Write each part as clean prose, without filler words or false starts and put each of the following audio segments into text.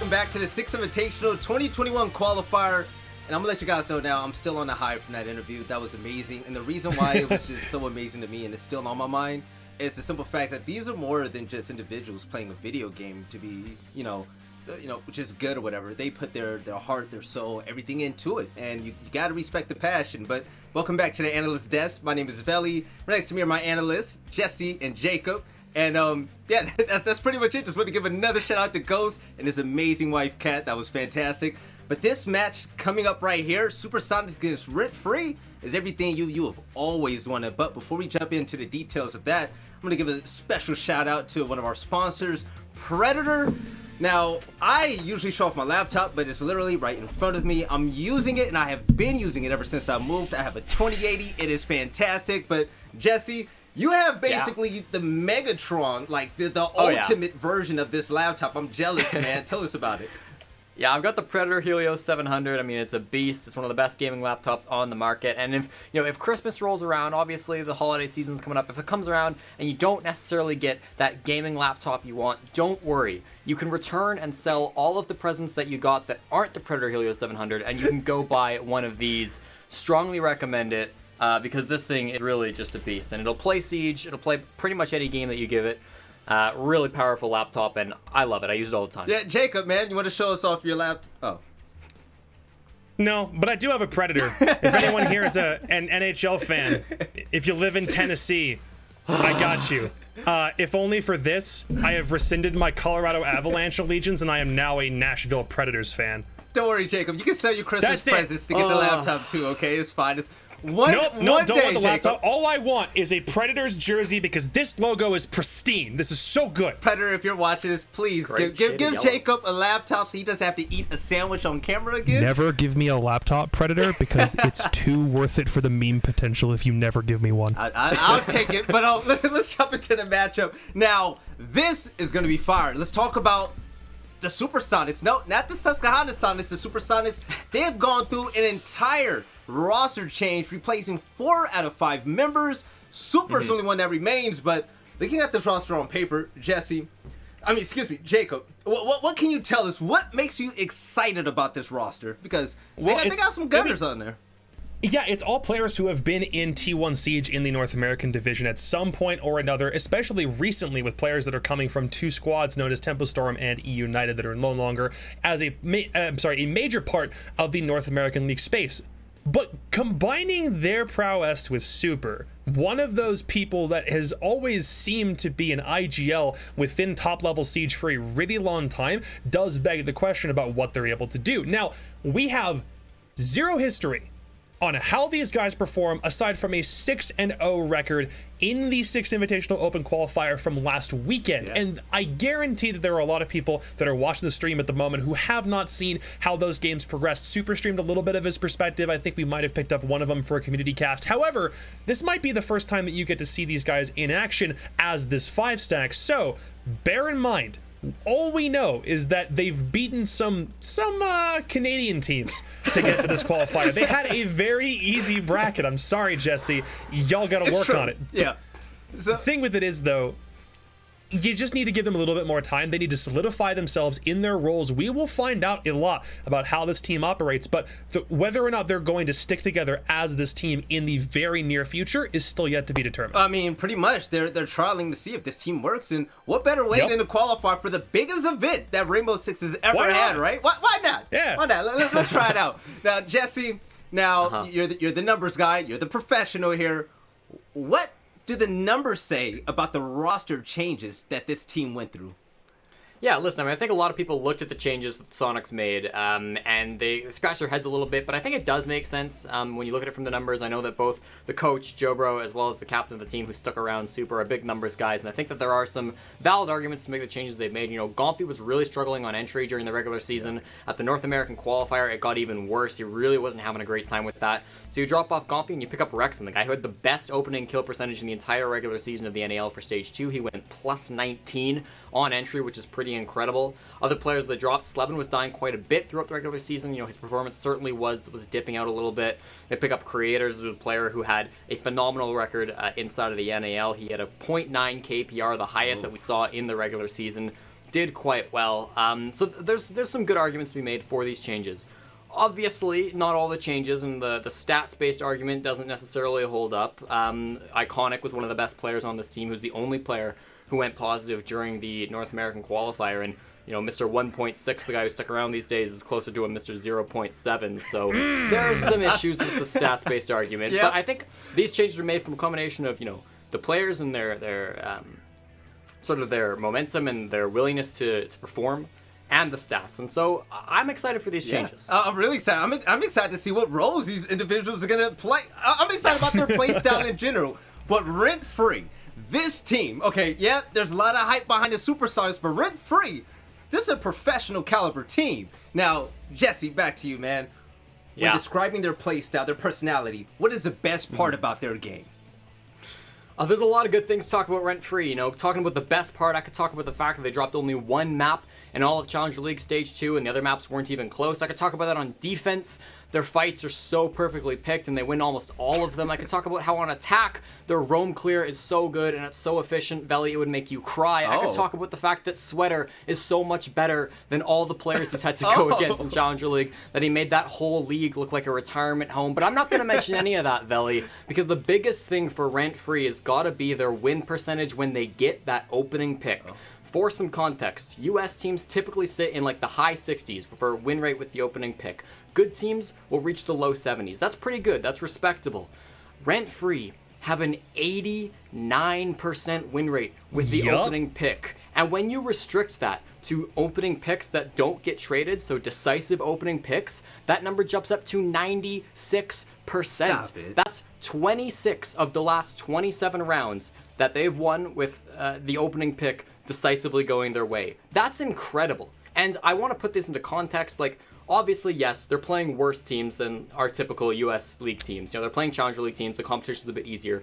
welcome back to the Six Invitational 2021 Qualifier. And I'm gonna let you guys know now, I'm still on the high from that interview. That was amazing. And the reason why it was just so amazing to me and it's still on my mind is the simple fact that these are more than just individuals playing a video game to be, just good or whatever. They put their heart, their soul, everything into it. And you gotta respect the passion. But welcome back to the analyst desk. My name is Veli. Right next to me are my analysts, Jesse and Jacob. And that's pretty much it. Just want to give another shout out to Ghost and his amazing wife, Kat. That was fantastic. But this match coming up right here, SuprSoniqs against Rentfree, is everything you have always wanted. But before we jump into the details of that, I'm going to give a special shout out to one of our sponsors, Predator. Now, I usually show off my laptop, but it's literally right in front of me. I'm using it, and I have been using it ever since I moved. I have a 2080. It is fantastic. But Jesse, you have basically the Megatron, like the ultimate version of this laptop. I'm jealous, man. Tell us about it. Yeah, I've got the Predator Helios 700. I mean, it's a beast. It's one of the best gaming laptops on the market. And if Christmas rolls around, obviously the holiday season's coming up. If it comes around and you don't necessarily get that gaming laptop you want, don't worry. You can return and sell all of the presents that you got that aren't the Predator Helios 700, and you can go buy one of these. Strongly recommend it because this thing is really just a beast. And it'll play Siege. It'll play pretty much any game that you give it. Really powerful laptop, and I love it. I use it all the time. Yeah, Jacob, man, you want to show us off your laptop? Oh. No, but I do have a Predator. If anyone here is an NHL fan, if you live in Tennessee, I got you. If only for this, I have rescinded my Colorado Avalanche allegiance, and I am now a Nashville Predators fan. Don't worry, Jacob. You can sell your Christmas presents to get the laptop, too, okay? It's fine. Don't want the laptop. All I want is a Predators jersey because this logo is pristine. This is so good. Predator, if you're watching this, please give Jacob a laptop so he doesn't have to eat a sandwich on camera again. Never give me a laptop, Predator, because it's too worth it for the meme potential if you never give me one. I'll take it, but let's jump into the matchup. Now, this is going to be fire. Let's talk about the SuprSoniqs. No, not the Susquehanna Sonics, the SuprSoniqs. They have gone through an entire roster change, replacing 4 out of 5 members. Super's the only one that remains, but looking at this roster on paper, Jacob, what can you tell us? What makes you excited about this roster? Because they got some gunners on there. Yeah, it's all players who have been in T1 Siege in the North American division at some point or another, especially recently with players that are coming from 2 squads known as Tempo Storm and E United that are no longer as a major part of the North American League space. But combining their prowess with Super, one of those people that has always seemed to be an IGL within top-level Siege for a really long time, does beg the question about what they're able to do. Now, we have zero history on how these guys perform aside from a 6-0 record in the Six Invitational Open Qualifier from last weekend. Yeah. And I guarantee that there are a lot of people that are watching the stream at the moment who have not seen how those games progressed. Super streamed a little bit of his perspective. I think we might have picked up one of them for a community cast. However, this might be the first time that you get to see these guys in action as this 5-stack. So bear in mind, all we know is that they've beaten some Canadian teams to get to this qualifier. They had a very easy bracket. I'm sorry, Jesse. Y'all got to work on it. Yeah. The thing with it is, though, you just need to give them a little bit more time. They need to solidify themselves in their roles. We will find out a lot about how this team operates, but whether or not they're going to stick together as this team in the very near future is still yet to be determined. I mean, pretty much, they're trialing to see if this team works, and what better way than to qualify for the biggest event that Rainbow Six has ever had, right? Why not? Yeah. Why not? Let's try it out. Now, Jesse, you're the numbers guy. You're the professional here. What do the numbers say about the roster changes that this team went through? Yeah, listen, I mean, I think a lot of people looked at the changes that SuprSoniqs made, and they scratched their heads a little bit, but I think it does make sense when you look at it from the numbers. I know that both the coach, Jobro, as well as the captain of the team who stuck around Super are big numbers guys, and I think that there are some valid arguments to make the changes they've made. You know, Gompy was really struggling on entry during the regular season. At the North American qualifier, it got even worse. He really wasn't having a great time with that. So you drop off Gompy and you pick up Rexon, the guy who had the best opening kill percentage in the entire regular season of the NAL for Stage 2. He went plus 19 on entry, which is pretty incredible. Other players that dropped, Slevin was dying quite a bit throughout the regular season. You know, his performance certainly was dipping out a little bit. They pick up Creators, who's a player who had a phenomenal record inside of the NAL. He had a .9 KPR, the highest that we saw in the regular season. did quite well. So there's some good arguments to be made for these changes. Obviously, not all the changes, and the stats-based argument doesn't necessarily hold up. Iconic was one of the best players on this team, who's the only player who went positive during the North American qualifier, and Mr. 1.6, the guy who stuck around these days, is closer to a Mr. 0.7, so there are some issues with the stats-based argument. Yep. But I think these changes were made from a combination of, the players and their sort of their momentum and their willingness to perform, and the stats. And so I'm excited for these changes. I'm really excited. I'm excited to see what roles these individuals are going to play. I'm excited about their play style in general. But Rentfree, this team, okay, yeah, there's a lot of hype behind the Supersonics, but Rentfree, this is a professional caliber team. Now, Jesse, back to you, man. When describing their play style, their personality, what is the best part about their game? There's a lot of good things to talk about Rentfree. Talking about the best part, I could talk about the fact that they dropped only one map in all of Challenger League Stage 2, and the other maps weren't even close. I could talk about that on defense. Their fights are so perfectly picked, and they win almost all of them. I could talk about how on attack, their roam clear is so good, and it's so efficient, Veli, it would make you cry. I could talk about the fact that Sweater is so much better than all the players he's had to go against in Challenger League, that he made that whole league look like a retirement home. But I'm not going to mention any of that, Veli, because the biggest thing for Rentfree has got to be their win percentage when they get that opening pick. For some context, US teams typically sit in like the high 60s for win rate with the opening pick. Good teams will reach the low 70s. That's pretty good. That's respectable. Rentfree have an 89% win rate with the opening pick. And when you restrict that to opening picks that don't get traded, so decisive opening picks, that number jumps up to 96%. Stop it. That's 26 of the last 27 rounds that they've won with the opening pick decisively going their way. That's incredible. And I want to put this into context, like, obviously, yes, they're playing worse teams than our typical US League teams. They're playing Challenger League teams, the competition's a bit easier.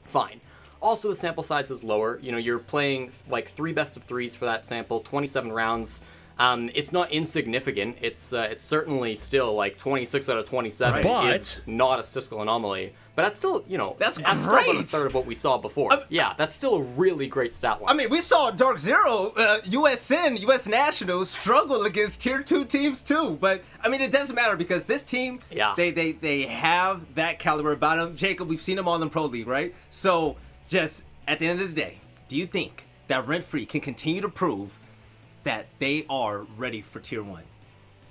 Fine. Also, the sample size is lower. You're playing like 3 best of 3s for that sample, 27 rounds. It's not insignificant. It's certainly still like 26 out of 27 is not a statistical anomaly. But that's still, that's still about a third of what we saw before. That's still a really great stat line. I mean, we saw Dark Zero, USN, US Nationals struggle against Tier 2 teams too. But, I mean, it doesn't matter because this team, they have that caliber about them. Jacob, we've seen them all in Pro League, right? So, just at the end of the day, do you think that Rentfree can continue to prove that they are ready for Tier 1?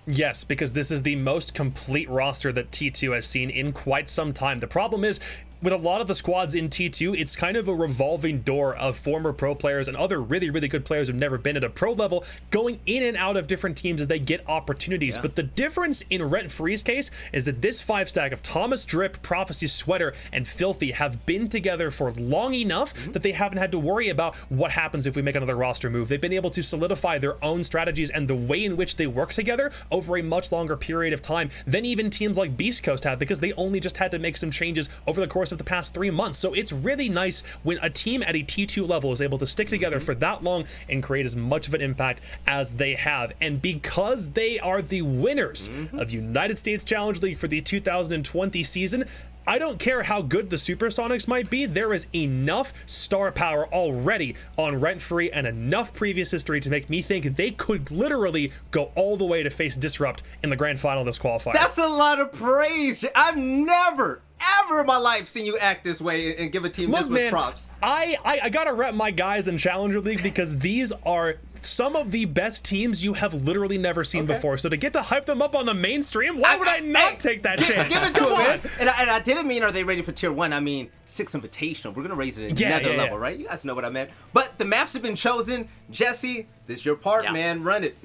Yes, because this is the most complete roster that T2 has seen in quite some time. The problem is, with a lot of the squads in T2, it's kind of a revolving door of former pro players and other really, really good players who've never been at a pro level going in and out of different teams as they get opportunities. But the difference in Rentfree's case is that this 5-stack of Thomas Drip, Prophecy, Sweater, and Filthy have been together for long enough that they haven't had to worry about what happens if we make another roster move. They've been able to solidify their own strategies and the way in which they work together over a much longer period of time than even teams like Beast Coast have, because they only just had to make some changes over the course of the past 3 months. So it's really nice when a team at a T2 level is able to stick together for that long and create as much of an impact as they have. And because they are the winners of United States Challenge League for the 2020 season, I don't care how good the Supersonics might be, there is enough star power already on Rentfree and enough previous history to make me think they could literally go all the way to face Disrupt in the grand final of this qualifier. That's a lot of praise. I've never, ever in my life seen you act this way and give a team this much props. I gotta rep my guys in Challenger League because these are some of the best teams you have literally never seen before. So to get to hype them up on the mainstream, why would I not take that chance? Give it to them, man. And I didn't mean are they ready for Tier 1. I mean Six Invitational. We're going to raise it another level, right? You guys know what I meant. But the maps have been chosen. Jesse, this is your part, man. Run it.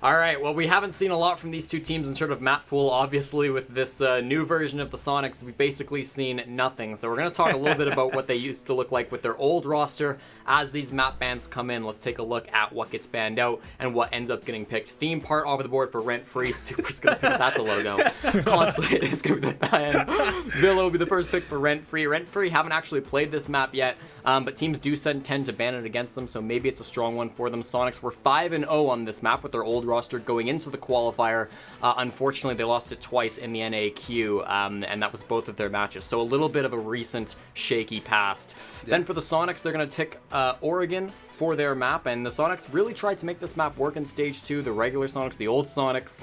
All right, well, we haven't seen a lot from these two teams in sort of map pool. Obviously, with this new version of the Sonics, we've basically seen nothing. So we're going to talk a little bit about what they used to look like with their old roster. As these map bans come in, let's take a look at what gets banned out and what ends up getting picked. Theme part over the board for Rentfree. Super's going to pick, that's a logo. Consulate is going to be the ban. Villa will be the first pick for Rentfree. Rentfree haven't actually played this map yet, but teams do tend to ban it against them, so maybe it's a strong one for them. Sonics were 5-0 on this map with their old field roster going into the qualifier. Unfortunately, they lost it twice in the NAQ, and that was both of their matches. So a little bit of a recent shaky past. Yeah. Then for the Sonics, they're going to tick Oregon for their map, and the Sonics really tried to make this map work in Stage 2, the regular Sonics, the old Sonics.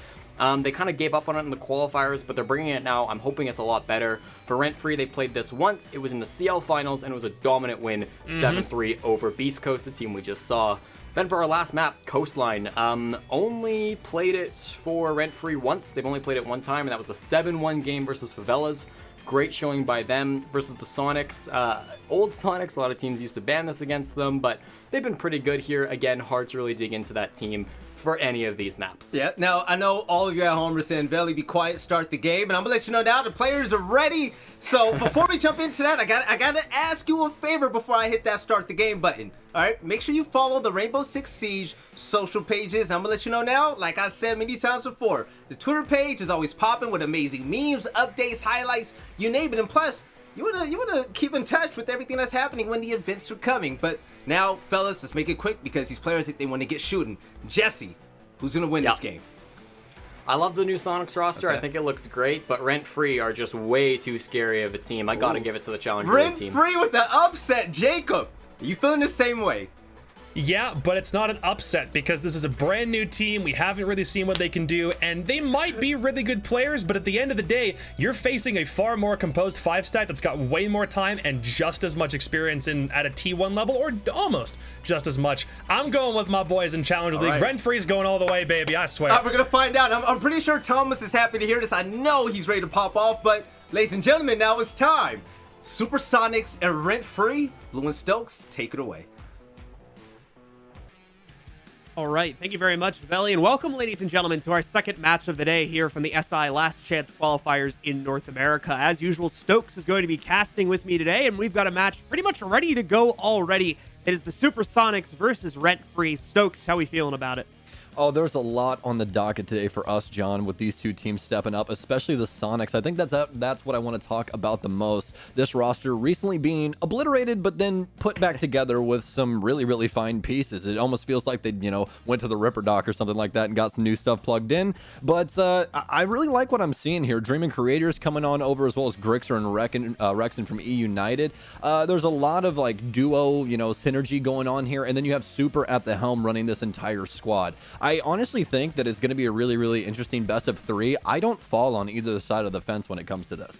They kind of gave up on it in the qualifiers, but they're bringing it now. I'm hoping it's a lot better. For Rentfree, they played this once. It was in the CL finals, and it was a dominant win, 7-3 over Beast Coast, the team we just saw. Then for our last map, Coastline, only played it for Rentfree once. They've only played it one time, and that was a 7-1 game versus Favelas. Great showing by them versus the Sonics. Old Sonics, a lot of teams used to ban this against them, but they've been pretty good here. Again, hard to really dig into that team for any of these maps. Yeah, now I know all of you at home are saying, Veli, be quiet, start the game, and I'm gonna let you know now the players are ready. So before we jump into that, I gotta ask you a favor before I hit that start the game button. All right, make sure you follow the Rainbow Six Siege social pages. I'm gonna let you know now, like I said many times before, the Twitter page is always popping with amazing memes, updates, highlights, you name it, and plus, you wanna keep in touch with everything that's happening when the events are coming. But now, fellas, let's make it quick because these players, they want to get shooting. Jesse, who's gonna win this game? I love the new Sonics roster. Okay. I think it looks great, but Rentfree are just way too scary of a team. I gotta give it to the Challenger League team. Rentfree with the upset, Jacob. Are you feeling the same way? Yeah, but it's not an upset because this is a brand new team. We haven't really seen what they can do, and they might be really good players, but at the end of the day, you're facing a far more composed 5-stack that's got way more time and just as much experience at a T1 level, or almost just as much. I'm going with my boys in Challenger League. Right. Rentfree's going all the way, baby, I swear. We're going to find out. I'm pretty sure Thomas is happy to hear this. I know he's ready to pop off, but ladies and gentlemen, now it's time. SuprSoniqs and Rentfree. Blue and Stokes, take it away. All right, thank you very much, Veli, and welcome, ladies and gentlemen, to our second match of the day here from the SI Last Chance Qualifiers in North America. As usual, Stokes is going to be casting with me today, and we've got a match pretty much ready to go already. It is the SuprSoniqs versus Rentfree. Stokes, how are we feeling about it? Oh, there's a lot on the docket today for us, John, with these two teams stepping up, especially the Sonics. I think that's what I want to talk about the most. This roster recently being obliterated, but then put back together with some really, really fine pieces. It almost feels like they, went to the Ripper Dock or something like that and got some new stuff plugged in. But I really like what I'm seeing here. Dreaming Creators coming on over, as well as Grixer and Rexon from E United. There's a lot of duo, synergy going on here, and then you have Super at the helm running this entire squad. I honestly think that it's going to be a really, really interesting best of 3. I don't fall on either side of the fence when it comes to this.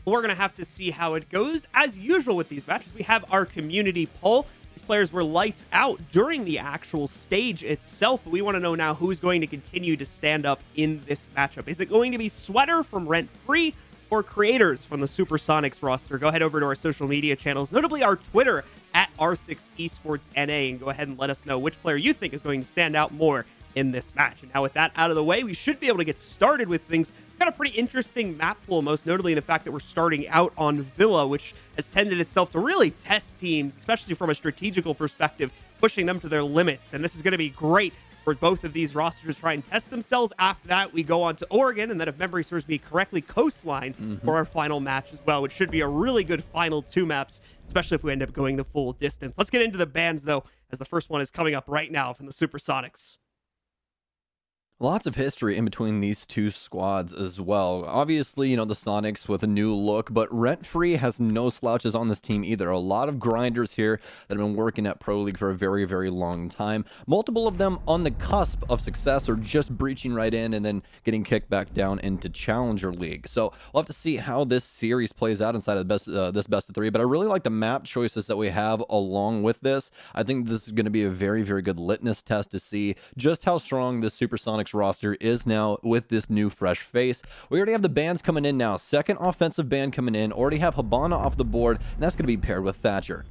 We're going to have to see how it goes. As usual with these matches, we have our community poll. These players were lights out during the actual stage itself, but we want to know now who's going to continue to stand up in this matchup. Is it going to be Sweater from Rentfree or Creators from the SuprSoniqs roster? Go ahead over to our social media channels, notably our Twitter at R6 Esports NA, and go ahead and let us know which player you think is going to stand out more in this match. And now with that out of the way, we should be able to get started with things. We've got a pretty interesting map pool, most notably the fact that we're starting out on Villa, which has tended itself to really test teams, especially from a strategical perspective, pushing them to their limits. And this is going to be great for both of these rosters to try and test themselves. After that, we go on to Oregon, and then if memory serves me correctly, Coastline for our final match as well, which should be a really good final 2 maps, especially if we end up going the full distance. Let's get into the bans, though, as the first one is coming up right now from the SuprSoniqs. Lots of history in between these two squads as well. Obviously, the Sonics with a new look, but Rentfree has no slouches on this team either. A lot of grinders here that have been working at Pro League for a very, very long time. Multiple of them on the cusp of success or just breaching right in and then getting kicked back down into Challenger League. So we'll have to see how this series plays out inside of this best of 3, but I really like the map choices that we have along with this. I think this is going to be a very, very good litmus test to see just how strong this SuprSoniqs roster is now with this new fresh face. We already have the bans coming in now. Second offensive ban coming in. Already have Habana off the board, and that's going to be paired with Thatcher.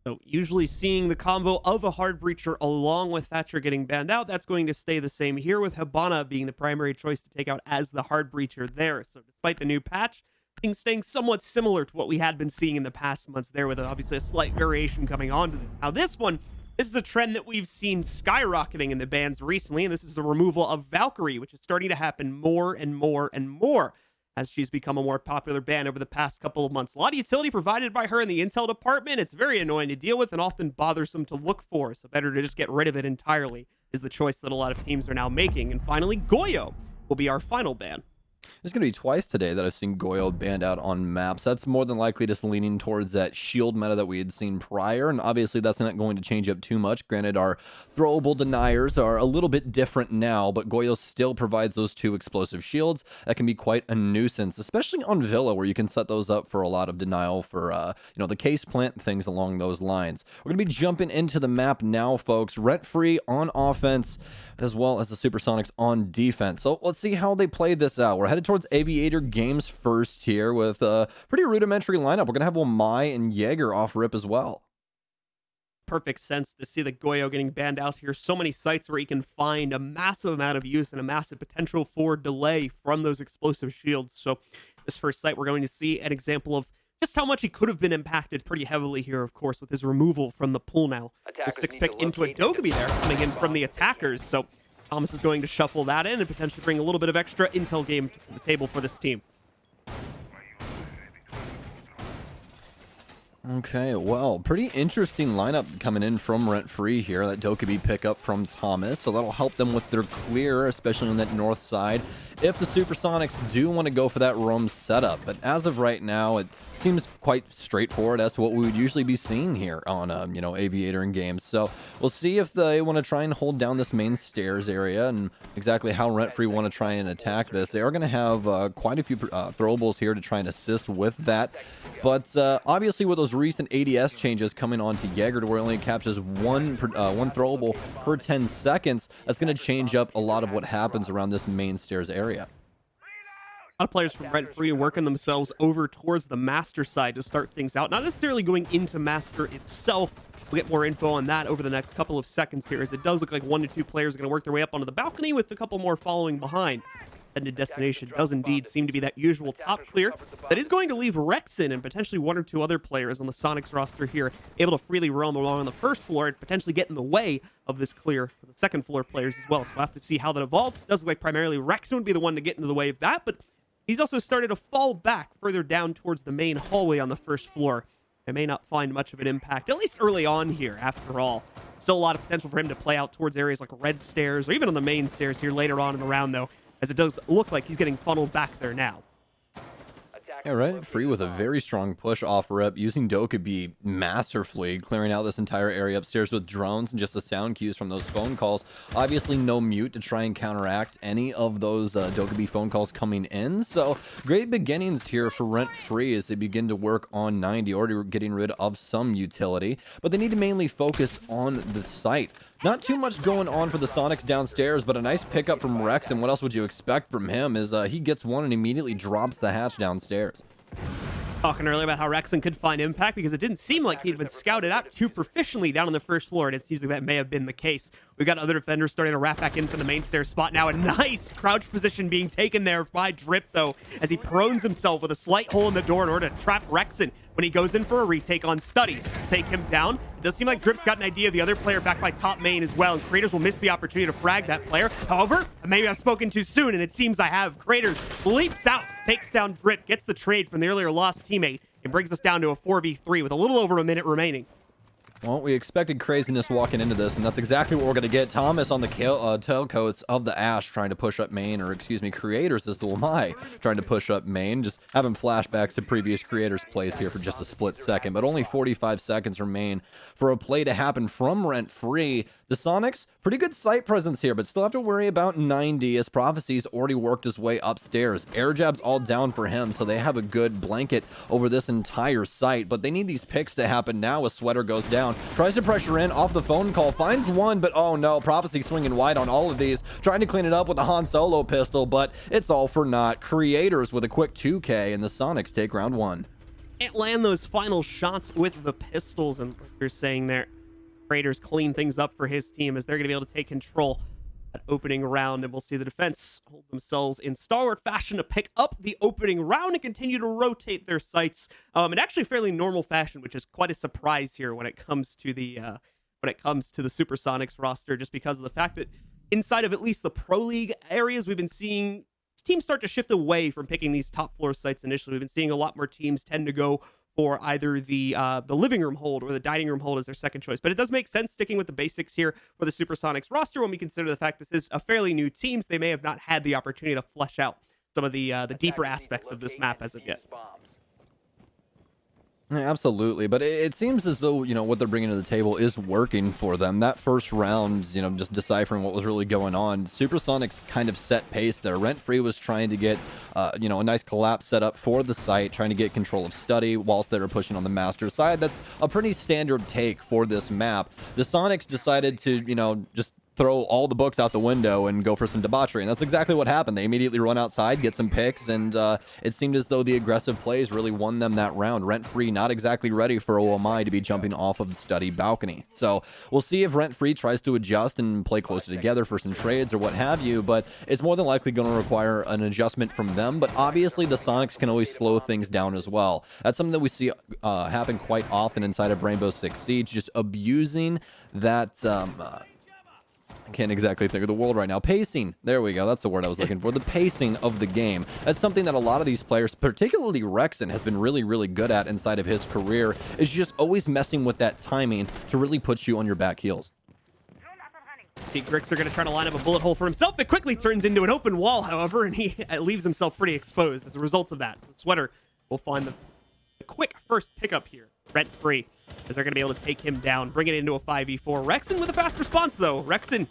So usually seeing the combo of a hard breacher along with Thatcher getting banned out, that's going to stay the same here with Habana being the primary choice to take out as the hard breacher there. So despite the new patch, things staying somewhat similar to what we had been seeing in the past months there, with obviously a slight variation coming on to this. Now this is a trend that we've seen skyrocketing in the bans recently, and this is the removal of Valkyrie, which is starting to happen more and more and more. as she's become a more popular ban over the past couple of months. A lot of utility provided by her in the intel department. It's very annoying to deal with and often bothersome to look for, so better to just get rid of it entirely is the choice that a lot of teams are now making. And finally, Goyo will be our final ban. There's going to be twice today that I've seen Goyo banned out on maps. That's more than likely just leaning towards that shield meta that we had seen prior, and obviously that's not going to change up too much. Granted, our throwable deniers are a little bit different now, but Goyo still provides those 2 explosive shields that can be quite a nuisance, especially on Villa, where you can set those up for a lot of denial for, the case plant and things along those lines. We're going to be jumping into the map now, folks. Rentfree on offense, as well as the Supersonics on defense. So let's see how they play this out. We're headed towards Aviator Games first here with a pretty rudimentary lineup. We're going to have Wamai and Jaeger off rip as well. Perfect sense to see the Goyo getting banned out here. So many sites where he can find a massive amount of use and a massive potential for delay from those explosive shields. So this first site, we're going to see an example of just how much he could have been impacted pretty heavily here, of course, with his removal from the pool now. The 6 pick into a Dokkaebi there, coming in from the attackers. So Thomas is going to shuffle that in and potentially bring a little bit of extra intel game to the table for this team. Okay, well, pretty interesting lineup coming in from Rentfree here. That Dokkaebi pickup from Thomas, so that'll help them with their clear, especially on that north side, if the Supersonics do want to go for that roam setup. But as of right now, it seems quite straightforward as to what we would usually be seeing here on, Aviator and Games. So we'll see if they want to try and hold down this main stairs area and exactly how Rentfree want to try and attack this. They are going to have quite a few throwables here to try and assist with that. But obviously with those recent ADS changes coming on to Jaeger to where it only captures one throwable per 10 seconds, that's going to change up a lot of what happens around this main stairs area. A lot of players from Rentfree working themselves over towards the master side to start things out. Not necessarily going into master itself. We'll get more info on that over the next couple of seconds here, as it does look like 1 to 2 players are going to work their way up onto the balcony with a couple more following behind. Headed destination does indeed seem to be that usual top clear. That is going to leave Rexon and potentially 1 or 2 other players on the Sonics roster here able to freely roam along on the first floor and potentially get in the way of this clear for the second floor players as well. So we'll have to see how that evolves. It does look like primarily Rexon would be the one to get into the way of that, but he's also started to fall back further down towards the main hallway on the first floor. I may not find much of an impact, at least early on here, after all. Still a lot of potential for him to play out towards areas like red stairs or even on the main stairs here later on in the round, though, as it does look like he's getting funneled back there now. Yeah, Rentfree with a very strong push off rip, using Dokkaebi masterfully, clearing out this entire area upstairs with drones and just the sound cues from those phone calls. Obviously, no mute to try and counteract any of those Dokkaebi phone calls coming in. So, great beginnings here for Rentfree as they begin to work on 90, already getting rid of some utility. But they need to mainly focus on the site. Not too much going on for the Sonics downstairs, but a nice pickup from Rex, and what else would you expect from him is he gets one and immediately drops the hatch downstairs. Talking earlier about how Rexon could find impact because it didn't seem like he'd been scouted out too proficiently down on the first floor, and it seems like that may have been the case. We've got other defenders starting to wrap back in from the main stairs spot now. A nice crouch position being taken there by Drip, though, as he prones himself with a slight hole in the door in order to trap Rexon when he goes in for a retake on Study. Take him down. It does seem like Drip's got an idea of the other player back by top main as well, and Creators will miss the opportunity to frag that player. However, maybe I've spoken too soon, and it seems I have. Creators leaps out, takes down Drip, gets the trade from the earlier lost teammate, and brings us down to a 4v3 with a little over a minute remaining. Well, we expected craziness walking into this, and that's exactly what we're going to get. Thomas on the tailcoats of the Ash trying to push up main, or excuse me, Creators as the Wamai trying to push up main. Just having flashbacks to previous Creators plays here for just a split second, but only 45 seconds remain for a play to happen from Rentfree. The Sonics, pretty good site presence here, but still have to worry about 90 as Prophecy's already worked his way upstairs. Air jabs all down for him, so they have a good blanket over this entire site, but they need these picks to happen now as Sweater goes down. Tries to pressure in off the phone call, finds one, but oh no, Prophecy swinging wide on all of these, trying to clean it up with a Han Solo pistol, but it's all for naught. Creators with a quick 2K, and the Sonics take round 1. Can't land those final shots with the pistols, and like you're saying there, Creators clean things up for his team as they're going to be able to take control that opening round, and we'll see the defense hold themselves in stalwart fashion to pick up the opening round and continue to rotate their sights in actually fairly normal fashion, which is quite a surprise here when it comes to the Supersonics roster, just because of the fact that inside of at least the Pro League areas, we've been seeing teams start to shift away from picking these top floor sites initially. We've been seeing a lot more teams tend to go for either the living room hold or the dining room hold as their second choice. But it does make sense sticking with the basics here for the Supersonics roster when we consider the fact this is a fairly new team. So they may have not had the opportunity to flesh out some of the deeper aspects of this map as of yet. Yeah, absolutely, but it seems as though, you know, what they're bringing to the table is working for them. That first round, you know, just deciphering what was really going on, Supersonics kind of set pace there. Rentfree was trying to get, you know, a nice collapse set up for the site, trying to get control of study whilst they were pushing on the master side. That's a pretty standard take for this map. The Sonics decided to, you know, just throw all the books out the window and go for some debauchery, and that's exactly what happened. They immediately run outside, get some picks, and it seemed as though the aggressive plays really won them that round. Rentfree not exactly ready for OMI to be jumping off of the study balcony. So we'll see if Rentfree tries to adjust and play closer together for some trades or what have you, but it's more than likely going to require an adjustment from them. But obviously the Sonics can always slow things down as well. That's something that we see happen quite often inside of Rainbow Six Siege, just abusing that I can't exactly think of the word right now. Pacing. There we go. That's the word I was looking for. The pacing of the game. That's something that a lot of these players, particularly Rexon, has been really, really good at inside of his career, is just always messing with that timing to really put you on your back heels. See, Grixer going to try to line up a bullet hole for himself. It quickly turns into an open wall, however, and he leaves himself pretty exposed as a result of that. So Sweater will find the quick first pickup here. Rentfree, as they're going to be able to take him down, bring it into a 5v4. Rexon with a fast response, though. Rexon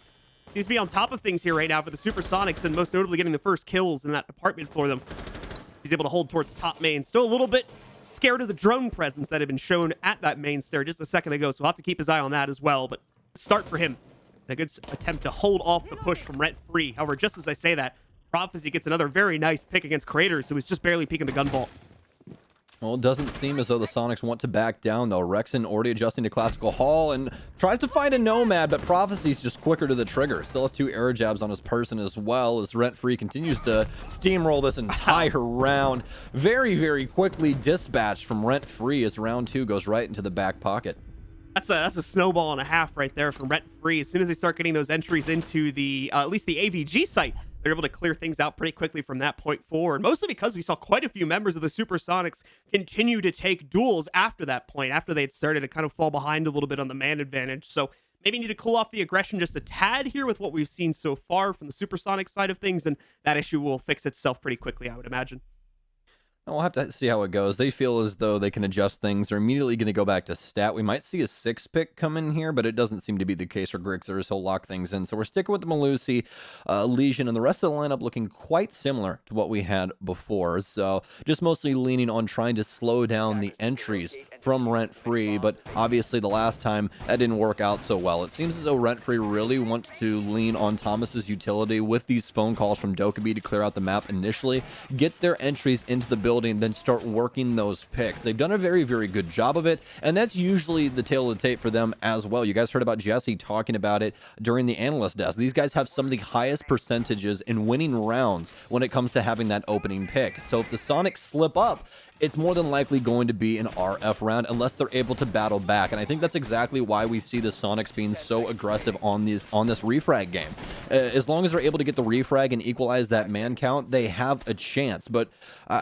seems to be on top of things here right now for the Supersonics, and most notably getting the first kills in that apartment for them. He's able to hold towards top main. Still a little bit scared of the drone presence that had been shown at that main stair just a second ago, so we'll have to keep his eye on that as well. But start for him. A good attempt to hold off the push from Rentfree. However, just as I say that, Prophecy gets another very nice pick against Creators, who is just barely peeking the gun vault. Well, it doesn't seem as though the Sonics want to back down, though. Rexon already adjusting to Classical Hall and tries to find a Nomad, but Prophecy's just quicker to the trigger. Still has 2 air jabs on his person as well, as Rentfree continues to steamroll this entire round. Very, very quickly dispatched from Rentfree as round 2 goes right into the back pocket. That's a snowball and a half right there from Rentfree. As soon as they start getting those entries into the at least the AVG site, they're able to clear things out pretty quickly from that point forward, mostly because we saw quite a few members of the Supersonics continue to take duels after that point, after they had started to kind of fall behind a little bit on the man advantage. So maybe need to cool off the aggression just a tad here with what we've seen so far from the Supersonic side of things, and that issue will fix itself pretty quickly, I would imagine. We'll have to see how it goes. They feel as though they can adjust things. They're immediately going to go back to stat. We might see a 6 pick come in here, but it doesn't seem to be the case for Grixer, so he'll lock things in. So we're sticking with the Malusi, Legion, and the rest of the lineup looking quite similar to what we had before. So just mostly leaning on trying to slow down the entries from Rentfree, but obviously the last time that didn't work out so well. It seems as though Rentfree really wants to lean on Thomas's utility with these phone calls from Dokkaebi to clear out the map initially, get their entries into the building, then start working those picks. They've done a very, very good job of it, and that's usually the tail of the tape for them as well. You guys heard about Jesse talking about it during the analyst desk. These guys have some of the highest percentages in winning rounds when it comes to having that opening pick. So if the Sonics slip up, it's more than likely going to be an RF round unless they're able to battle back. And I think that's exactly why we see the Sonics being so aggressive on this refrag game. As long as they're able to get the refrag and equalize that man count, they have a chance. But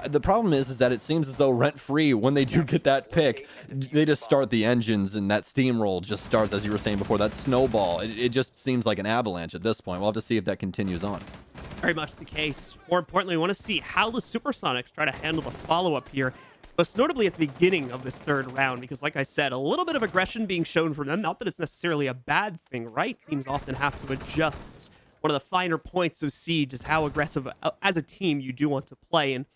the problem is that it seems as though Rentfree, when they do get that pick, they just start the engines and that steamroll just starts, as you were saying before, that snowball. It just seems like an avalanche at this point. We'll have to see if that continues on. Very much the case. More importantly, we want to see how the Supersonics try to handle the follow-up here, most notably at the beginning of this third round, because like I said, a little bit of aggression being shown from them. Not that it's necessarily a bad thing, right? Teams often have to adjust. It's one of the finer points of Siege is how aggressive as a team you do want to play, and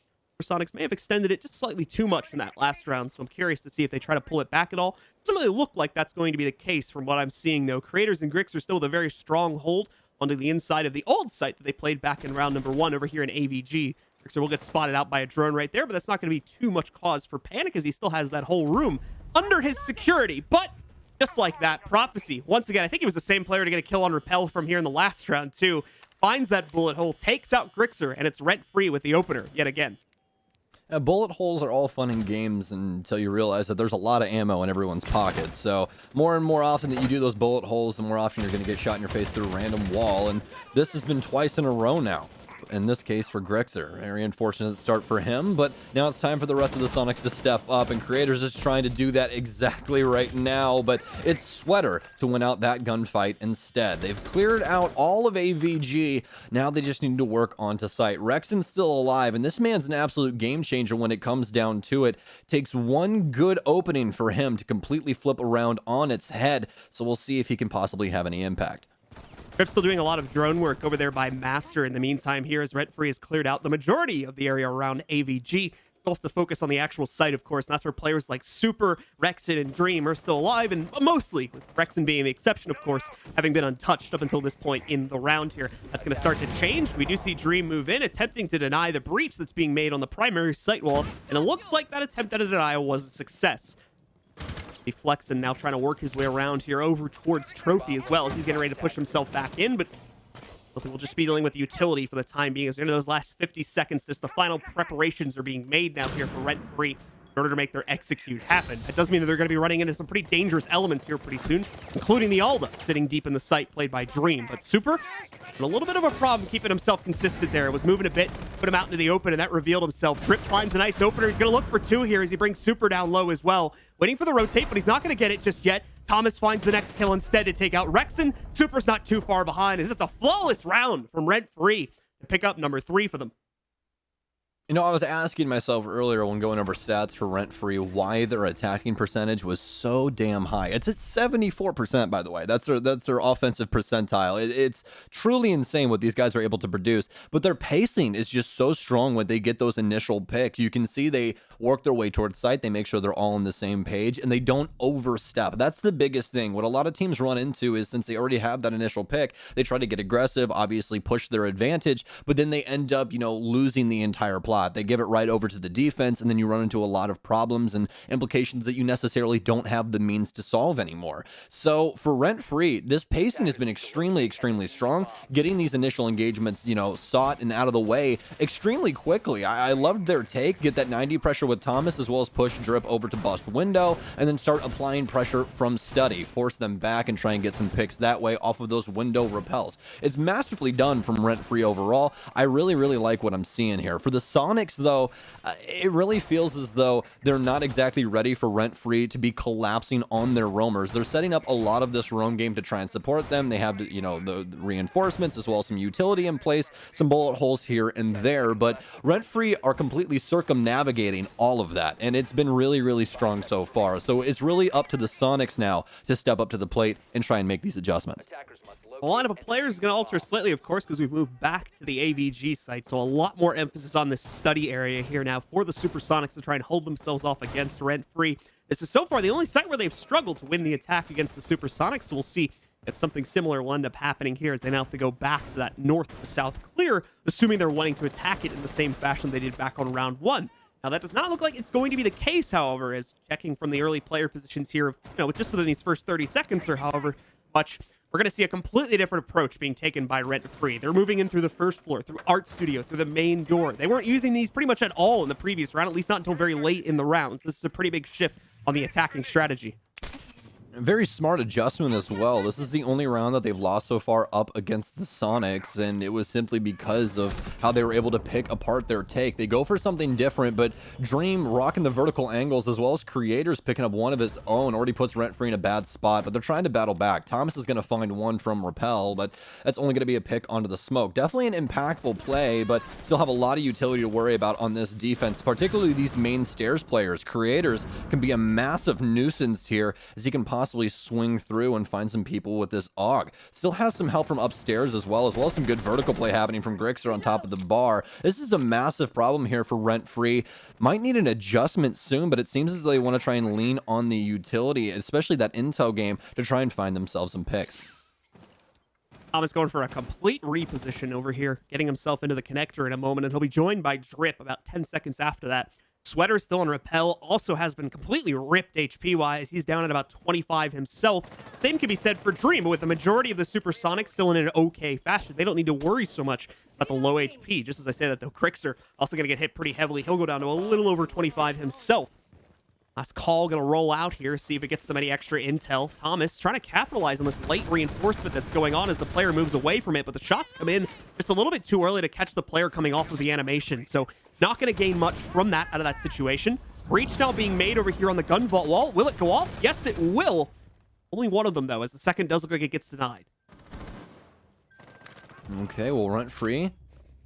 Supersonics may have extended it just slightly too much from that last round, so I'm curious to see if they try to pull it back at all. It doesn't really look like that's going to be the case from what I'm seeing, though. Creators and Grix are still with a very strong hold onto the inside of the old site that they played back in round number 1 over here in AVG. Grixer will get spotted out by a drone right there, but that's not going to be too much cause for panic as he still has that whole room under his security. But just like that, Prophecy, once again, I think he was the same player to get a kill on Repel from here in the last round too, finds that bullet hole, takes out Grixer, and it's Rentfree with the opener yet again. Bullet holes are all fun in games until you realize that there's a lot of ammo in everyone's pockets. So more and more often that you do those bullet holes, the more often you're going to get shot in your face through a random wall. And this has been twice in a row now in this case for Grixer. Very unfortunate start for him, but now it's time for the rest of the Sonics to step up, and Creators is trying to do that exactly right now, but it's Sweater to win out that gunfight instead. They've cleared out all of AVG. Now they just need to work onto site. Rexon's still alive, and this man's an absolute game changer when it comes down to it. Takes one good opening for him to completely flip around on its head, so we'll see if he can possibly have any impact. Rip's still doing a lot of drone work over there by Master in the meantime here, as Rentfree has cleared out the majority of the area around AVG. Still have to focus on the actual site, of course, and that's where players like Super, Rexon, and Dream are still alive, and mostly, with Rexon being the exception, of course, having been untouched up until this point in the round here. That's going to start to change. We do see Dream move in, attempting to deny the breach that's being made on the primary site wall, and it looks like that attempt at a denial was a success. Flexen now trying to work his way around here over towards Trophy as well, as he's getting ready to push himself back in, but I think we'll just be dealing with utility for the time being, as we're into those last 50 seconds. Just the final preparations are being made now here for Rentfree in order to make their execute happen. That does mean that they're going to be running into some pretty dangerous elements here pretty soon, including the Alda sitting deep in the site, played by Dream. But Super had a little bit of a problem keeping himself consistent there. Was moving a bit, put him out into the open, and that revealed himself. Drip finds a nice opener. He's going to look for two here as he brings Super down low as well. Waiting for the rotate, but he's not going to get it just yet. Thomas finds the next kill instead to take out Rexon. Super's not too far behind, as it's a flawless round from Rentfree to pick up number 3 for them. You know, I was asking myself earlier when going over stats for Rentfree why their attacking percentage was so damn high. It's at 74%, by the way. That's their offensive percentile. It's truly insane what these guys are able to produce. But their pacing is just so strong when they get those initial picks. You can see they work their way towards site. They make sure they're all on the same page, and they don't overstep. That's the biggest thing. What a lot of teams run into is, since they already have that initial pick, they try to get aggressive, obviously push their advantage, but then they end up, losing the entire play. They give it right over to the defense, and then you run into a lot of problems and implications that you necessarily don't have the means to solve anymore. So for Rentfree, this pacing has been extremely, extremely strong, getting these initial engagements, sought and out of the way extremely quickly. I loved their take, get that 90 pressure with Thomas, as well as push Drip over to bust window, and then start applying pressure from study, force them back and try and get some picks that way off of those window repels. It's masterfully done from Rentfree overall. I really, really like what I'm seeing here. For the Sonics, though, it really feels as though they're not exactly ready for Rentfree to be collapsing on their roamers. They're setting up a lot of this roam game to try and support them. They have, the reinforcements as well as some utility in place, some bullet holes here and there, but Rentfree are completely circumnavigating all of that, and it's been really, really strong so far. So it's really up to the Sonics now to step up to the plate and try and make these adjustments. The lineup of players is going to alter slightly, of course, because we've moved back to the AVG site, so a lot more emphasis on this study area here now for the Supersonics to try and hold themselves off against Rentfree. This is so far the only site where they've struggled to win the attack against the Supersonics, so we'll see if something similar will end up happening here, as they now have to go back to that north to south clear, assuming they're wanting to attack it in the same fashion they did back on round 1. Now, that does not look like it's going to be the case, however, as checking from the early player positions here, just within these first 30 seconds or however much, we're going to see a completely different approach being taken by Rentfree. They're moving in through the first floor, through Art Studio, through the main door. They weren't using these pretty much at all in the previous round, at least not until very late in the round. So this is a pretty big shift on the attacking strategy. Very smart adjustment as well. This is the only round that they've lost so far up against the Sonics, and it was simply because of how they were able to pick apart their take. They go for something different, but Dream rocking the vertical angles, as well as Creators picking up one of his own, already puts Rentfree in a bad spot, but they're trying to battle back. Thomas is going to find one from Repel, but that's only going to be a pick onto the smoke. Definitely an impactful play, but still have a lot of utility to worry about on this defense, particularly these main stairs players. Creators can be a massive nuisance here, as he can possibly swing through and find some people with this AUG. Still has some help from upstairs as well as some good vertical play happening from Grixer on top of the bar. This is a massive problem here for Rentfree. Might need an adjustment soon, but it seems as though they want to try and lean on the utility, especially that intel game, to try and find themselves some picks. Thomas going for a complete reposition over here, getting himself into the connector in a moment, and he'll be joined by Drip about 10 seconds after that. Sweater still on Repel, also has been completely ripped HP-wise. He's down at about 25 himself. Same can be said for Dream, but with the majority of the Supersonics still in an okay fashion, they don't need to worry so much about the low HP. Just as I say that, though, Grixer also going to get hit pretty heavily. He'll go down to a little over 25 himself. Last call going to roll out here, see if it gets some any extra intel. Thomas trying to capitalize on this late reinforcement that's going on as the player moves away from it, but the shots come in just a little bit too early to catch the player coming off of the animation. So not going to gain much from that out of that situation. Breach now being made over here on the gun vault wall. Will it go off? Yes, it will. Only one of them, though, as the second does look like it gets denied. Okay, well, Rentfree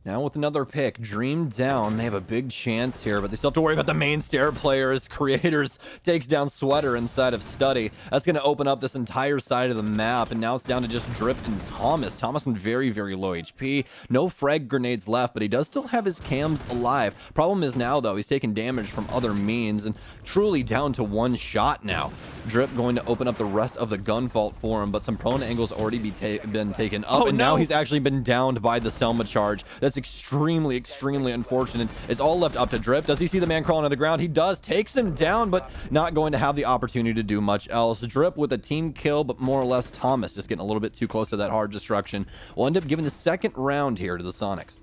now with another pick. Dream down. They have a big chance here, but they still have to worry about the main stair players. Creators takes down Sweater inside of Study. That's going to open up this entire side of the map, and now it's down to just Drip and Thomas. Thomas in very, very low HP. No frag grenades left, but he does still have his cams alive. Problem is now, though, he's taking damage from other means, and truly down to one shot now. Drip going to open up the rest of the gun vault for him, but some prone angles already been taken up, and now he's actually been downed by the Selma charge. That's extremely, extremely unfortunate. It's all left up to Drip. Does he see the man crawling on the ground? He does. Takes him down, but not going to have the opportunity to do much else. Drip with a team kill, but more or less Thomas just getting a little bit too close to that hard destruction. We'll end up giving the second round here to the Sonics.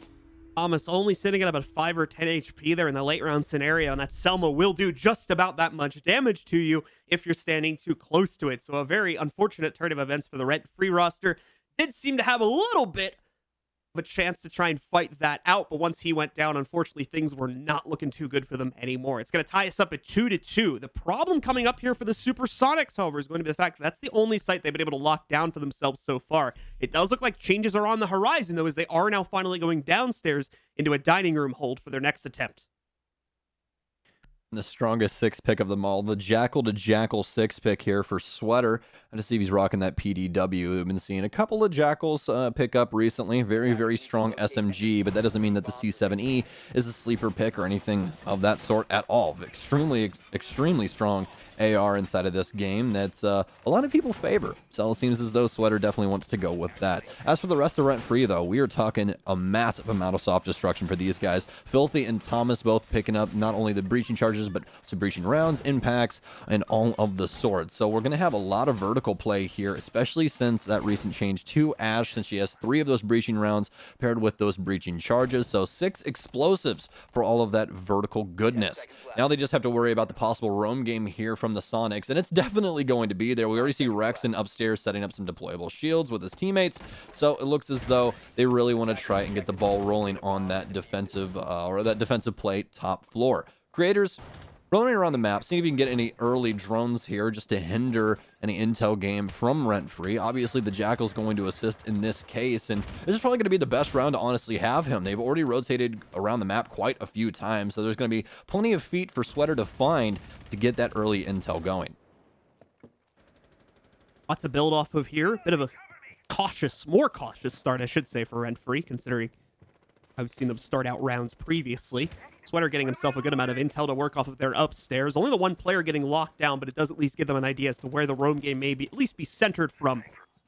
Thomas only sitting at about 5 or 10 HP there in the late round scenario, and that Selma will do just about that much damage to you if you're standing too close to it. So a very unfortunate turn of events for the Rent-Free roster. Did seem to have a little bit of a chance to try and fight that out, but once he went down, unfortunately, things were not looking too good for them anymore. It's going to tie us up at 2-2. The problem coming up here for the Supersonics, however, is going to be the fact that that's the only site they've been able to lock down for themselves so far. It does look like changes are on the horizon, though, as they are now finally going downstairs into a dining room hold for their next attempt. The strongest 6 pick of them all, the Jackal to Jackal 6 pick here for Sweater. And to see if he's rocking that PDW. We've been seeing a couple of Jackals pick up recently. Very, very strong SMG, but that doesn't mean that the C7E is a sleeper pick or anything of that sort at all. Extremely, extremely strong AR inside of this game that's a lot of people favor. So it seems as though Sweater definitely wants to go with that. As for the rest of Rent-Free, though, we are talking a massive amount of soft destruction for these guys. Filthy and Thomas both picking up not only the breaching charges, but some breaching rounds, impacts, and all of the sorts. So we're going to have a lot of vertical play here, especially since that recent change to Ash, since she has 3 of those breaching rounds paired with those breaching charges. So 6 explosives for all of that vertical goodness. Now they just have to worry about the possible roam game here from the Sonics, and it's definitely going to be there. We already see Rexon upstairs setting up some deployable shields with his teammates, so it looks as though they really want to try and get the ball rolling on that defensive play top floor. Creators roaming around the map, seeing if you can get any early drones here just to hinder any intel game from Rent-Free. Obviously, the Jackal's going to assist in this case, and this is probably going to be the best round to honestly have him. They've already rotated around the map quite a few times, so there's going to be plenty of feet for Sweater to find to get that early intel going. Lot to build off of here. Bit of a more cautious start, I should say, for Rent-Free, considering I've seen them start out rounds previously. Sweater getting himself a good amount of intel to work off of their upstairs. Only the one player getting locked down, but it does at least give them an idea as to where the roam game may be, at least be centered from,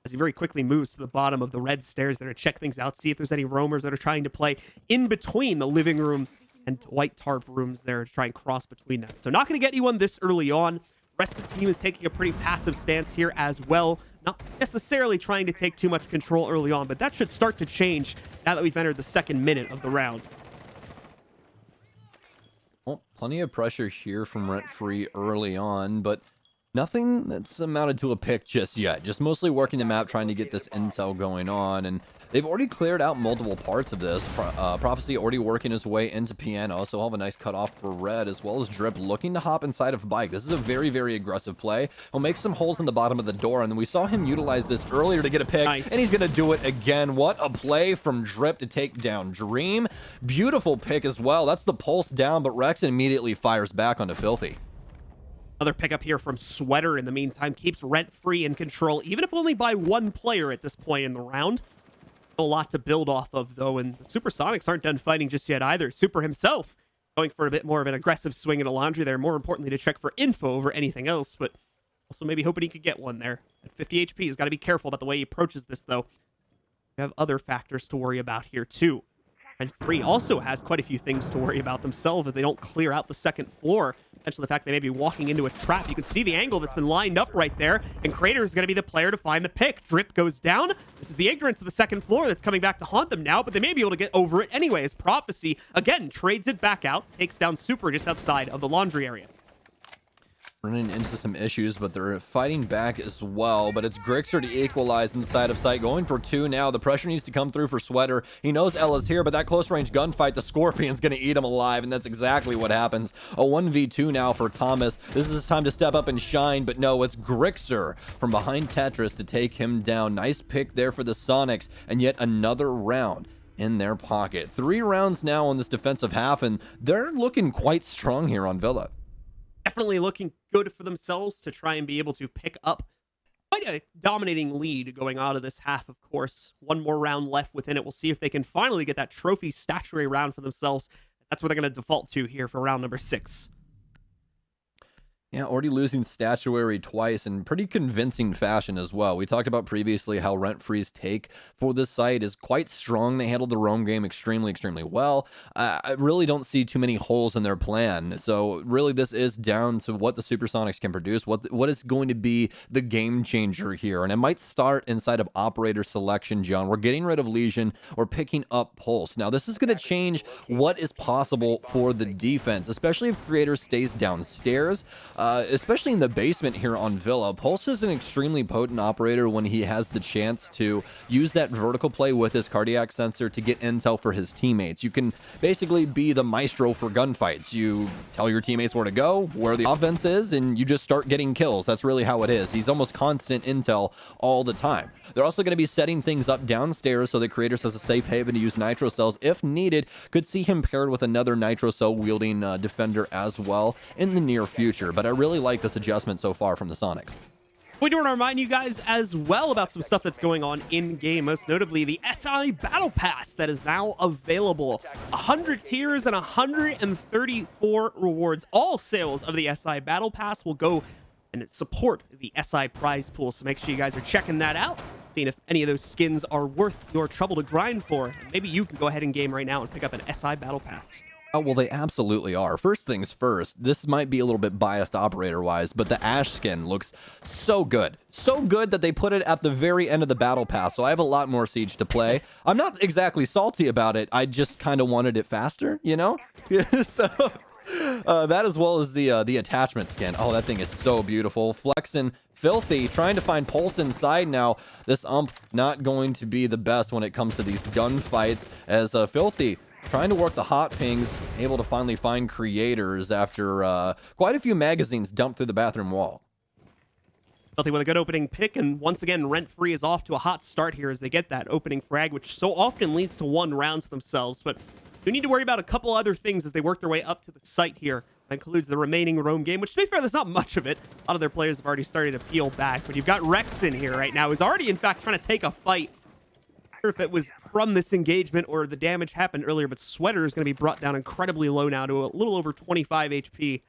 as he very quickly moves to the bottom of the red stairs there to check things out, see if there's any roamers that are trying to play in between the living room and white tarp rooms there to try and cross between them. So not going to get anyone this early on. Rest of the team is taking a pretty passive stance here as well. Not necessarily trying to take too much control early on, but that should start to change now that we've entered the second minute of the round. Well, plenty of pressure here from Rent-Free early on, but nothing that's amounted to a pick just yet. Just mostly working the map, trying to get this intel going on, and they've already cleared out multiple parts of this. Prophecy already working his way into Piano, so he'll have a nice cutoff for Red, as well as Drip looking to hop inside of Bike. This is a very, very aggressive play. He'll make some holes in the bottom of the door, and then we saw him utilize this earlier to get a pick, nice. And he's going to do it again. What a play from Drip to take down Dream. Beautiful pick as well. That's the pulse down, but Rex immediately fires back onto Filthy. Another pickup here from Sweater in the meantime keeps Rent-Free in control, even if only by one player at this point in the round. A lot to build off of, though, and the Supersonics aren't done fighting just yet either. Super himself going for a bit more of an aggressive swing at a laundry there, more importantly to check for info over anything else, but also maybe hoping he could get one there. At 50 HP, he's got to be careful about the way he approaches this, though. We have other factors to worry about here, too. And Free also has quite a few things to worry about themselves if they don't clear out the second floor. Potentially the fact they may be walking into a trap. You can see the angle that's been lined up right there, and Crater is going to be the player to find the pick. Drip goes down. This is the ignorance of the second floor that's coming back to haunt them now, but they may be able to get over it anyway, as Prophecy, again, trades it back out, takes down Super just outside of the laundry area. running into some issues, but they're fighting back as well. But it's Grixer to equalize inside of sight, going for 2 now. The pressure needs to come through for Sweater. He knows Ella's here, but that close range gunfight, the Scorpion's gonna eat him alive, and that's exactly what happens. A 1v2 now for Thomas. This is his time to step up and shine, but no, it's Grixer from behind Tetris to take him down. Nice pick there for the Sonics, and yet another round in their pocket. 3 rounds now on this defensive half, and they're looking quite strong here on Villa. Definitely looking good for themselves to try and be able to pick up quite a dominating lead going out of this half, of course. 1 more round left within it. We'll see if they can finally get that trophy statuary round for themselves. That's what they're going to default to here for round number 6. Yeah, already losing statuary twice in pretty convincing fashion as well. We talked about previously how Rentfree's take for this site is quite strong. They handled the roam game extremely well. I really don't see too many holes in their plan. So really this is down to what the Supersonics can produce, what is going to be the game changer here. And it might start inside of operator selection, John. We're getting rid of Legion. We're picking up Pulse. Now this is going to change what is possible for the defense, especially if Creator stays downstairs. Especially in the basement here on Villa. Pulse is an extremely potent operator when he has the chance to use that vertical play with his cardiac sensor to get intel for his teammates. You can basically be the maestro for gunfights. You tell your teammates where to go, where the offense is, and you just start getting kills. That's really how it is. He's almost constant intel all the time. They're also going to be setting things up downstairs so that Creators has a safe haven to use nitro cells if needed. Could see him paired with another nitro cell wielding defender as well in the near future. But I really like this adjustment so far from the Sonics. We do want to remind you guys as well about some stuff that's going on in-game, most notably the SI Battle Pass that is now available. 100 tiers and 134 rewards. All sales of the SI Battle Pass will go and support the SI prize pool, so make sure you guys are checking that out, seeing if any of those skins are worth your trouble to grind for. Maybe you can go ahead and game right now and pick up an SI Battle Pass. Oh, well, they absolutely are. First things first, this might be a little bit biased operator-wise, but the Ash skin looks so good. So good that they put it at the very end of the Battle Pass, so I have a lot more Siege to play. I'm not exactly salty about it. I just kind of wanted it faster, you know? So that as well as the attachment skin. Oh, that thing is so beautiful. Flexing Filthy, trying to find Pulse inside now. This not going to be the best when it comes to these gunfights, as Filthy trying to work the hot pings, able to finally find Creators after quite a few magazines dumped through the bathroom wall. Filthy with a good opening pick, and once again, Rentfree is off to a hot start here as they get that opening frag, which so often leads to 1 rounds for themselves, but we need to worry about a couple other things as they work their way up to the site here. That includes the remaining roam game, which to be fair, there's not much of it. A lot of their players have already started to peel back, but you've got Rex in here right now, who's already in fact trying to take a fight. If it was from this engagement or the damage happened earlier, but Sweater is going to be brought down incredibly low now to a little over 25 HP.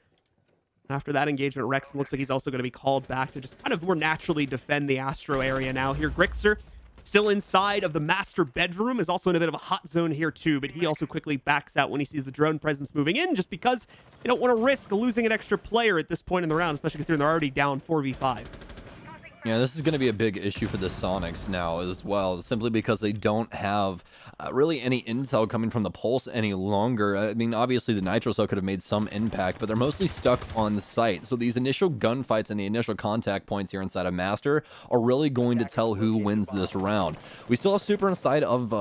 After that engagement, Rex looks like he's also going to be called back to just kind of more naturally defend the Astro area now. Here, Grixer still inside of the master bedroom, is also in a bit of a hot zone here too, but he also quickly backs out when he sees the drone presence moving in, just because they don't want to risk losing an extra player at this point in the round, especially considering they're already down 4v5. Yeah, this is going to be a big issue for the Sonics now as well, simply because they don't have really any intel coming from the Pulse any longer. I mean, obviously the Nitro Cell could have made some impact, but they're mostly stuck on the site. So these initial gunfights and the initial contact points here inside of Master are really going to tell who wins this round. We still have Super inside of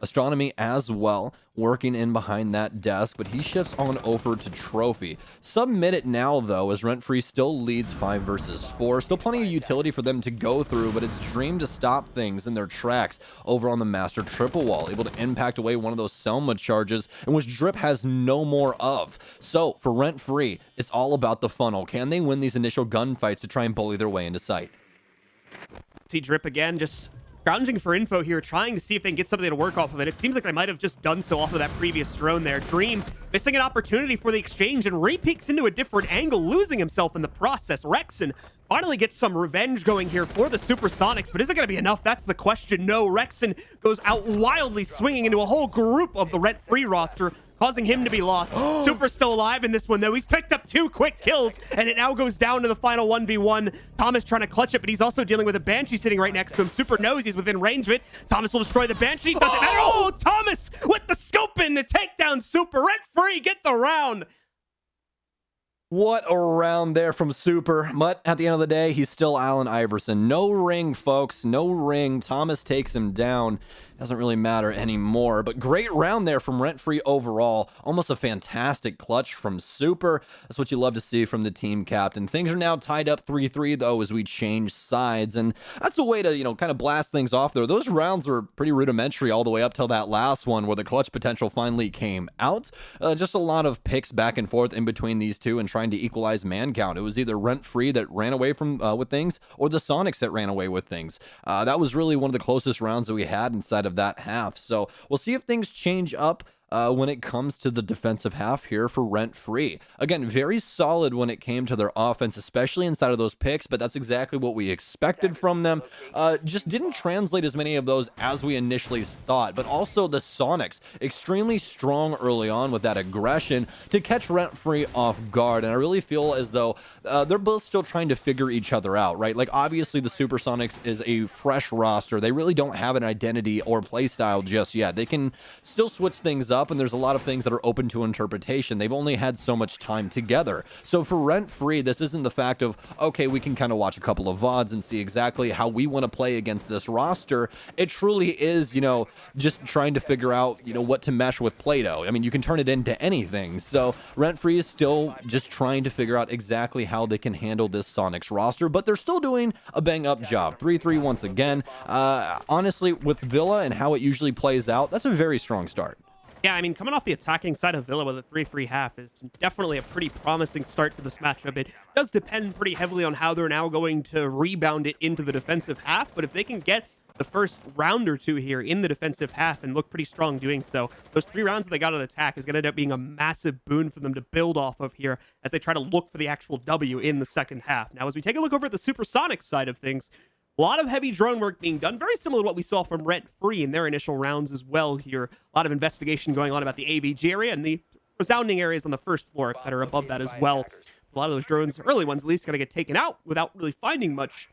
Astronomy as well, working in behind that desk, but he shifts on over to Trophy. Submit it now, though, as Rentfree still leads 5 versus 4. Still plenty of utility for them to go through, but it's Dream to stop things in their tracks over on the Master Triple Wall, able to impact away one of those Selma charges, in which Drip has no more of. So, for Rentfree, it's all about the funnel. Can they win these initial gunfights to try and bully their way into sight? See Drip again, just scrounging for info here, trying to see if they can get something to work off of it. It seems like they might have just done so off of that previous drone there. Dream missing an opportunity for the exchange and re-peeks into a different angle, losing himself in the process. Rexon finally gets some revenge going here for the Supersonics, but is it going to be enough? That's the question. No, Rexon goes out wildly, swinging into a whole group of the Rent-Free roster, causing him to be lost. Super still alive in this one, though. He's picked up 2 quick kills, and it now goes down to the final 1v1. Thomas trying to clutch it, but he's also dealing with a Banshee sitting right next to him. Super knows he's within range of it. Thomas will destroy the Banshee. Doesn't matter. Oh, Thomas with the scope in to take down Super. Rent-Free, get the round. What a round there from Super. But at the end of the day, he's still Allen Iverson. No ring, folks. No ring. Thomas takes him down. Doesn't really matter anymore. But great round there from Rentfree overall. Almost a fantastic clutch from Super. That's what you love to see from the team captain. Things are now tied up 3-3, though, as we change sides. And that's a way to, kind of blast things off there. Those rounds were pretty rudimentary all the way up till that last one where the clutch potential finally came out. Just a lot of picks back and forth in between these two and trying to equalize man count. It was either Rentfree that ran away from with things or the Sonics that ran away with things. That was really one of the closest rounds that we had inside of that half. So we'll see if things change up when it comes to the defensive half here for Rentfree. Again, very solid when it came to their offense, especially inside of those picks, but that's exactly what we expected from them. Just didn't translate as many of those as we initially thought, but also the Sonics, extremely strong early on with that aggression to catch Rentfree off guard, and I really feel as though they're both still trying to figure each other out, right? Like, obviously, the Supersonics is a fresh roster. They really don't have an identity or play style just yet. They can still switch things up, and there's a lot of things that are open to interpretation. They've only had so much time together. So for Rentfree, this isn't the fact of, okay, we can kind of watch a couple of VODs and see exactly how we want to play against this roster. It truly is, just trying to figure out, what to mesh with Play-Doh. I mean, you can turn it into anything. So Rentfree is still just trying to figure out exactly how they can handle this Sonics roster, but they're still doing a bang-up job. 3-3 once again. Honestly, with Villa and how it usually plays out, that's a very strong start. Yeah, I mean, coming off the attacking side of Villa with a 3-3 half is definitely a pretty promising start to this matchup. It does depend pretty heavily on how they're now going to rebound it into the defensive half, but if they can get the first round or two here in the defensive half and look pretty strong doing so, those 3 rounds that they got on attack is going to end up being a massive boon for them to build off of here as they try to look for the actual W in the second half. Now, as we take a look over at the Supersonics side of things, a lot of heavy drone work being done, very similar to what we saw from Rentfree in their initial rounds as well here. A lot of investigation going on about the AVG area and the resounding areas on the first floor that are above that as well. A lot of those drones, early ones at least, going to get taken out without really finding much.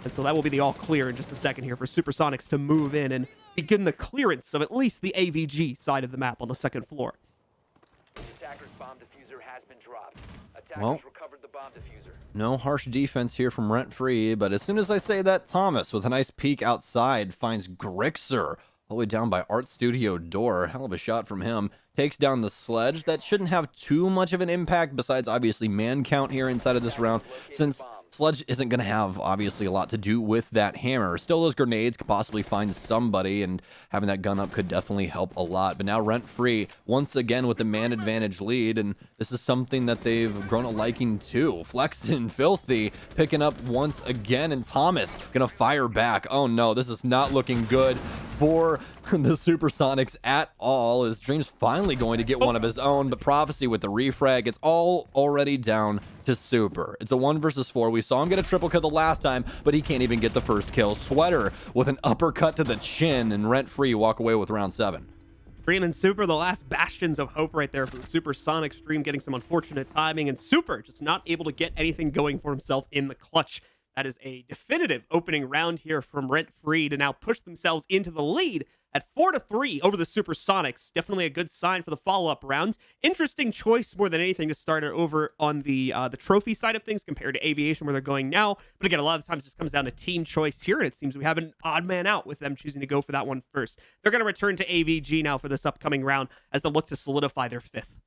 And so that will be the all clear in just a second here for Supersonics to move in and begin the clearance of at least the AVG side of the map on the second floor. Well, no harsh defense here from Rentfree, but as soon as I say that, Thomas, with a nice peek outside, finds Grixer all the way down by Art Studio door. Hell of a shot from him. Takes down the sledge. That shouldn't have too much of an impact, besides obviously man count here inside of this round, since Sledge isn't going to have, obviously, a lot to do with that hammer. Still, those grenades could possibly find somebody, and having that gun up could definitely help a lot. But now Rentfree, once again, with the man advantage lead, and this is something that they've grown a liking to. Flexen, Filthy, picking up once again, and Thomas going to fire back. Oh no, this is not looking good for the Supersonics at all, as Dream's finally going to get one of his own, but Prophecy with the refrag, it's all already down to Super. It's a 1 versus 4. We saw him get a triple kill the last time, but he can't even get the first kill. Sweater with an uppercut to the chin, and Rentfree walk away with round 7. Dream and Super, the last bastions of hope right there for Supersonics. Dream getting some unfortunate timing, and Super just not able to get anything going for himself in the clutch. That is a definitive opening round here from Rentfree to now push themselves into the lead at 4-3 over the Supersonics. Definitely a good sign for the follow-up rounds. Interesting choice more than anything to start it over on the trophy side of things compared to Aviation where they're going now. But again, a lot of times it just comes down to team choice here, and it seems we have an odd man out with them choosing to go for that one first. They're going to return to AVG now for this upcoming round as they look to solidify their 5th.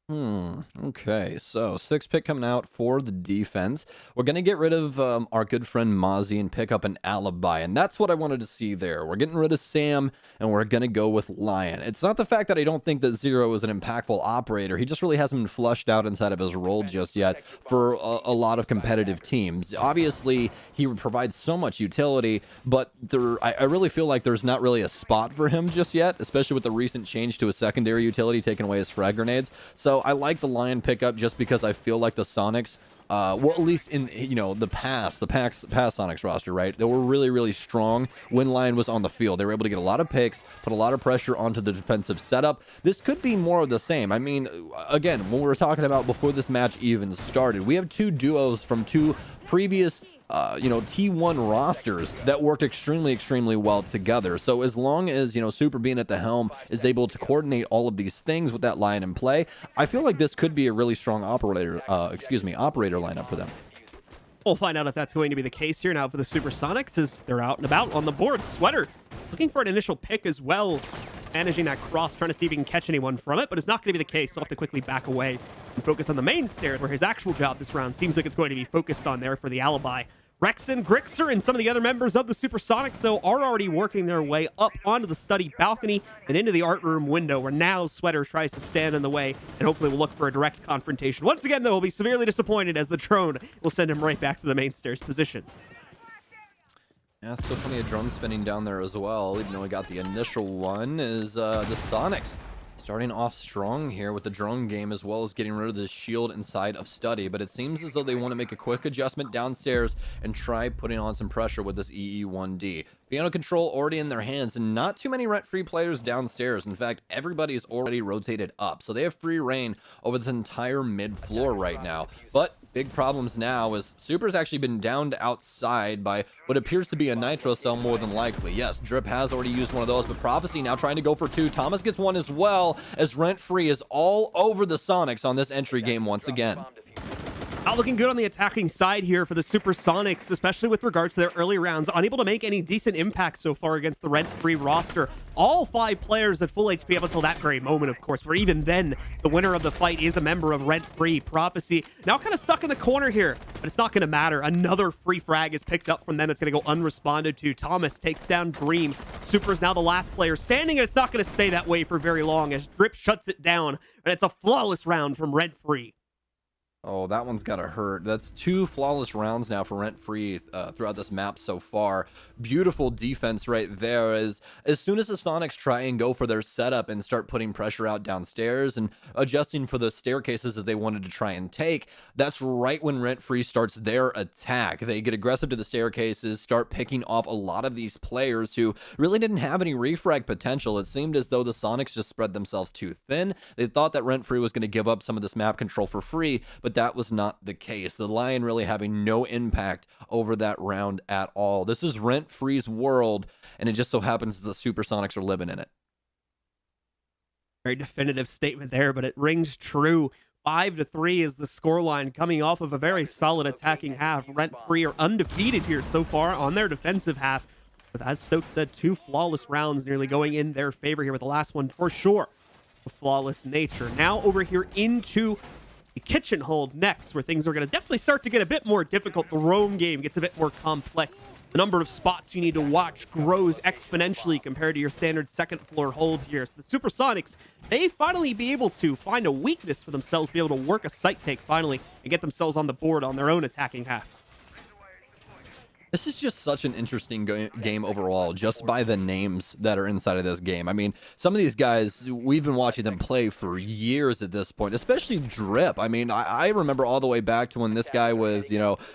Okay, so 6th pick coming out for the defense. We're going to get rid of our good friend Mozzie and pick up an Alibi, and that's what I wanted to see there. We're getting rid of Sam, and we're going to go with Lion. It's not the fact that I don't think that Zero is an impactful operator. He just really hasn't been flushed out inside of his role just yet for a lot of competitive teams. Obviously, he provides so much utility, but I really feel like there's not really a spot for him just yet, especially with the recent change to a secondary utility taking away his frag grenades. So I like the Lion pickup just because I feel like the Sonics, well, at least in, the past Sonics roster, right? They were really, really strong when Lion was on the field. They were able to get a lot of picks, put a lot of pressure onto the defensive setup. This could be more of the same. I mean, again, what we were talking about before this match even started, we have 2 duos from 2 previous T1 rosters that worked extremely well together. So as long as, Super being at the helm is able to coordinate all of these things with that line in play, I feel like this could be a really strong operator lineup for them. We'll find out if that's going to be the case here now for the Supersonics as they're out and about on the board. Sweater is looking for an initial pick as well, managing that cross, trying to see if he can catch anyone from it, but it's not going to be the case. He'll have to quickly back away and focus on the main stairs, where his actual job this round seems like it's going to be focused on there for the alibi. Rexen, Grixer, and some of the other members of the Supersonics, though, are already working their way up onto the study balcony and into the art room window, where now Sweater tries to stand in the way and hopefully will look for a direct confrontation. Once again, though, he'll be severely disappointed as the drone will send him right back to the main stairs position. Yeah, still plenty of drone spinning down there as well, even though we got the initial one, is the Sonics starting off strong here with the drone game, as well as getting rid of the shield inside of study. But it seems as though they want to make a quick adjustment downstairs and try putting on some pressure with this EE1D. Piano control already in their hands, and not too many Rentfree players downstairs. In fact, everybody's already rotated up, so they have free reign over the entire mid floor right now. But big problems now is Super's actually been downed outside by what appears to be a nitro cell, more than likely. Yes, Drip has already used one of those, but Prophecy now trying to go for two. Thomas gets one as well, as Rentfree is all over the Sonics on this entry game once again. Not looking good on the attacking side here for the Supersonics, especially with regards to their early rounds. Unable to make any decent impact so far against the Rentfree roster. All 5 players at full HP up until that very moment, of course, where even then, the winner of the fight is a member of Rentfree. Prophecy now kind of stuck in the corner here, but it's not going to matter. Another free frag is picked up from them. It's going to go unresponded to. Thomas takes down Dream. Super's now the last player standing, and it's not going to stay that way for very long as Drip shuts it down, and it's a flawless round from Rentfree. Oh, that one's gotta hurt. That's 2 flawless rounds now for Rentfree throughout this map so far. Beautiful defense right there. As soon as the Sonics try and go for their setup and start putting pressure out downstairs and adjusting for the staircases that they wanted to try and take, that's right when Rentfree starts their attack. They get aggressive to the staircases, start picking off a lot of these players who really didn't have any refrag potential. It seemed as though the Sonics just spread themselves too thin. They thought that Rentfree was going to give up some of this map control for free, but that was not the case. The Lion really having no impact over that round at all. This is Rentfree's world, and it just so happens that the Supersonics are living in it. Very definitive statement there, but it rings true. 5-3 is the scoreline, coming off of a very solid attacking half. Rentfree are undefeated here so far on their defensive half, but as Stokes said, 2 flawless rounds nearly going in their favor here, with the last one for sure of flawless nature. Now over here into the kitchen hold next, where things are going to definitely start to get a bit more difficult. The roam game gets a bit more complex. The number of spots you need to watch grows exponentially compared to your standard second floor hold here. So the Supersonics may finally be able to find a weakness for themselves, be able to work a site take finally, and get themselves on the board on their own attacking half. This is just such an interesting game overall, just by the names that are inside of this game. I mean, some of these guys, we've been watching them play for years at this point, especially Drip. I mean, I remember all the way back to when this guy was,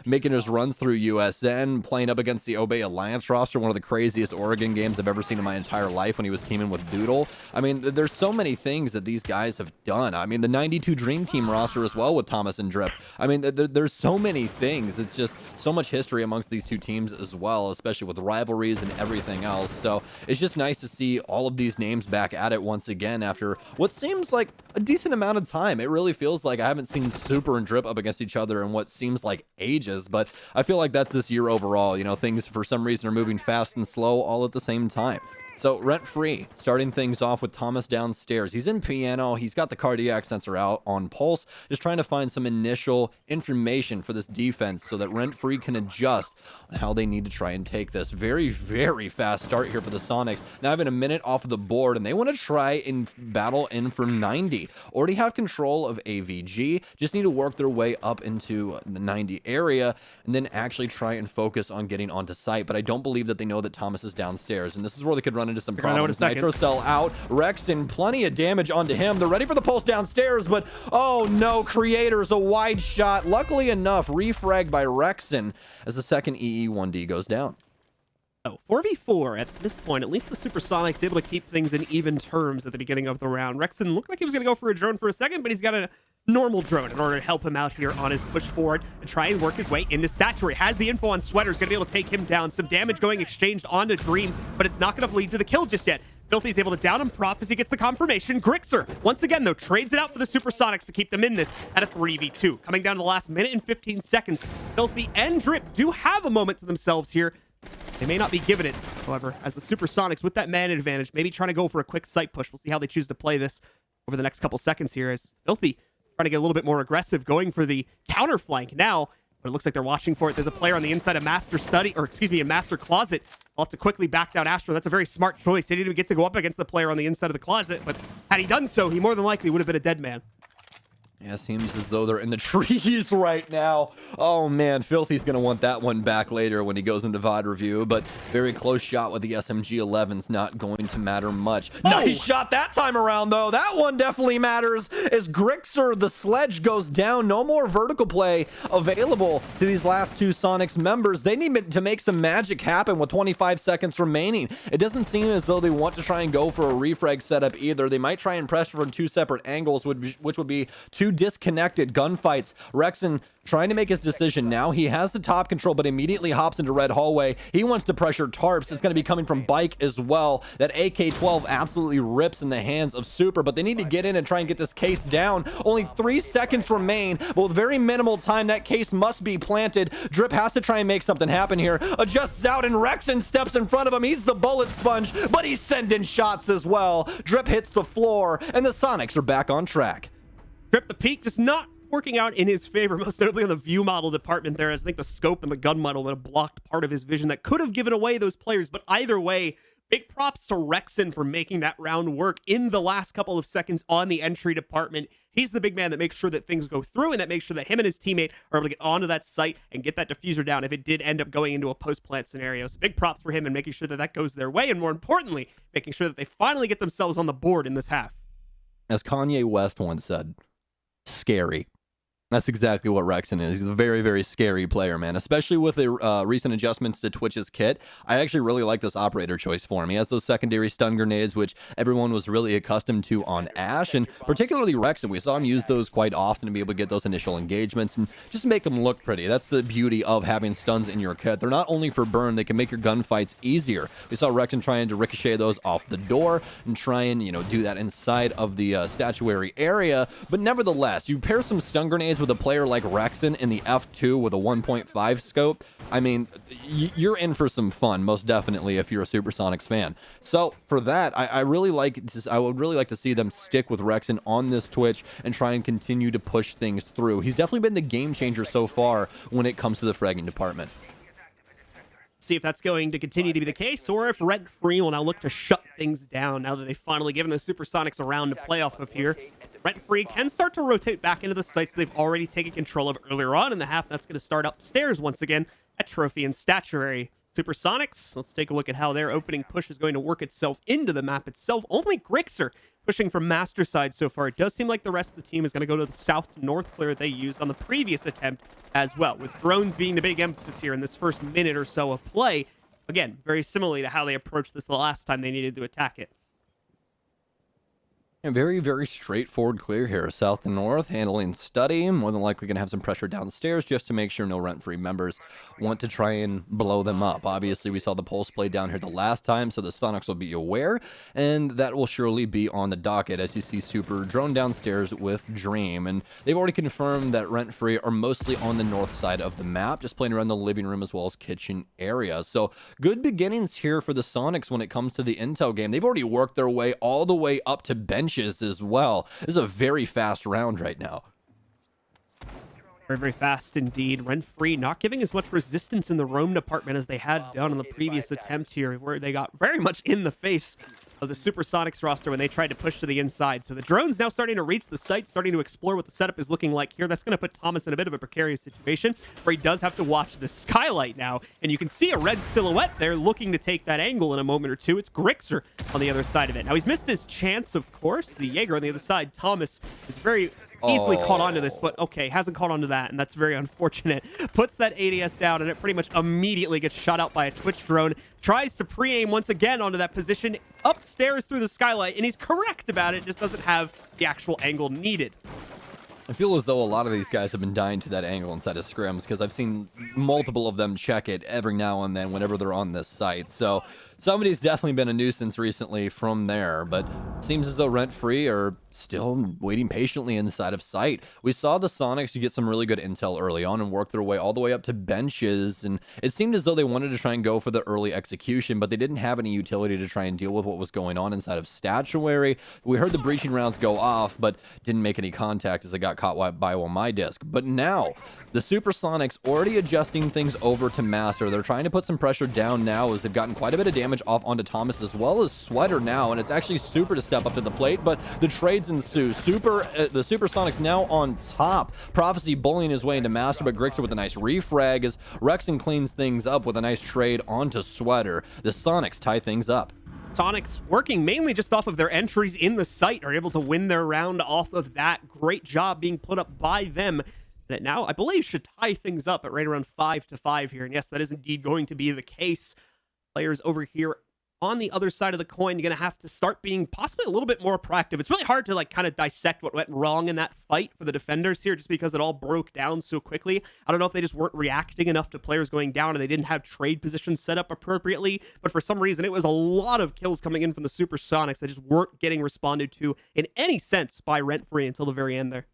making his runs through USN, playing up against the Obey Alliance roster, one of the craziest Oregon games I've ever seen in my entire life, when he was teaming with Doodle. I mean, there's so many things that these guys have done. I mean, the 92 Dream Team roster as well with Thomas and Drip. I mean, there's so many things. It's just so much history amongst these two teams as well, especially with rivalries and everything else. So it's just nice to see all of these names back at it once again after what seems like a decent amount of time. It really feels like I haven't seen Super and Drip up against each other in what seems like ages, but I feel like that's this year overall. Things for some reason are moving fast and slow all at the same time. So Rentfree starting things off with Thomas downstairs. He's in piano. He's got the cardiac sensor out on pulse, just trying to find some initial information for this defense so that Rentfree can adjust on how they need to try and take this. Very, very fast start here for the Sonics. Now having a minute off of the board, and they want to try and battle in for 90. Already have control of AVG. Just need to work their way up into the 90 area and then actually try and focus on getting onto site. But I don't believe that they know that Thomas is downstairs, and this is where they could run into some problems. Nitro Cell out. Rexen, plenty of damage onto him. They're ready for the pulse downstairs, but oh no, Creator's a wide shot. Luckily enough, refragged by Rexen as the second EE1D goes down. So 4v4 at this point. At least the Supersonics able to keep things in even terms at the beginning of the round. Rexon looked like he was going to go for a drone for a second, but he's got a normal drone in order to help him out here on his push forward and try and work his way into Statuary. Has the info on Sweater's going to be able to take him down. Some damage going exchanged onto Dream, but it's not going to lead to the kill just yet. Filthy's able to down him. Prophecy gets the confirmation. Grixer, once again, though, trades it out for the Supersonics to keep them in this at a 3v2. Coming down to the last minute and 15 seconds. Filthy and Drip do have a moment to themselves here. They may not be given it, however, as the Supersonics, with that man advantage, maybe trying to go for a quick sight push. We'll see how they choose to play this over the next couple seconds here, as Filthy trying to get a little bit more aggressive, going for the counter flank now, but it looks like they're watching for it. There's a player on the inside of Master Study, or excuse me, a Master Closet. I'll have to quickly back down Astro. That's a very smart choice. He didn't even get to go up against the player on the inside of the closet, but had he done so, he more than likely would have been a dead man. Yeah, seems as though they're in the trees right now. Oh man, Filthy's gonna want that one back later when he goes into VOD review, but very close shot with the SMG-11's not going to matter much. Oh! Nice shot that time around though. That one definitely matters as Grixer, the sledge, goes down. No more vertical play available to these last two Sonics members. They need to make some magic happen with 25 seconds remaining. It doesn't seem as though they want to try and go for a refrag setup either. They might try and pressure from two separate angles, which would be two disconnected gunfights. Rexon trying to make his decision now. He has the top control, but immediately hops into red hallway. He wants to pressure Tarps. It's going to be coming from Bike as well. That AK-12 absolutely rips in the hands of Super, but they need to get in and try and get this case down. Only 3 seconds remain, but with very minimal time, that case must be planted. Drip has to try and make something happen here. Adjusts out, and Rexon steps in front of him. He's the bullet sponge, but he's sending shots as well. Drip hits the floor, and the Sonics are back on track. Drip the peak, just not working out in his favor, most notably on the view model department there, as I think the scope and the gun model that have blocked part of his vision that could have given away those players. But either way, big props to Rexon for making that round work in the last couple of seconds on the entry department. He's the big man that makes sure that things go through and that makes sure that him and his teammate are able to get onto that site and get that diffuser down if it did end up going into a post-plant scenario. So big props for him and making sure that that goes their way, and more importantly, making sure that they finally get themselves on the board in this half. As Kanye West once said, scary. That's exactly what Rexon is. He's a very, very scary player, man, especially with the recent adjustments to Twitch's kit. I actually really like this operator choice for him. He has those secondary stun grenades, which everyone was really accustomed to on Ashe, and particularly Rexon. We saw him use those quite often to be able to get those initial engagements and just make them look pretty. That's the beauty of having stuns in your kit. They're not only for burn, they can make your gunfights easier. We saw Rexon trying to ricochet those off the door and try and, do that inside of the statuary area, but nevertheless, you pair some stun grenades with a player like Rexon in the F2 with a 1.5 scope, I mean, you're in for some fun, most definitely, if you're a Supersonics fan. So for that, I would really like to see them stick with Rexon on this Twitch and try and continue to push things through. He's definitely been the game changer so far when it comes to the fragging department. See if that's going to continue to be the case, or if Rentfree will now look to shut things down now that they've finally given the Supersonics a round to play off of here. Rentfree can start to rotate back into the sites they've already taken control of earlier on in the half. That's going to start upstairs once again at Trophy and Statuary. Supersonics, let's take a look at how their opening push is going to work itself into the map itself. Only Grixer pushing from master side so far. It does seem like the rest of the team is going to go to the south to north clear they used on the previous attempt as well, with drones being the big emphasis here in this first minute or so of play. Again, very similarly to how they approached this the last time they needed to attack it. A very, very straightforward clear here. South to north, handling Study. More than likely going to have some pressure downstairs just to make sure no Rentfree members want to try and blow them up. Obviously, we saw the pulse play down here the last time, so the Sonics will be aware, and that will surely be on the docket as you see Super drone downstairs with Dream. And they've already confirmed that Rentfree are mostly on the north side of the map, just playing around the living room as well as kitchen area. So good beginnings here for the Sonics when it comes to the intel game. They've already worked their way all the way up to bench as well. This is a very fast round right now. Very, very fast indeed. Rentfree not giving as much resistance in the roam department as they had done on the previous attempt here, where they got very much in the face of the Supersonics roster when they tried to push to the inside. So the drone's now starting to reach the site, starting to explore what the setup is looking like here. That's going to put Thomas in a bit of a precarious situation where he does have to watch the skylight now. And you can see a red silhouette there looking to take that angle in a moment or two. It's Grixer on the other side of it. Now he's missed his chance, of course. The Jaeger on the other side, Thomas, is very easily Oh. caught onto this, but okay, hasn't caught onto that, and that's very unfortunate. Puts that ADS down, and it pretty much immediately gets shot out by a Twitch drone. Tries to pre-aim once again onto that position, upstairs through the skylight, and he's correct about it, just doesn't have the actual angle needed. I feel as though a lot of these guys have been dying to that angle inside of scrims because I've seen multiple of them check it every now and then whenever they're on this site. So somebody's definitely been a nuisance recently from there, but it seems as though Rentfree are still waiting patiently inside of sight. We saw the Sonics get some really good intel early on and work their way all the way up to benches, and it seemed as though they wanted to try and go for the early execution, but they didn't have any utility to try and deal with what was going on inside of statuary. We heard the breaching rounds go off, but didn't make any contact as they got caught by one my disc. But now the Supersonics already adjusting things over to Master. They're trying to put some pressure down now as they've gotten quite a bit of damage off onto Thomas as well as Sweater now, and it's actually Super to step up to the plate, but the trades ensue. The Supersonics now on top. Prophecy bullying his way into Master, but Grixer with a nice refrag as Rexon cleans things up with a nice trade onto Sweater. The Sonics tie things up. Sonics, working mainly just off of their entries in the site, are able to win their round off of that. Great job being put up by them. And it now, I believe, should tie things up at right around 5-5 here. And yes, that is indeed going to be the case. Players over here on the other side of the coin, you're going to have to start being possibly a little bit more proactive. It's really hard to like kind of dissect what went wrong in that fight for the defenders here, just because it all broke down so quickly. I don't know if they just weren't reacting enough to players going down and they didn't have trade positions set up appropriately, but for some reason it was a lot of kills coming in from the Supersonics that just weren't getting responded to in any sense by Rentfree until the very end there.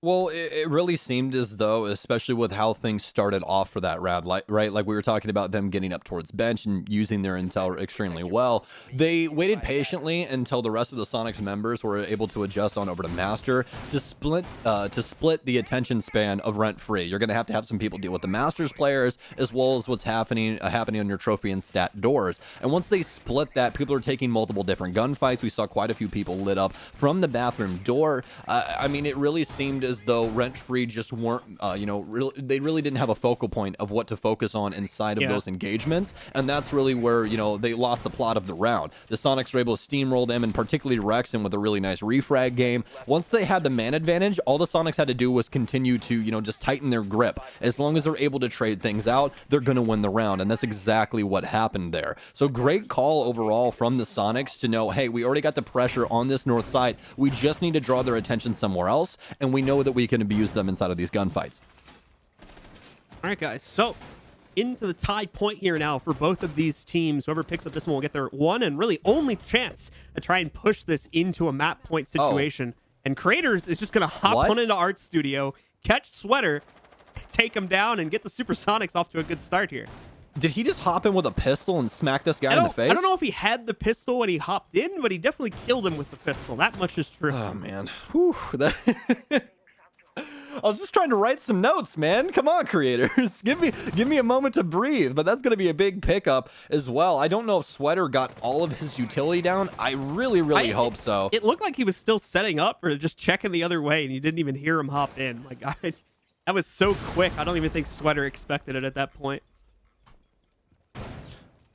Well, it really seemed as though, especially with how things started off for that round, right? Like we were talking about them getting up towards bench and using their intel extremely well. They waited patiently until the rest of the Sonics members were able to adjust on over to Master to split the attention span of Rentfree. You're going to have some people deal with the Masters players as well as what's happening on your trophy and stat doors. And once they split that, people are taking multiple different gunfights. We saw quite a few people lit up from the bathroom door. I mean, it really seemed as though Rentfree just weren't, they really didn't have a focal point of what to focus on inside of those engagements, and that's really where, they lost the plot of the round. The Sonics were able to steamroll them, and particularly Rexon with a really nice refrag game. Once they had the man advantage, all the Sonics had to do was continue to, just tighten their grip. As long as they're able to trade things out, they're going to win the round, and that's exactly what happened there. So great call overall from the Sonics to know, hey, we already got the pressure on this north side. We just need to draw their attention somewhere else, and we know that we can abuse them inside of these gunfights. All right, guys. So into the tie point here now for both of these teams. Whoever picks up this one will get their one and really only chance to try and push this into a map point situation. And Creators is just going to hop on into Art Studio, catch Sweater, take him down, and get the Supersonics off to a good start here. Did he just hop in with a pistol and smack this guy in the face? I don't know if he had the pistol when he hopped in, but he definitely killed him with the pistol. That much is true. Oh, man. Whew, I was just trying to write some notes, man. Come on, creators. Give me a moment to breathe, but that's going to be a big pickup as well. I don't know if Sweater got all of his utility down. I really hope so. It looked like he was still setting up or just checking the other way, and you didn't even hear him hop in. Like, that was so quick. I don't even think Sweater expected it at that point.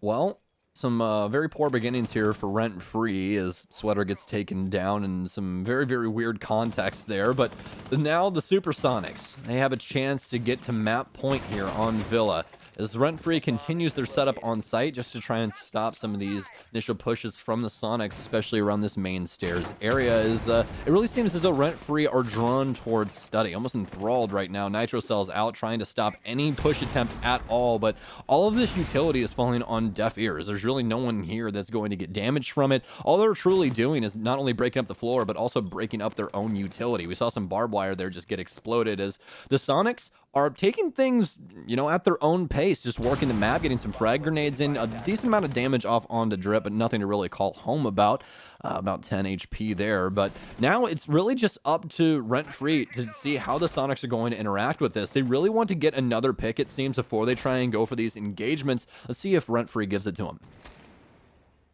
Well, some very poor beginnings here for Rentfree as Sweater gets taken down in some very, very weird context there. But now the Supersonics, they have a chance to get to map point here on Villa. As Rentfree continues their setup on site just to try and stop some of these initial pushes from the Sonics, especially around this main stairs area, it really seems as though Rentfree are drawn towards study, almost enthralled right now. Nitro Cell's out trying to stop any push attempt at all, but all of this utility is falling on deaf ears. There's really no one here that's going to get damaged from it. All they're truly doing is not only breaking up the floor, but also breaking up their own utility. We saw some barbed wire there just get exploded as the Sonics are taking things, at their own pace, just working the map, getting some frag grenades in, a decent amount of damage off onto Drip, but nothing to really call home about. About 10 HP there, but now it's really just up to Rentfree to see how the Sonics are going to interact with this. They really want to get another pick, it seems, before they try and go for these engagements. Let's see if Rentfree gives it to him.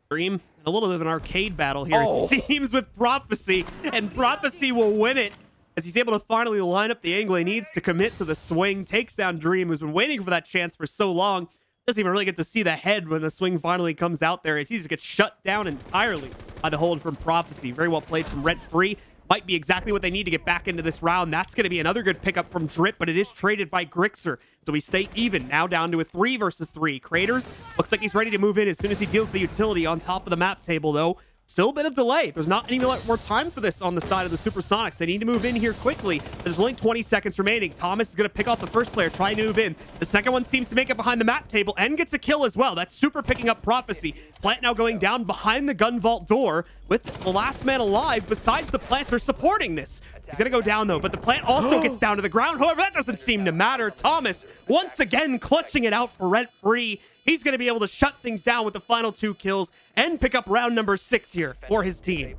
Dream, a little bit of an arcade battle here, it seems, with Prophecy, and Prophecy will win it as he's able to finally line up the angle he needs to commit to the swing. Takes down Dream, who's been waiting for that chance for so long. Doesn't even really get to see the head when the swing finally comes out there. He just gets shut down entirely on the hold from Prophecy. Very well played from Rentfree. might be exactly what they need to get back into this round. That's going to be another good pickup from Drip, but it is traded by Grixer. So we stay even, now down to a 3 versus 3. Craters, looks like he's ready to move in as soon as he deals the utility on top of the map table, though. Still a bit of delay. There's not any more time for this on the side of the Supersonics. They need to move in here quickly. There's only 20 seconds remaining. Thomas is going to pick off the first player, trying to move in. The second one seems to make it behind the map table and gets a kill as well. That's Super picking up Prophecy. Plant now going down behind the gun vault door with the last man alive. Besides the Plant, they're supporting this. He's going to go down, though, but the Plant also gets down to the ground. However, that doesn't seem to matter. Thomas, once again, clutching it out for Rentfree. He's going to be able to shut things down with the final 2 kills and pick up round number 6 here for his team.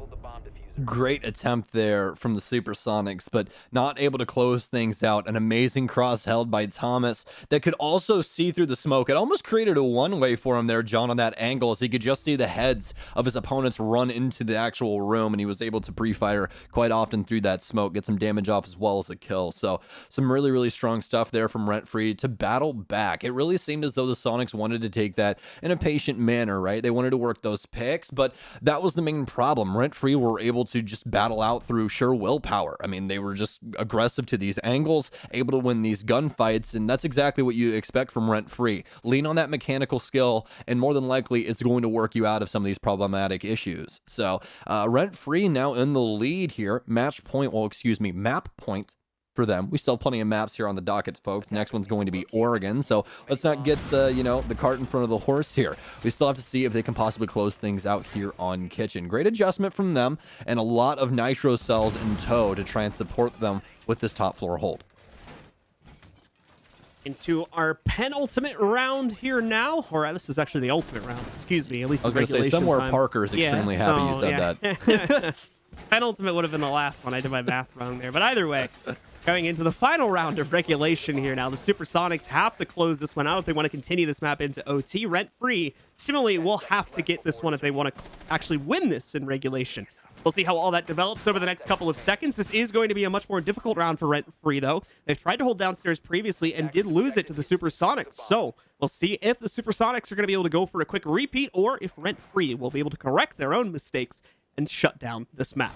Great attempt there from the Supersonics, but not able to close things out. An amazing cross held by Thomas that could also see through the smoke. It almost created a one-way for him there, John, on that angle, as he could just see the heads of his opponents run into the actual room, and he was able to pre-fire quite often through that smoke, get some damage off as well as a kill. So some really, really strong stuff there from Rentfree to battle back. It really seemed as though the Sonics wanted to take that in a patient manner, right? They wanted to work those picks, but that was the main problem. Rentfree were able to just battle out through sheer willpower. I mean, they were just aggressive to these angles, able to win these gunfights, and that's exactly what you expect from Rentfree. Lean on that mechanical skill, and more than likely, it's going to work you out of some of these problematic issues. So, Rentfree now in the lead here. Map point for them. We still have plenty of maps here on the docket, folks. Next one's going to be Oregon, so let's not get, the cart in front of the horse here. We still have to see if they can possibly close things out here on Kitchen. Great adjustment from them, and a lot of nitro cells in tow to try and support them with this top floor hold. Into our penultimate round here now, or this is actually the ultimate round, excuse me, at least I was going to say, somewhere time. Parker is extremely happy you said that. Penultimate would have been the last one. I did my math wrong there. But either way, going into the final round of regulation here now, the Supersonics have to close this one out if they want to continue this map into OT. Rentfree, similarly, will have to get this one if they want to actually win this in regulation. We'll see how all that develops over the next couple of seconds. This is going to be a much more difficult round for Rentfree, though. They've tried to hold downstairs previously and did lose it to the Supersonics. So we'll see if the Supersonics are going to be able to go for a quick repeat, or if Rentfree will be able to correct their own mistakes and shut down this map.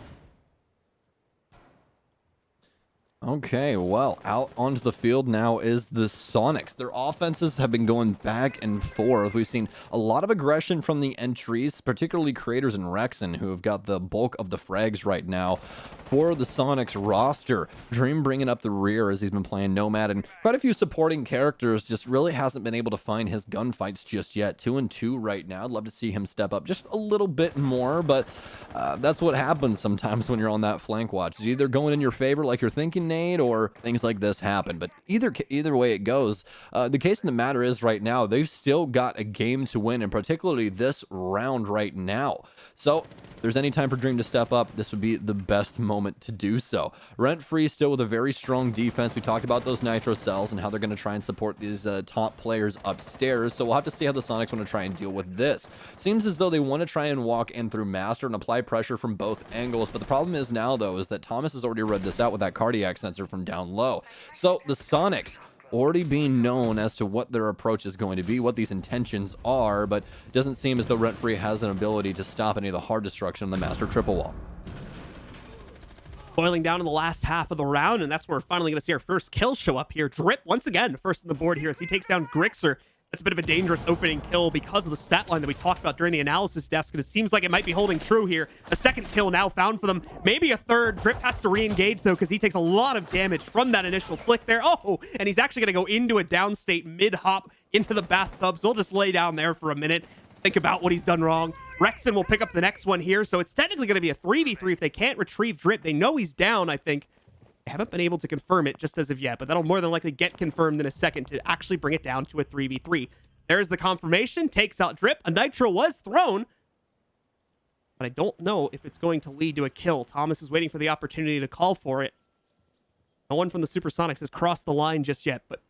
Okay, well, out onto the field now is the Sonics. Their offenses have been going back and forth. We've seen a lot of aggression from the entries, particularly Creators and Rexen, who have got the bulk of the frags right now for the Sonics roster. Dream bringing up the rear as he's been playing Nomad, and quite a few supporting characters, just really hasn't been able to find his gunfights just yet. 2-2 right now. I'd love to see him step up just a little bit more, but that's what happens sometimes when you're on that flank watch. It's either going in your favor like you're thinking, Nate, or things like this happen. But either way it goes, the case of the matter is right now, they've still got a game to win, and particularly this round right now. So if there's any time for Dream to step up, this would be the best moment to do so. Rentfree still with a very strong defense. We talked about those nitro cells and how they're going to try and support these top players upstairs. So we'll have to see how the Sonics want to try and deal with this. Seems as though they want to try and walk in through Master and apply pressure from both angles. But the problem is now, though, is that Thomas has already read this out with that cardiac sensor from down low. So the Sonics already being known as to what their approach is going to be, what these intentions are, but it doesn't seem as though Rentfree has an ability to stop any of the hard destruction on the Master triple wall. Boiling down in the last half of the round, and that's where we're finally going to see our first kill show up here. Drip, once again, first on the board here as he takes down Grixer. That's a bit of a dangerous opening kill because of the stat line that we talked about during the analysis desk, and it seems like it might be holding true here. A second kill now found for them, maybe a third. Drip has to re-engage, though, because he takes a lot of damage from that initial flick there. Oh, and he's actually going to go into a downstate mid-hop into the bathtub, so he'll just lay down there for a minute, think about what he's done wrong. Rexen will pick up the next one here, so it's technically going to be a 3v3 if they can't retrieve Drip. They know he's down, I think. They haven't been able to confirm it just as of yet, but that'll more than likely get confirmed in a second to actually bring it down to a 3v3. There's the confirmation, takes out Drip. A nitro was thrown, but I don't know if it's going to lead to a kill. Thomas is waiting for the opportunity to call for it. No one from the Supersonics has crossed the line just yet, but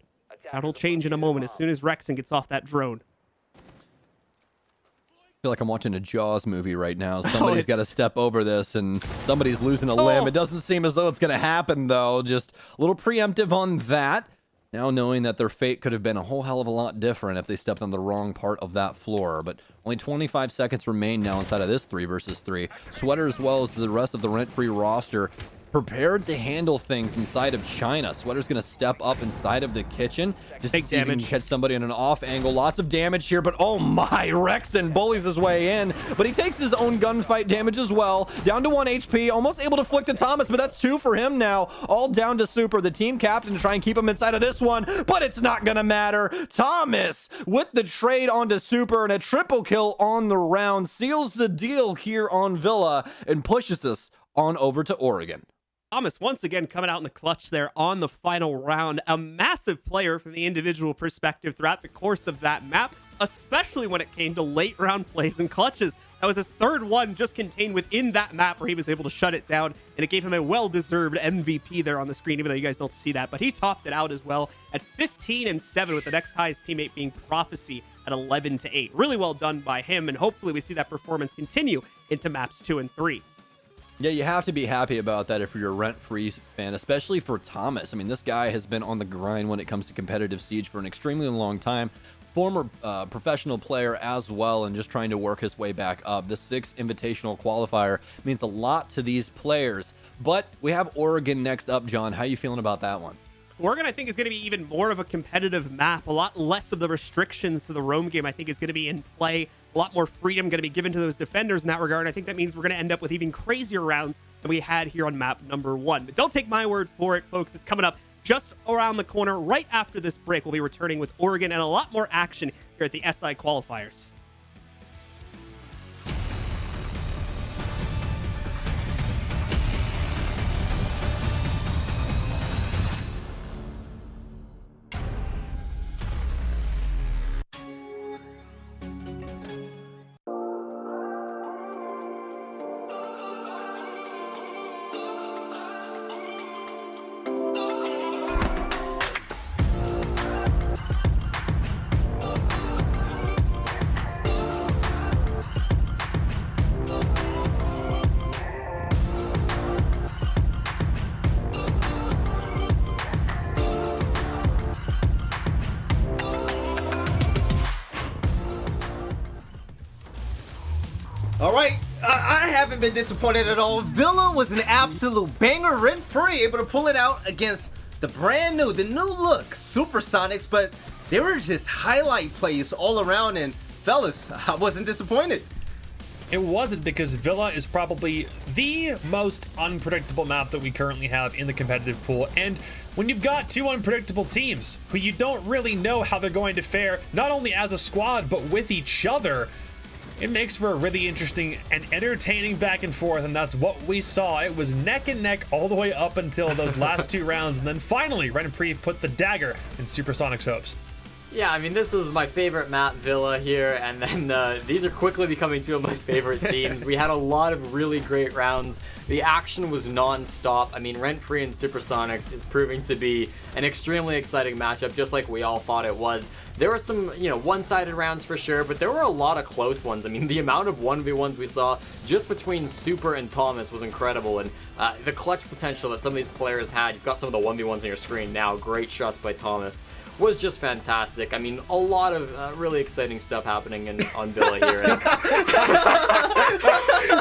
that'll change in a moment as soon as Rexen gets off that drone. I feel like I'm watching a Jaws movie right now. Somebody's got to step over this, and somebody's losing a limb. It doesn't seem as though it's going to happen, though. Just a little preemptive on that. Now knowing that their fate could have been a whole hell of a lot different if they stepped on the wrong part of that floor. But only 25 seconds remain now inside of this 3 versus 3. Sweater, as well as the rest of the Rentfree roster, prepared to handle things inside of China. Sweater's going to step up inside of the kitchen just to see if he can catch somebody on an off angle. Lots of damage here, but oh my, Rexon bullies his way in, but he takes his own gunfight damage as well. Down to 1 HP, almost able to flick to Thomas, but that's 2 for him now. All down to Super, the team captain, to try and keep him inside of this one, but it's not going to matter. Thomas with the trade onto Super, and a triple kill on the round seals the deal here on Villa and pushes us on over to Oregon. Thomas once again coming out in the clutch there on the final round. A massive player from the individual perspective throughout the course of that map, especially when it came to late round plays and clutches. That was his third one just contained within that map where he was able to shut it down, and it gave him a well-deserved MVP there on the screen, even though you guys don't see that. But he topped it out as well at 15-7, with the next highest teammate being Prophecy at 11-8. Really well done by him, and hopefully we see that performance continue into maps 2 and 3. Yeah, you have to be happy about that if you're a Rentfree fan, especially for Thomas. I mean, this guy has been on the grind when it comes to competitive Siege for an extremely long time. Former professional player as well, and just trying to work his way back up. The Six Invitational qualifier means a lot to these players. But we have Oregon next up, John. How are you feeling about that one? Oregon, I think, is going to be even more of a competitive map. A lot less of the restrictions to the roam game, I think, is going to be in play. A lot more freedom going to be given to those defenders in that regard. I think that means we're going to end up with even crazier rounds than we had here on map number 1. But don't take my word for it, folks. It's coming up just around the corner. Right after this break, we'll be returning with Oregon and a lot more action here at the SI Qualifiers. All right, I haven't been disappointed at all. Villa was an absolute banger, Rentfree, able to pull it out against the new look Supersonics, but they were just highlight plays all around, and fellas, I wasn't disappointed. It wasn't, because Villa is probably the most unpredictable map that we currently have in the competitive pool. And when you've got two unpredictable teams who you don't really know how they're going to fare, not only as a squad, but with each other, it makes for a really interesting and entertaining back and forth, and that's what we saw. It was neck and neck all the way up until those last 2 rounds, and then finally Rentfree put the dagger in Supersonics' hopes. Yeah, I mean, this is my favorite map, Villa, here, and then these are quickly becoming 2 of my favorite teams. We had a lot of really great rounds. The action was non-stop. I mean, Rentfree and Supersonics is proving to be an extremely exciting matchup, just like we all thought it was. There were some, one-sided rounds for sure, but there were a lot of close ones. I mean, the amount of 1v1s we saw just between Super and Thomas was incredible, and the clutch potential that some of these players had. You've got some of the 1v1s on your screen now. Great shots by Thomas. Was just fantastic. I mean, a lot of really exciting stuff happening on Villa here.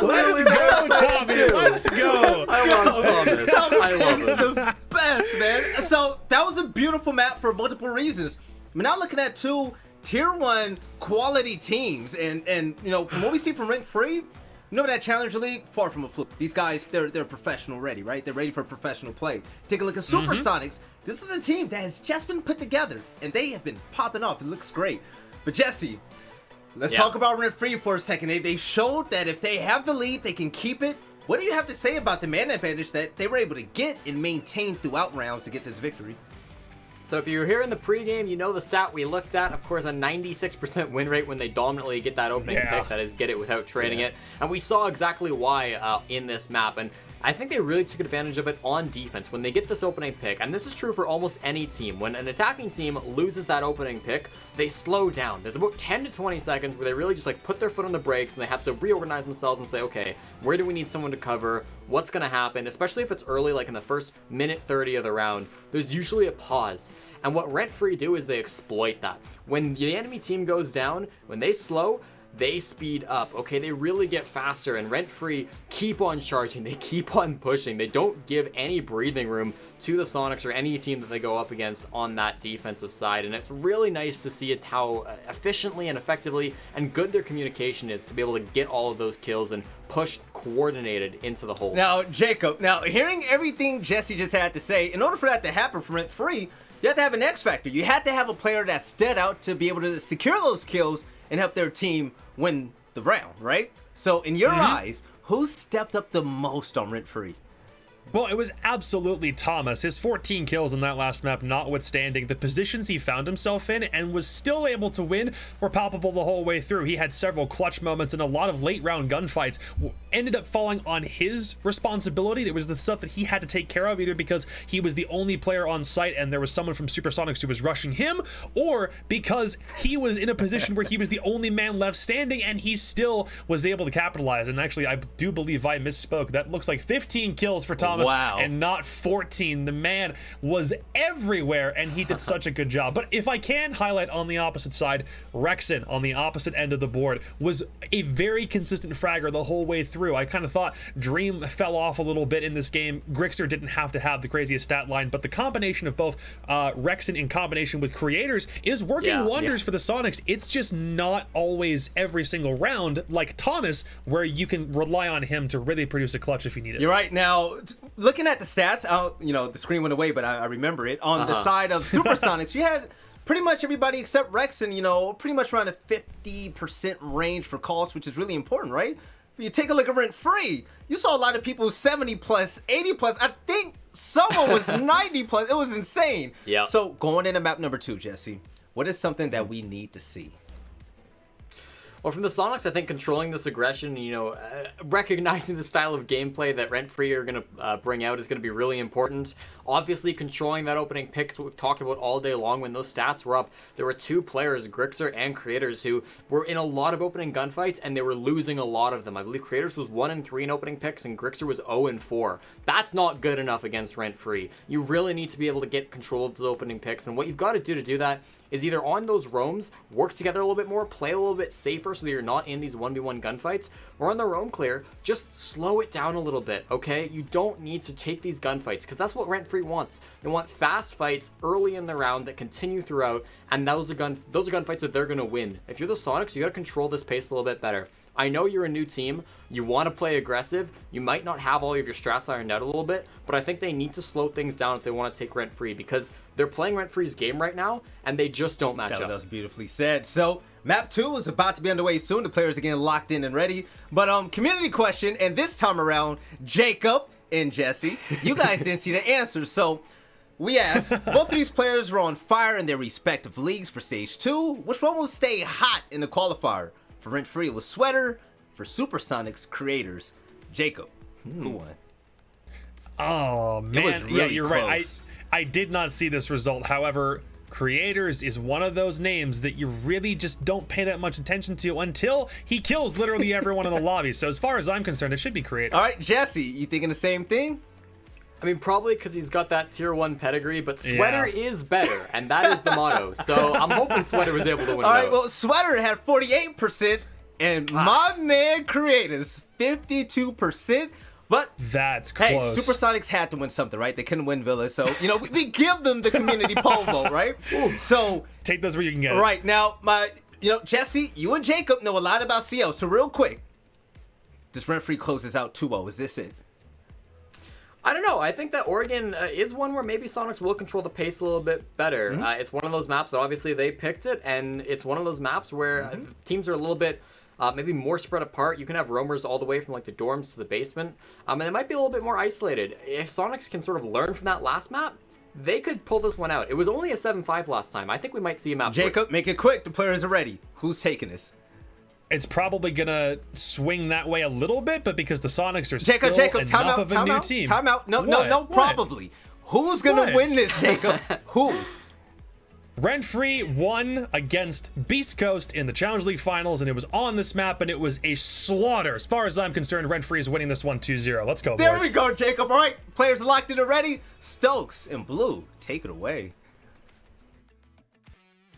Let's go, Tommy! Let's go! I love Thomas. I love him. The best, man. So that was a beautiful map for multiple reasons. We're now looking at 2 tier 1 quality teams, and from what we see from Rentfree, that Challenger League, far from a fluke. These guys, they're professional ready, right? They're ready for professional play. Take a look at Supersonics. This is a team that has just been put together, and they have been popping off. It looks great. But Jesse, let's talk about Rentfree for a second. They showed that if they have the lead, they can keep it. What do you have to say about the man advantage that they were able to get and maintain throughout rounds to get this victory? So if you were here in the pregame, you know the stat we looked at. Of course, a 96% win rate when they dominantly get that opening pick. That is, get it without trading it. And we saw exactly why in this map. And I think they really took advantage of it on defense when they get this opening pick. And this is true for almost any team. When an attacking team loses that opening pick, they slow down. There's about 10 to 20 seconds where they really just put their foot on the brakes, and they have to reorganize themselves and say, okay, where do we need someone to cover? What's going to happen? Especially if it's early, like in the first minute 30 of the round, there's usually a pause. And what Rentfree do is they exploit that. When the enemy team goes down, when they slow, they speed up, okay? They really get faster, and Rentfree keep on charging. They keep on pushing. They don't give any breathing room to the Sonics or any team that they go up against on that defensive side, and it's really nice to see it how efficiently and effectively and good their communication is to be able to get all of those kills and push coordinated into the hole. Now, Jacob, hearing everything Jesse just had to say, in order for that to happen for Rentfree, you have to have an X factor. You have to have a player that stood out to be able to secure those kills and help their team win the round, right? So in your eyes, who stepped up the most on Rentfree? Well, it was absolutely Thomas. His 14 kills in that last map notwithstanding, the positions he found himself in and was still able to win were palpable the whole way through. He had several clutch moments and a lot of late round gunfights ended up falling on his responsibility. It was the stuff that he had to take care of, either because he was the only player on site and there was someone from SuprSoniqs who was rushing him, or because he was in a position where he was the only man left standing and he still was able to capitalize. And actually, I do believe I misspoke. That looks like 15 kills for Thomas. Wow. And not 14. The man was everywhere and he did such a good job. But if I can highlight on the opposite side, Rexon on the opposite end of the board was a very consistent fragger the whole way through. I kind of thought Dream fell off a little bit in this game. Grixer didn't have to have the craziest stat line, but the combination of both Rexon in combination with Creators is working wonders for the Sonics. It's just not always every single round like Thomas, where you can rely on him to really produce a clutch if you need it. You're right. Now, looking at the stats, the screen went away, but I remember it. On the side of Supersonics, you had pretty much everybody except Rexon, pretty much around a 50% range for calls, which is really important, right? But you take a look at Rentfree, you saw a lot of people 70 plus, 80 plus. I think someone was 90 plus. It was insane. Yeah. So going into map number 2, Jesse, what is something that we need to see? Well, from the Sonics, I think controlling this aggression, recognizing the style of gameplay that Rentfree are going to bring out is going to be really important. Obviously, controlling that opening pick is what we've talked about all day long. When those stats were up, there were 2 players, Grixer and Creators, who were in a lot of opening gunfights, and they were losing a lot of them. I believe Creators was 1-3 in opening picks, and Grixer was 0-4. That's not good enough against Rentfree. You really need to be able to get control of the opening picks, and what you've got to do that is either on those roams, work together a little bit more, play a little bit safer so that you're not in these 1v1 gunfights, or on the roam clear, just slow it down a little bit, okay? You don't need to take these gunfights, because that's what Rentfree wants. They want fast fights early in the round that continue throughout, and those are gunfights that they're going to win. If you're the Sonics, you got to control this pace a little bit better. I know you're a new team, you want to play aggressive, you might not have all of your strats ironed out a little bit, but I think they need to slow things down if they want to take Rentfree, because they're playing Rentfree's game right now, and they just don't match up. That was beautifully said. So, map 2 is about to be underway soon. The players are getting locked in and ready. But, community question, and this time around, Jacob and Jesse, you guys didn't see the answers, so we asked, both of these players were on fire in their respective leagues for Stage 2. Which one will stay hot in the qualifier? For Rentfree, it was Sweater. For Supersonics, Creators. Jacob, who won? Oh, man. It was really you're close. right. I did not see this result. However, Creators is one of those names that you really just don't pay that much attention to until he kills literally everyone in the lobby. So as far as I'm concerned, it should be Creators. All right, Jesse, you thinking the same thing? I mean, probably because he's got that tier 1 pedigree, but Sweater is better, and that is the motto. So I'm hoping Sweater was able to win. All right, well, Sweater had 48%, and my man Creators 52%. But that's hey, close. Supersonics had to win something, right? They couldn't win Villa, so we give them the community poll vote, right? So take those where you can get it. Right now, Jesse, you and Jacob know a lot about CO. So real quick, does Rentfree close this out 2-0? Is this it? I don't know. I think that Oregon is one where maybe Sonics will control the pace a little bit better. It's one of those maps that obviously they picked it, and it's one of those maps where teams are a little bit maybe more spread apart. You can have roamers all the way from like the dorms to the basement, and it might be a little bit more isolated. If Sonics can sort of learn from that last map, they could pull this one out. It was only a 7-5 last time. I think we might see a map. Jacob, make it quick. The players are ready. Who's taking this? It's probably gonna swing that way a little bit, but because the Sonics are Jacob, enough of a new team. Time out. No, probably. Who's gonna win this, Jacob? Who? Rentfree won against Beast Coast in the Challenge League Finals, and it was on this map, and it was a slaughter. As far as I'm concerned, Rentfree is winning this one 2-0. Let's go, boys. There we go, Jacob. All right, players locked in already. Stokes in blue, take it away.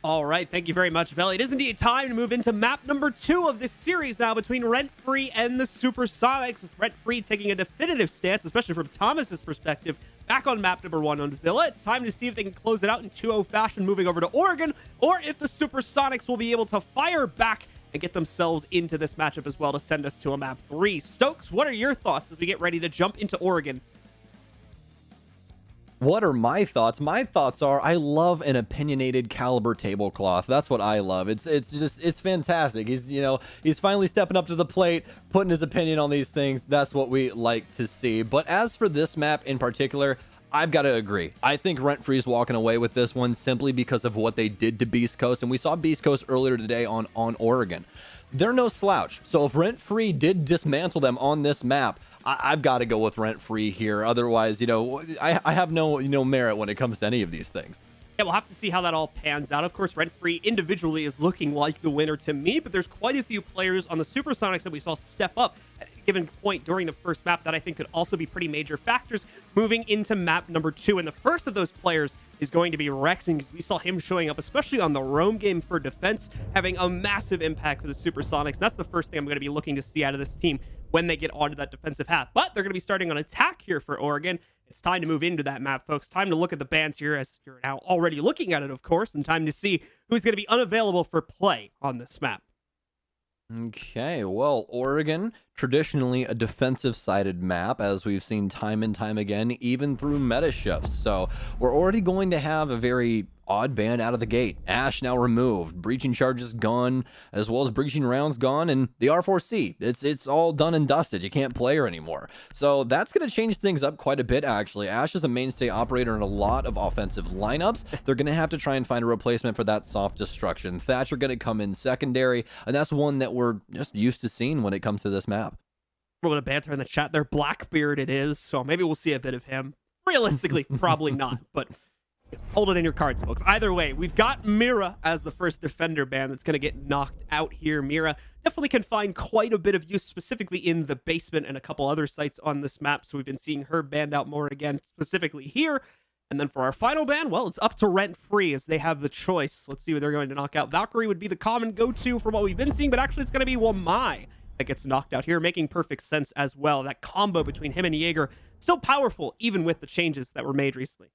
All right, thank you very much, Veli. It is indeed time to move into map number 2 of this series now between Rentfree and the Supersonics. With Rentfree taking a definitive stance, especially from Thomas's perspective, back on map number 1 on Villa. It's time to see if they can close it out in 2-0 fashion moving over to Oregon, or if the Supersonics will be able to fire back and get themselves into this matchup as well to send us to a map 3. Stokes, what are your thoughts as we get ready to jump into Oregon? What are my thoughts? My thoughts are I love an opinionated caliber tablecloth. That's what I love. It's fantastic. He's finally stepping up to the plate, putting his opinion on these things. That's what we like to see. But as for this map in particular, I've got to agree. I think Rentfree's walking away with this one simply because of what they did to Beast Coast, and we saw Beast Coast earlier today on Oregon. They're no slouch. So if Rentfree did dismantle them on this map, I've got to go with Rentfree here. Otherwise, I have no merit when it comes to any of these things. Yeah, we'll have to see how that all pans out. Of course, Rentfree individually is looking like the winner to me, but there's quite a few players on the Supersonics that we saw step up at a given point during the first map that I think could also be pretty major factors moving into map number 2. And the first of those players is going to be Rexing, because we saw him showing up, especially on the roam game for defense, having a massive impact for the Supersonics. That's the first thing I'm going to be looking to see out of this team when they get onto that defensive half. But they're going to be starting on attack here for Oregon. It's time to move into that map, folks. Time to look at the bans here, as you're now already looking at it, of course, and time to see who's going to be unavailable for play on this map. Okay, well, Oregon, traditionally a defensive-sided map, as we've seen time and time again, even through meta shifts. So we're already going to have a very odd ban out of the gate. Ash now removed, breaching charges gone, as well as breaching rounds gone, and the R4C, it's all done and dusted. You can't play her anymore. So that's going to change things up quite a bit, actually. Ash is a mainstay operator in a lot of offensive lineups. They're going to have to try and find a replacement for that soft destruction. Thatcher going to come in secondary, and that's one that we're just used to seeing when it comes to this map. A little bit of banter in the chat there. Blackbeard it is, so maybe we'll see a bit of him. Realistically, probably not, but hold it in your cards, folks. Either way, we've got Mira as the first defender ban that's going to get knocked out here. Mira definitely can find quite a bit of use, specifically in the basement and a couple other sites on this map, so we've been seeing her banned out more again, specifically here. And then for our final ban, well, it's up to Rentfree as they have the choice. Let's see who they're going to knock out. Valkyrie would be the common go-to from what we've been seeing, but actually it's going to be Wamai that gets knocked out here, making perfect sense as well. That combo between him and Jaeger, still powerful, even with the changes that were made recently.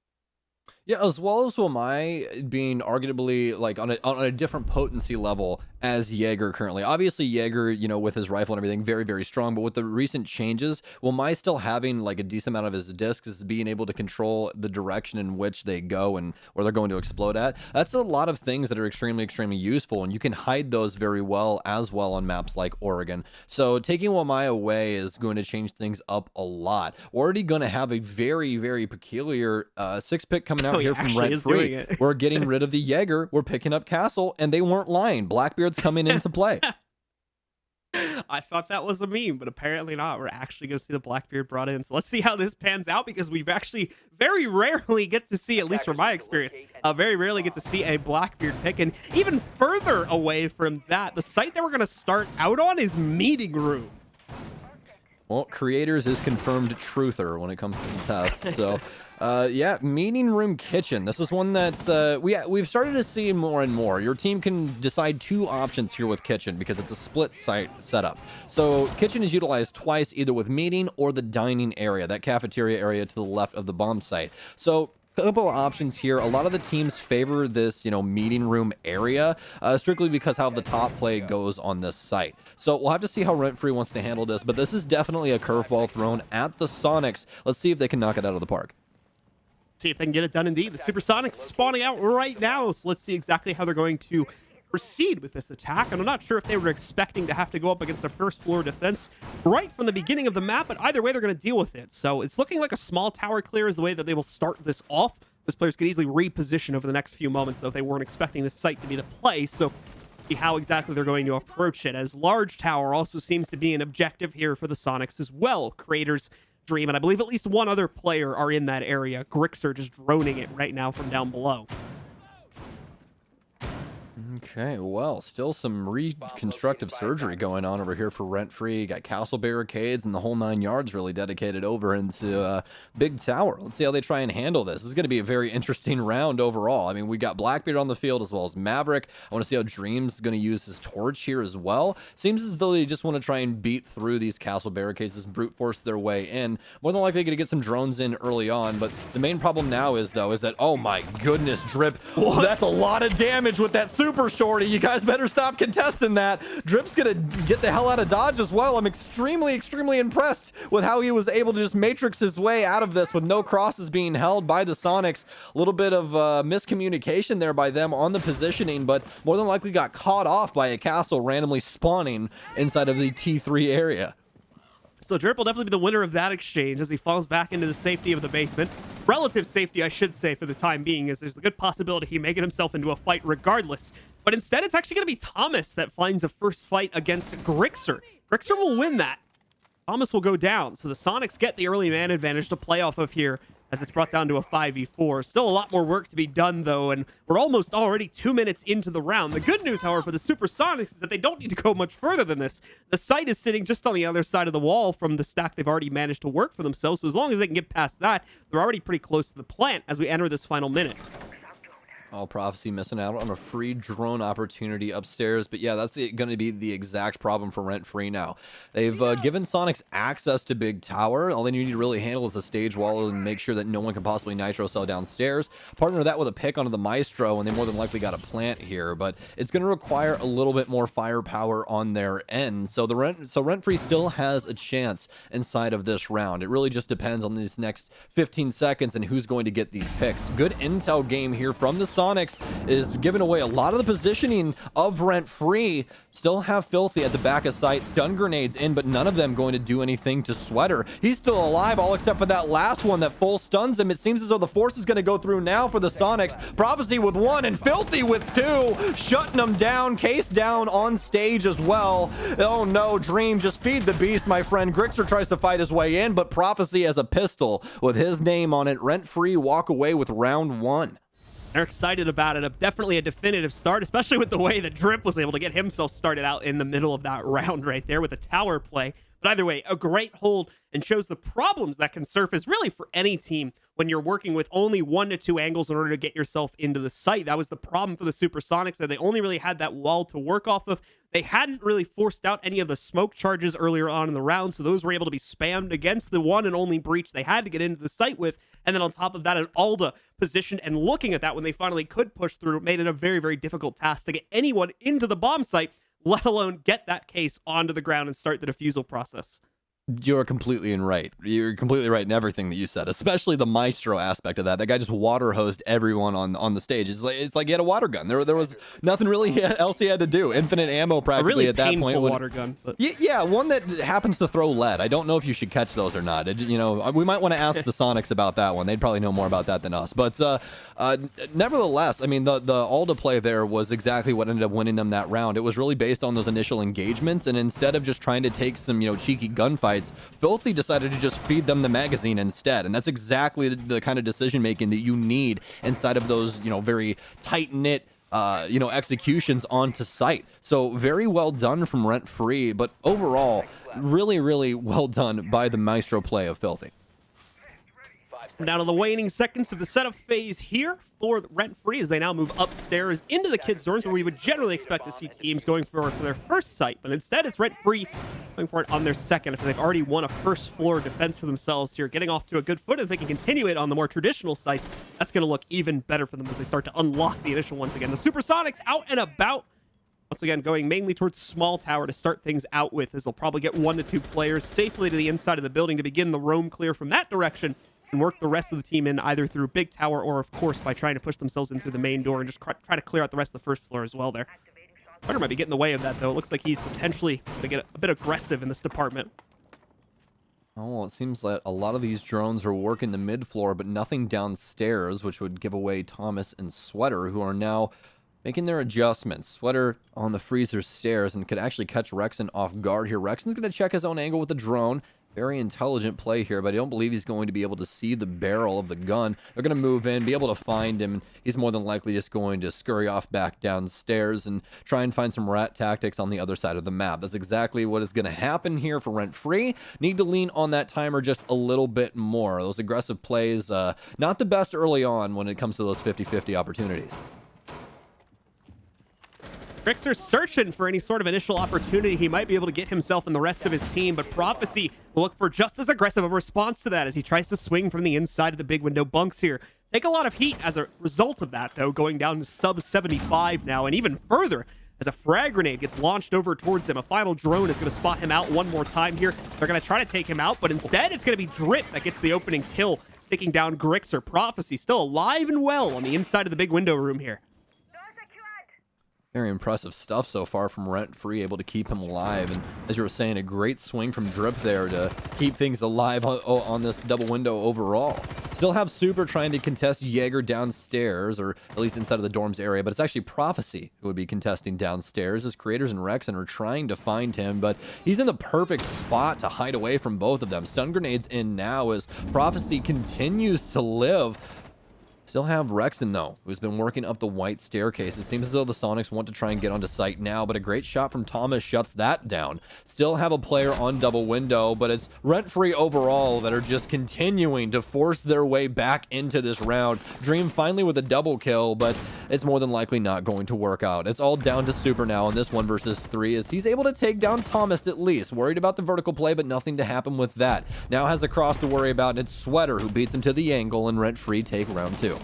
Yeah, as well as Wamai being arguably like on a different potency level as Jaeger currently. Obviously, Jaeger, with his rifle and everything, very, very strong. But with the recent changes, Wamai still having like a decent amount of his discs, is being able to control the direction in which they go and where they're going to explode at. That's a lot of things that are extremely, extremely useful, and you can hide those very well as well on maps like Oregon. So taking Wamai away is going to change things up a lot. We're already going to have a very, very peculiar 6-pick coming out here from Rentfree. We're getting rid of the Jaeger. We're picking up Castle, and they weren't lying. Blackbeard's coming into play. I thought that was a meme, but apparently not. We're actually going to see the Blackbeard brought in. So let's see how this pans out, because we've actually very rarely get to see, at least from my experience, very rarely get to see a Blackbeard pick. And even further away from that, the site that we're going to start out on is Meeting Room. Well, Creators is confirmed truther when it comes to the test. So, yeah, Meeting Room Kitchen. This is one that we've started to see more and more. Your team can decide 2 options here with Kitchen because it's a split site setup. So Kitchen is utilized twice, either with meeting or the dining area, that cafeteria area to the left of the bomb site. So couple of options here. A lot of the teams favor this, meeting room area, strictly because how the top play goes on this site. So we'll have to see how Rentfree wants to handle this, but this is definitely a curveball thrown at the Sonics. Let's see if they can knock it out of the park. See if they can get it done indeed. The Supersonics spawning out right now, so let's see exactly how they're going to proceed with this attack. And I'm not sure if they were expecting to have to go up against a first floor defense right from the beginning of the map, but either way they're going to deal with it. So it's looking like a small tower clear is the way that they will start this off. This players could easily reposition over the next few moments, though, if they weren't expecting this site to be the play. So see how exactly they're going to approach it, as large tower also seems to be an objective here for the Sonics as well. Creators Dream, and I believe at least one other player are in that area. Grixer just droning it right now from down below. Okay, well, still some reconstructive surgery going on over here for Rentfree. Got castle barricades and the whole 9 yards really dedicated over into Big Tower. Let's see how they try and handle this. This is going to be a very interesting round overall. I mean, we got Blackbeard on the field as well as Maverick. I want to see how Dream's going to use his torch here as well. Seems as though they just want to try and beat through these castle barricades, just brute force their way in. More than likely going to get some drones in early on, but the main problem now is that, oh my goodness, Drip, that's a lot of damage with that super shorty. You guys better stop contesting that. Drip's gonna get the hell out of dodge as well. I'm extremely impressed with how he was able to just matrix his way out of this with no crosses being held by the Sonics. A little bit of miscommunication there by them on the positioning, but more than likely got caught off by a castle randomly spawning inside of the T3 area. So Drip will definitely be the winner of that exchange as he falls back into the safety of the basement. Relative safety, I should say, for the time being, as there's a good possibility he may get himself into a fight regardless. But instead, it's actually going to be Thomas that finds a first fight against Grixer. Grixer will win that. Thomas will go down. So the Sonics get the early man advantage to play off of here as it's brought down to a 5v4. Still a lot more work to be done, though, and we're almost already 2 minutes into the round. The good news, however, for the Supersonics is that they don't need to go much further than this. The site is sitting just on the other side of the wall from the stack they've already managed to work for themselves, so as long as they can get past that, they're already pretty close to the plant as we enter this final minute. All Prophecy missing out on a free drone opportunity upstairs. But yeah, that's going to be the exact problem for Rentfree now. They've given Sonics access to Big Tower. All they need to really handle is a stage wall and make sure that no one can possibly nitro cell downstairs. Partner that with a pick onto the Maestro, and they more than likely got a plant here. But it's going to require a little bit more firepower on their end. So Rentfree still has a chance inside of this round. It really just depends on these next 15 seconds and who's going to get these picks. Good intel game here from the Sonics is giving away a lot of the positioning of Rentfree. Still have Filthy at the back of sight, stun grenades in, but none of them going to do anything to Sweater. He's still alive, all except for that last one that full stuns him. It seems as though the force is going to go through now for the Sonics. Prophecy with 1 and Filthy with 2, shutting them down. Case down on stage as well. Oh no, Dream, just feed the beast, my friend. Grixer tries to fight his way in, but Prophecy has a pistol with his name on it. Rentfree walk away with round 1. They're excited about it. Definitely a definitive start, especially with the way that Drip was able to get himself started out in the middle of that round right there with a tower play. But either way, a great hold and shows the problems that can surface really for any team when you're working with only 1 to 2 angles in order to get yourself into the site. That was the problem for the Supersonics, that they only really had that wall to work off of. They hadn't really forced out any of the smoke charges earlier on in the round, so those were able to be spammed against the one and only breach they had to get into the site with. And then on top of that, an Alda positioned and looking at that when they finally could push through, made it a very, very difficult task to get anyone into the bomb site, let alone get that case onto the ground and start the defusal process. You're completely right. You're completely right in everything that you said, especially the Maestro aspect of that. That guy just water hosed everyone on the stage. It's like he had a water gun. There was nothing really else he had to do. Infinite ammo practically really at that point. Water gun. But... Yeah, one that happens to throw lead. I don't know if you should catch those or not. We might want to ask the Sonics about that one. They'd probably know more about that than us. But nevertheless, I mean, the Alda play there was exactly what ended up winning them that round. It was really based on those initial engagements, and instead of just trying to take some cheeky gunfights, Filthy decided to just feed them the magazine instead, and that's exactly the kind of decision making that you need inside of those very tight-knit executions onto site. So very well done from Rentfree, but overall really, really well done by the Maestro play of Filthy. Down to the waning seconds of the setup phase here for Rentfree as they now move upstairs into the kids' dorms, where we would generally expect to see teams going for their first site, but instead it's Rentfree going for it on their second after they've already won a first floor defense for themselves here, getting off to a good foot. If they can continue it on the more traditional sites, that's going to look even better for them as they start to unlock the initial ones again. The Supersonics out and about. Once again, going mainly towards small tower to start things out with, as they'll probably get 1 to 2 players safely to the inside of the building to begin the roam clear from that direction, and work the rest of the team in either through Big Tower or, of course, by trying to push themselves in through the main door and just try to clear out the rest of the first floor as well there. Carter might be getting in the way of that, though. It looks like he's potentially going to get a bit aggressive in this department. Oh, it seems that a lot of these drones are working the mid-floor, but nothing downstairs, which would give away Thomas and Sweater, who are now making their adjustments. Sweater on the freezer stairs and could actually catch Rexon off guard here. Rexon's going to check his own angle with the drone. Very intelligent play here, but I don't believe he's going to be able to see the barrel of the gun. They're going to move in, be able to find him, and he's more than likely just going to scurry off back downstairs and try and find some rat tactics on the other side of the map. That's exactly what is going to happen here for Rentfree. Need to lean on that timer just a little bit more. Those aggressive plays, not the best early on when it comes to those 50-50 opportunities. Grixer searching for any sort of initial opportunity he might be able to get himself and the rest of his team, but Prophecy will look for just as aggressive a response to that as he tries to swing from the inside of the big window bunks here. Take a lot of heat as a result of that, though, going down to sub 75 now, and even further as a frag grenade gets launched over towards him. A final drone is going to spot him out one more time here. They're going to try to take him out, but instead it's going to be Drip that gets the opening kill, taking down Grixer. Prophecy still alive and well on the inside of the big window room here. Very impressive stuff so far from Rentfree, able to keep him alive. And as you were saying, a great swing from Drip there to keep things alive on this double window overall. Still have Super trying to contest Jaeger downstairs, or at least inside of the dorms area, but it's actually Prophecy who would be contesting downstairs as Creators and Rexen are trying to find him, but he's in the perfect spot to hide away from both of them. Stun grenades in now as Prophecy continues to live. Still have Rexen, though, who's been working up the white staircase. It seems as though the Sonics want to try and get onto site now, but a great shot from Thomas shuts that down. Still have a player on double window, but it's Rentfree overall that are just continuing to force their way back into this round. Dream finally with a double kill, but it's more than likely not going to work out. It's all down to Super now in this 1 versus 3 as he's able to take down Thomas at least. Worried about the vertical play, but nothing to happen with that. Now has a cross to worry about, and it's Sweater who beats him to the angle, and Rentfree take round 2.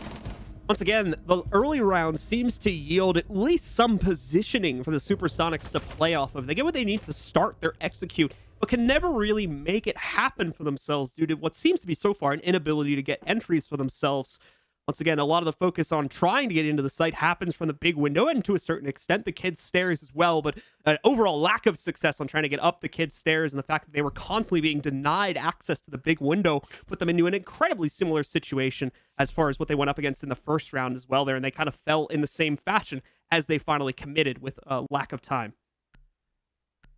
Once again, the early round seems to yield at least some positioning for the Supersonics to play off of. They get what they need to start their execute, but can never really make it happen for themselves due to what seems to be so far an inability to get entries for themselves. Once again, a lot of the focus on trying to get into the site happens from the big window, and to a certain extent, the kids' stairs as well, but an overall lack of success on trying to get up the kids' stairs, and the fact that they were constantly being denied access to the big window put them into an incredibly similar situation as far as what they went up against in the first round as well there, and they kind of fell in the same fashion as they finally committed with a lack of time.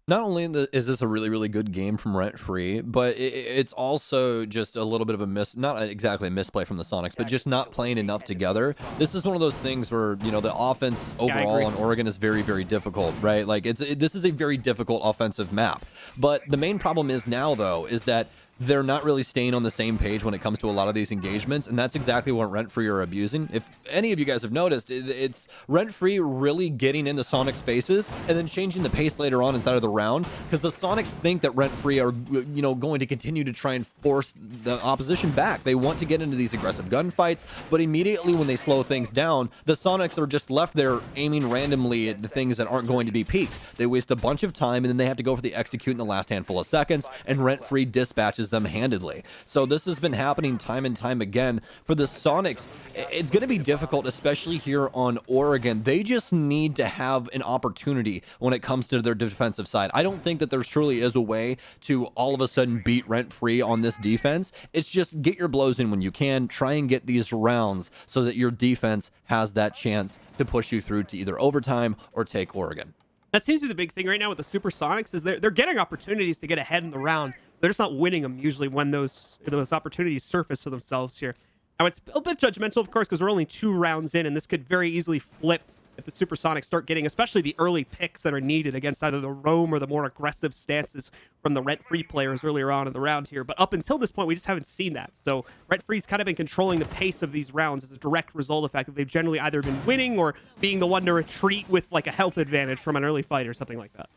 Not only is this a really, really good game from Rentfree, but it's also just a little bit of a not exactly a misplay from the Sonics, but just not playing enough together. This is one of those things where, you know, the offense overall on Oregon is very, very difficult, right? Like, this is a very difficult offensive map. But the main problem is now, though, is that they're not really staying on the same page when it comes to a lot of these engagements, and that's exactly what Rentfree are abusing. If any of you guys have noticed, it's Rentfree really getting in the Sonics' faces and then changing the pace later on inside of the round, because the Sonics think that Rentfree are, you know, going to continue to try and force the opposition back. They want to get into these aggressive gunfights, but immediately when they slow things down, the Sonics are just left there aiming randomly at the things that aren't going to be peaked. They waste a bunch of time, and then they have to go for the execute in the last handful of seconds, and Rentfree dispatches them handedly. So this has been happening time and time again for the Sonics. It's going to be difficult, especially here on Oregon. They just need to have an opportunity when it comes to their defensive side. I don't think that there truly is a way to all of a sudden beat Rentfree on this defense. It's just get your blows in when you can, try and get these rounds so that your defense has that chance to push you through to either overtime or take Oregon. That seems to be the big thing right now with the Supersonics is they're getting opportunities to get ahead in the round. They're just not winning them usually when those opportunities surface for themselves here. Now, it's a bit judgmental, of course, because we're only 2 rounds in, and this could very easily flip if the Supersonics start getting, especially the early picks that are needed against either the roam or the more aggressive stances from the Rentfree players earlier on in the round here. But up until this point, we just haven't seen that. So Rentfree's kind of been controlling the pace of these rounds as a direct result of the fact that they've generally either been winning or being the one to retreat with like a health advantage from an early fight or something like that.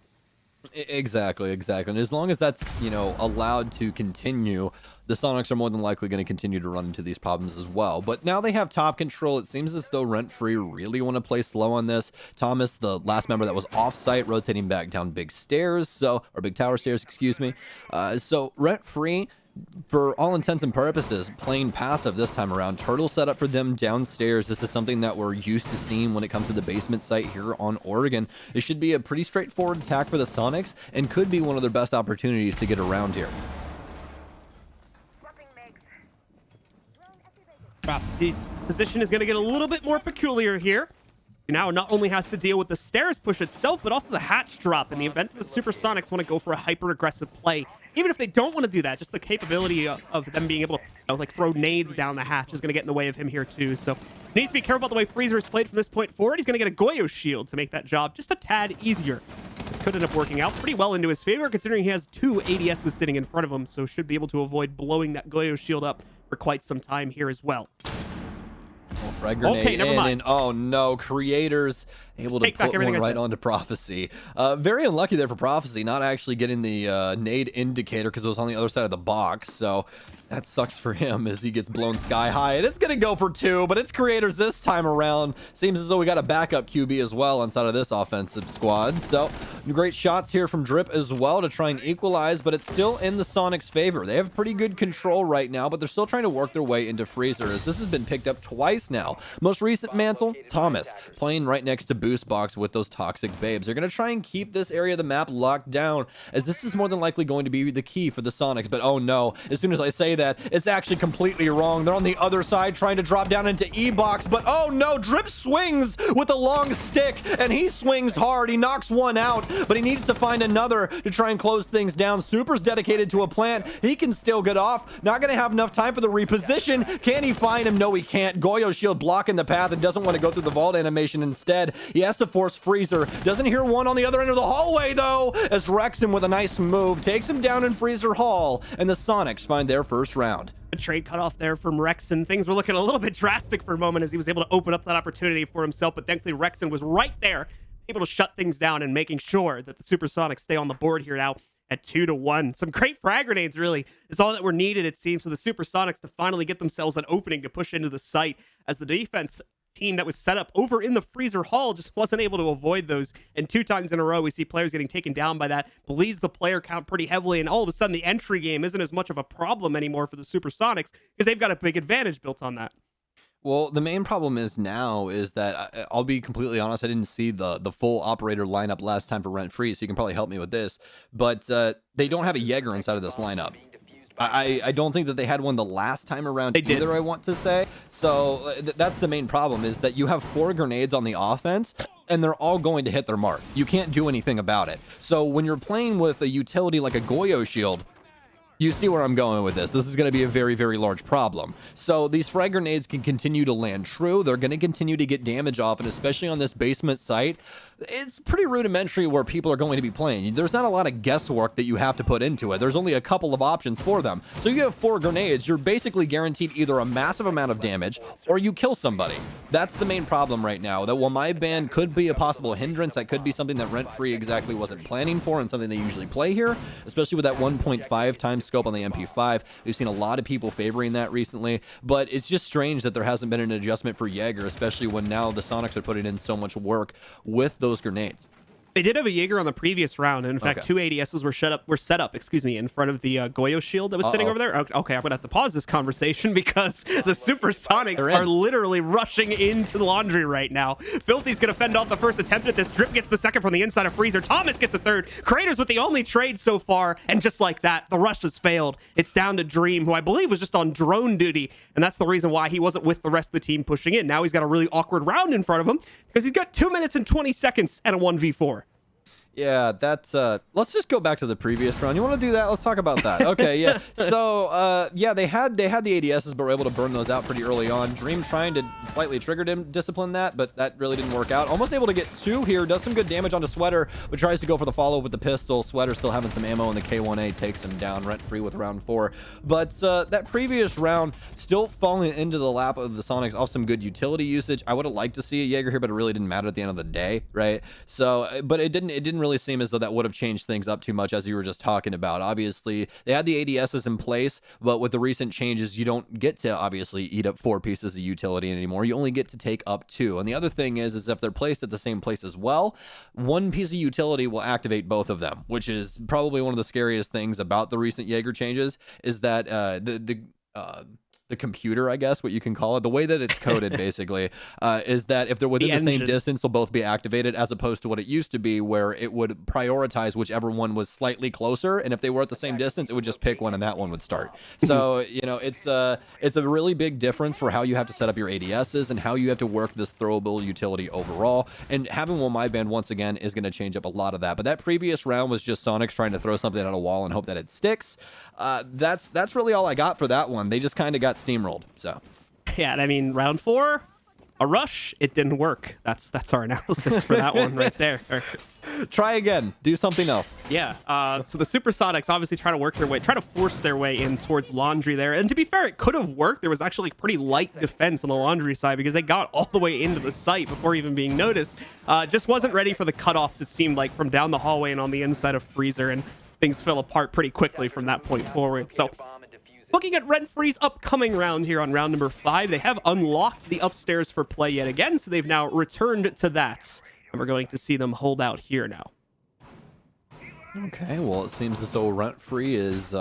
Exactly. And as long as that's, you know, allowed to continue, the Sonics are more than likely going to continue to run into these problems as well. But now they have top control. It seems as though Rentfree really want to play slow on this. Thomas, the last member that was off-site, rotating back down big stairs, or big tower stairs, excuse me. So Rentfree, for all intents and purposes, playing passive this time around. Turtle set up for them downstairs. This is something that we're used to seeing when it comes to the basement site here on Oregon. It should be a pretty straightforward attack for the Sonics and could be one of their best opportunities to get around here. Prophecy's position is going to get a little bit more peculiar here. now not only has to deal with the stairs push itself, but also the hatch drop in the event that the Supersonics want to go for a hyper-aggressive play. Even if they don't want to do that, just the capability of them being able to like throw nades down the hatch is going to get in the way of him here too. So needs to be careful about the way Freezer is played from this point forward. He's going to get a Goyo shield to make that job just a tad easier. This could end up working out pretty well into his favor, considering he has 2 ADSs sitting in front of him, so should be able to avoid blowing that Goyo shield up for quite some time here as well. Frag grenade Okay, never mind. and oh no, creators able to take back put everything one I right said. onto Prophecy. Very unlucky there for Prophecy, not actually getting the nade indicator because it was on the other side of the box. So that sucks for him as he gets blown sky high. And it's going to go for 2, but it's creators this time around. Seems as though we got a backup QB as well inside of this offensive squad. So great shots here from Drip as well to try and equalize, but it's still in the Sonics' favor. They have pretty good control right now, but they're still trying to work their way into Freezer as this has been picked up twice now. Most recent mantle, Thomas, playing right next to Boost Box with those toxic babes. They're going to try and keep this area of the map locked down as this is more than likely going to be the key for the Sonics, but oh no, as soon as I say that, it's actually completely wrong. They're on the other side trying to drop down into E-Box, but oh no, Drip swings with a long stick, and he swings hard. He knocks one out, but he needs to find another to try and close things down. Super's dedicated to a plant. He can still get off. Not going to have enough time for the reposition. Can he find him? No, he can't. Goyo shield blocking the path and doesn't want to go through the vault animation instead. He has to force Freezer. Doesn't hear one on the other end of the hallway, though, as Wrexham with a nice move takes him down in Freezer Hall, and the Sonics find their first round. A trade cut off there from Rexon. Things were looking a little bit drastic for a moment as he was able to open up that opportunity for himself, but thankfully Rexon was right there, able to shut things down and making sure that the Supersonics stay on the board here now at 2-1. Some great frag grenades, really, is all that were needed, it seems, for the Supersonics to finally get themselves an opening to push into the site, as the defense team that was set up over in the Freezer Hall just wasn't able to avoid those. And 2 times in a row, we see players getting taken down by that, bleeds the player count pretty heavily, and all of a sudden the entry game isn't as much of a problem anymore for the Supersonics because they've got a big advantage built on that. Well, the main problem is now is that I'll be completely honest. I didn't see the full operator lineup last time for Rentfree, so you can probably help me with this. But they don't have a Jaeger inside of this lineup. I don't think that they had one the last time around either, I want to say. So that's the main problem, is that you have 4 grenades on the offense, and they're all going to hit their mark. You can't do anything about it. So when you're playing with a utility like a Goyo shield, you see where I'm going with this. This is going to be a very, very large problem. So these frag grenades can continue to land true. They're going to continue to get damage off, and especially on this basement site, it's pretty rudimentary where people are going to be playing. There's not a lot of guesswork that you have to put into it. There's only a couple of options for them. So you have 4 grenades, you're basically guaranteed either a massive amount of damage or you kill somebody. That's the main problem right now. That while my ban could be a possible hindrance, that could be something that Rentfree exactly wasn't planning for and something they usually play here, especially with that 1.5 times scope on the MP5. We've seen a lot of people favoring that recently, but it's just strange that there hasn't been an adjustment for Jaeger, especially when now the Sonics are putting in so much work with those grenades. They did have a Jaeger on the previous round, and in fact, Okay. 2 ADSs were set up, in front of the Goyo shield that was sitting over there. Okay, I'm gonna have to pause this conversation because the Supersonics are literally rushing into the laundry right now. Filthy's gonna fend off the first attempt at this. Drip gets the second from the inside of Freezer. Thomas gets a third. Creators with the only trade so far, and just like that, the rush has failed. It's down to Dream, who I believe was just on drone duty, and that's the reason why he wasn't with the rest of the team pushing in. Now he's got a really awkward round in front of him because he's got 2 minutes and 20 seconds and a 1v4. Yeah, that's let's just go back to the previous round. You want to do that? Let's talk about that. Okay, yeah. So yeah, they had the ADSs, but were able to burn those out pretty early on. Dream trying to slightly triggered him, discipline that, but that really didn't work out. Almost able to get 2 here, does some good damage onto Sweater, but tries to go for the follow with the pistol. Sweater still having some ammo, and the K1A takes him down Rentfree with round 4. But that previous round still falling into the lap of the Sonics off some good utility usage. I would have liked to see a Jaeger here, but it really didn't matter at the end of the day, right? So, but it didn't really seem as though that would have changed things up too much, as you were just talking about. Obviously, they had the ADSs in place, but with the recent changes, you don't get to obviously eat up 4 pieces of utility anymore. You only get to take up 2. And the other thing is if they're placed at the same place as well, 1 piece of utility will activate both of them, which is probably one of the scariest things about the recent Jaeger changes, is that the computer, I guess, what you can call it, the way that it's coded basically, is that if they're within the same engine. distance, they'll both be activated, as opposed to what it used to be where it would prioritize whichever one was slightly closer, and if they were at the same distance, it would just pick one and that one would start. So, you know, it's a really big difference for how you have to set up your ADSs and how you have to work this throwable utility overall, and having one my band once again is going to change up a lot of that. But that previous round was just Sonics trying to throw something at a wall and hope that it sticks. That's really all I got for that one. They just kind of got steamrolled. So Yeah, and I mean, round 4, a rush, it didn't work. That's our analysis for that one right there. try again, do something else. Yeah, so the Supersonics obviously try to force their way in towards Laundry there. And to be fair, it could have worked. There was actually pretty light defense on the Laundry side because they got all the way into the site before even being noticed. Just wasn't ready for the cutoffs, it seemed like, from down the hallway and on the inside of Freezer, and things fell apart pretty quickly from that point forward. So looking at Rentfree's upcoming round here on round number 5, they have unlocked the upstairs for play yet again, so they've now returned to that. And we're going to see them hold out here now. Okay, well, it seems as though Rentfree is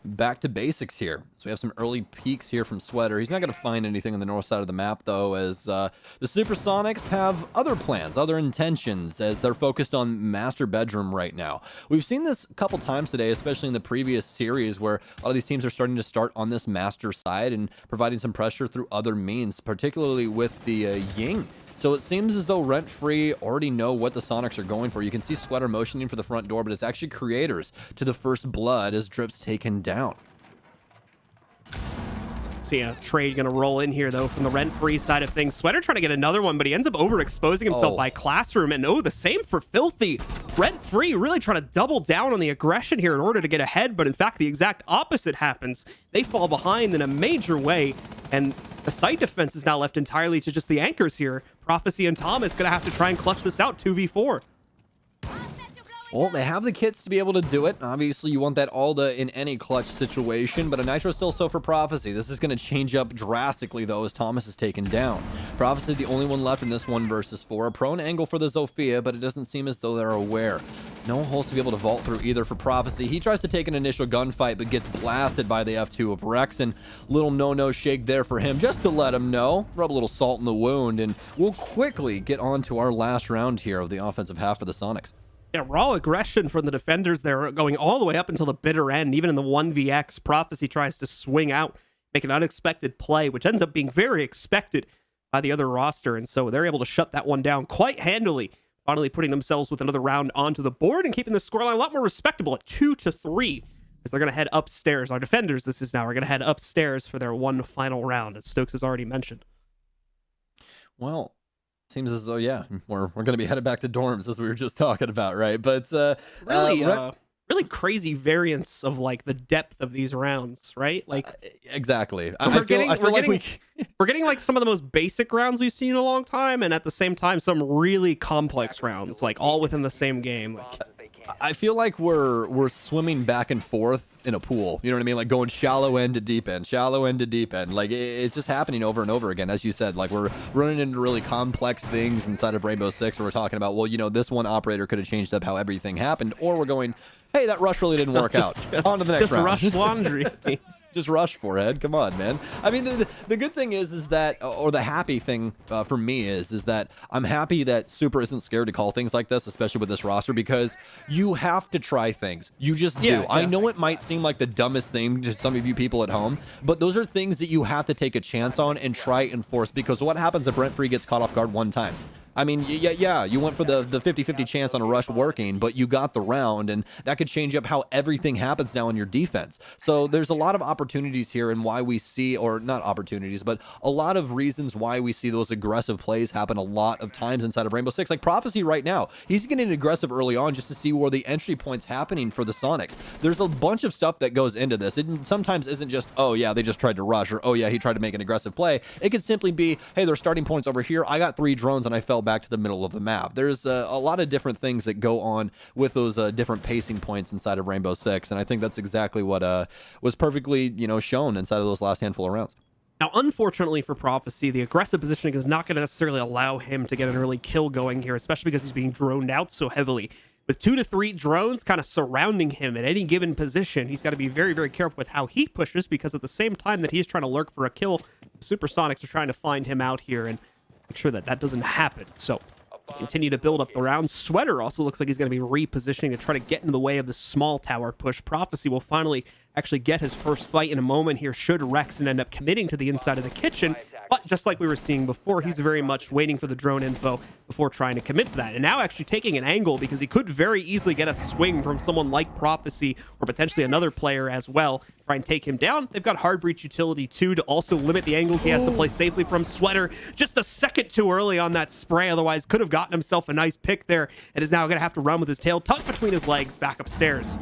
back to basics here. So we have some early peaks here from Sweater. He's not going to find anything on the north side of the map, though, as the Supersonics have other plans, other intentions, as they're focused on master bedroom right now. We've seen this a couple times today, especially in the previous series, where a lot of these teams are starting to start on this master side and providing some pressure through other means, particularly with the Ying. So it seems as though Rentfree already know what the Sonics are going for. You can see Sweater motioning for the front door, but it's actually Creators to the first blood as Drip's taken down. See a trade going to roll in here, though, from the Rentfree side of things. Sweater trying to get another one, but he ends up overexposing himself by Classroom. And the same for Filthy. Rentfree really trying to double down on the aggression here in order to get ahead, but in fact, the exact opposite happens. They fall behind in a major way, and the site defense is now left entirely to just the anchors here. Prophecy and Thomas going to have to try and clutch this out 2v4. Well, they have the kits to be able to do it. Obviously, you want that Alda in any clutch situation, but a Nitro still so for Prophecy. This is going to change up drastically, though, as Thomas is taken down. Prophecy the only one left in this 1 versus 4. A prone angle for the Zofia, but it doesn't seem as though they're aware. No holes to be able to vault through either for Prophecy. He tries to take an initial gunfight, but gets blasted by the F2 of Rex, and little no-no shake there for him, just to let him know, rub a little salt in the wound, and we'll quickly get on to our last round here of the offensive half of the Sonics. Yeah, raw aggression from the defenders there, going all the way up until the bitter end. Even in the 1vx, Prophecy tries to swing out, make an unexpected play, which ends up being very expected by the other roster, and so they're able to shut that one down quite handily, finally putting themselves with another round onto the board and keeping the scoreline a lot more respectable at 2-3, as they're going to head upstairs. Our defenders, this is now, are going to head upstairs for their one final round, as Stokes has already mentioned. Well, seems as though, yeah, we're going to be headed back to dorms, as we were just talking about, right? But really crazy variance of like the depth of these rounds, right? Like exactly. We're getting like some of the most basic rounds we've seen in a long time, and at the same time some really complex rounds, like all within the same game. I feel like we're swimming back and forth in a pool. You know what I mean? Like going shallow end to deep end, shallow end to deep end. Like it's just happening over and over again. As you said, like we're running into really complex things inside of Rainbow Six, where we're talking about, well, you know, this one operator could have changed up how everything happened, or we're going, hey, that rush really didn't work out. On to the next round. Just rush Laundry. Just rush Forehead. Come on, man. I mean, the good thing is that, or the happy thing for me is that I'm happy that Super isn't scared to call things like this, especially with this roster, because you have to try things. You just do. Yeah. I know it might seem like the dumbest thing to some of you people at home, but those are things that you have to take a chance on and try and force, because what happens if Rentfree gets caught off guard one time? I mean, yeah, you went for the 50-50 chance on a rush working, but you got the round, and that could change up how everything happens now in your defense. So there's a lot of opportunities here, and why we see, or not opportunities, but a lot of reasons why we see those aggressive plays happen a lot of times inside of Rainbow Six. Like Prophecy right now, he's getting aggressive early on just to see where the entry point's happening for the Sonics. There's a bunch of stuff that goes into this. It sometimes isn't just, oh yeah, they just tried to rush, or oh yeah, he tried to make an aggressive play. It could simply be, hey, their starting point's over here. I got 3 drones and I fell back to the middle of the map. There's a lot of different things that go on with those different pacing points inside of Rainbow Six, and I think that's exactly what was perfectly, shown inside of those last handful of rounds. Now, unfortunately for Prophecy, the aggressive positioning is not going to necessarily allow him to get an early kill going here, especially because he's being droned out so heavily with 2 to 3 drones kind of surrounding him at any given position. He's got to be very, very careful with how he pushes, because at the same time that he's trying to lurk for a kill, Supersonics are trying to find him out here and make sure that that doesn't happen. So continue to build up the rounds. Sweater also looks like he's going to be repositioning to try to get in the way of the small tower push. Prophecy will finally actually get his first fight in a moment here, should Rexon end up committing to the inside of the kitchen. But just like we were seeing before, he's very much waiting for the drone info before trying to commit to that. And now actually taking an angle, because he could very easily get a swing from someone like Prophecy or potentially another player as well. Try and take him down. They've got hard breach utility too to also limit the angles he has to play safely from. Sweater just a second too early on that spray, otherwise could have gotten himself a nice pick there, and is now going to have to run with his tail tucked between his legs back upstairs.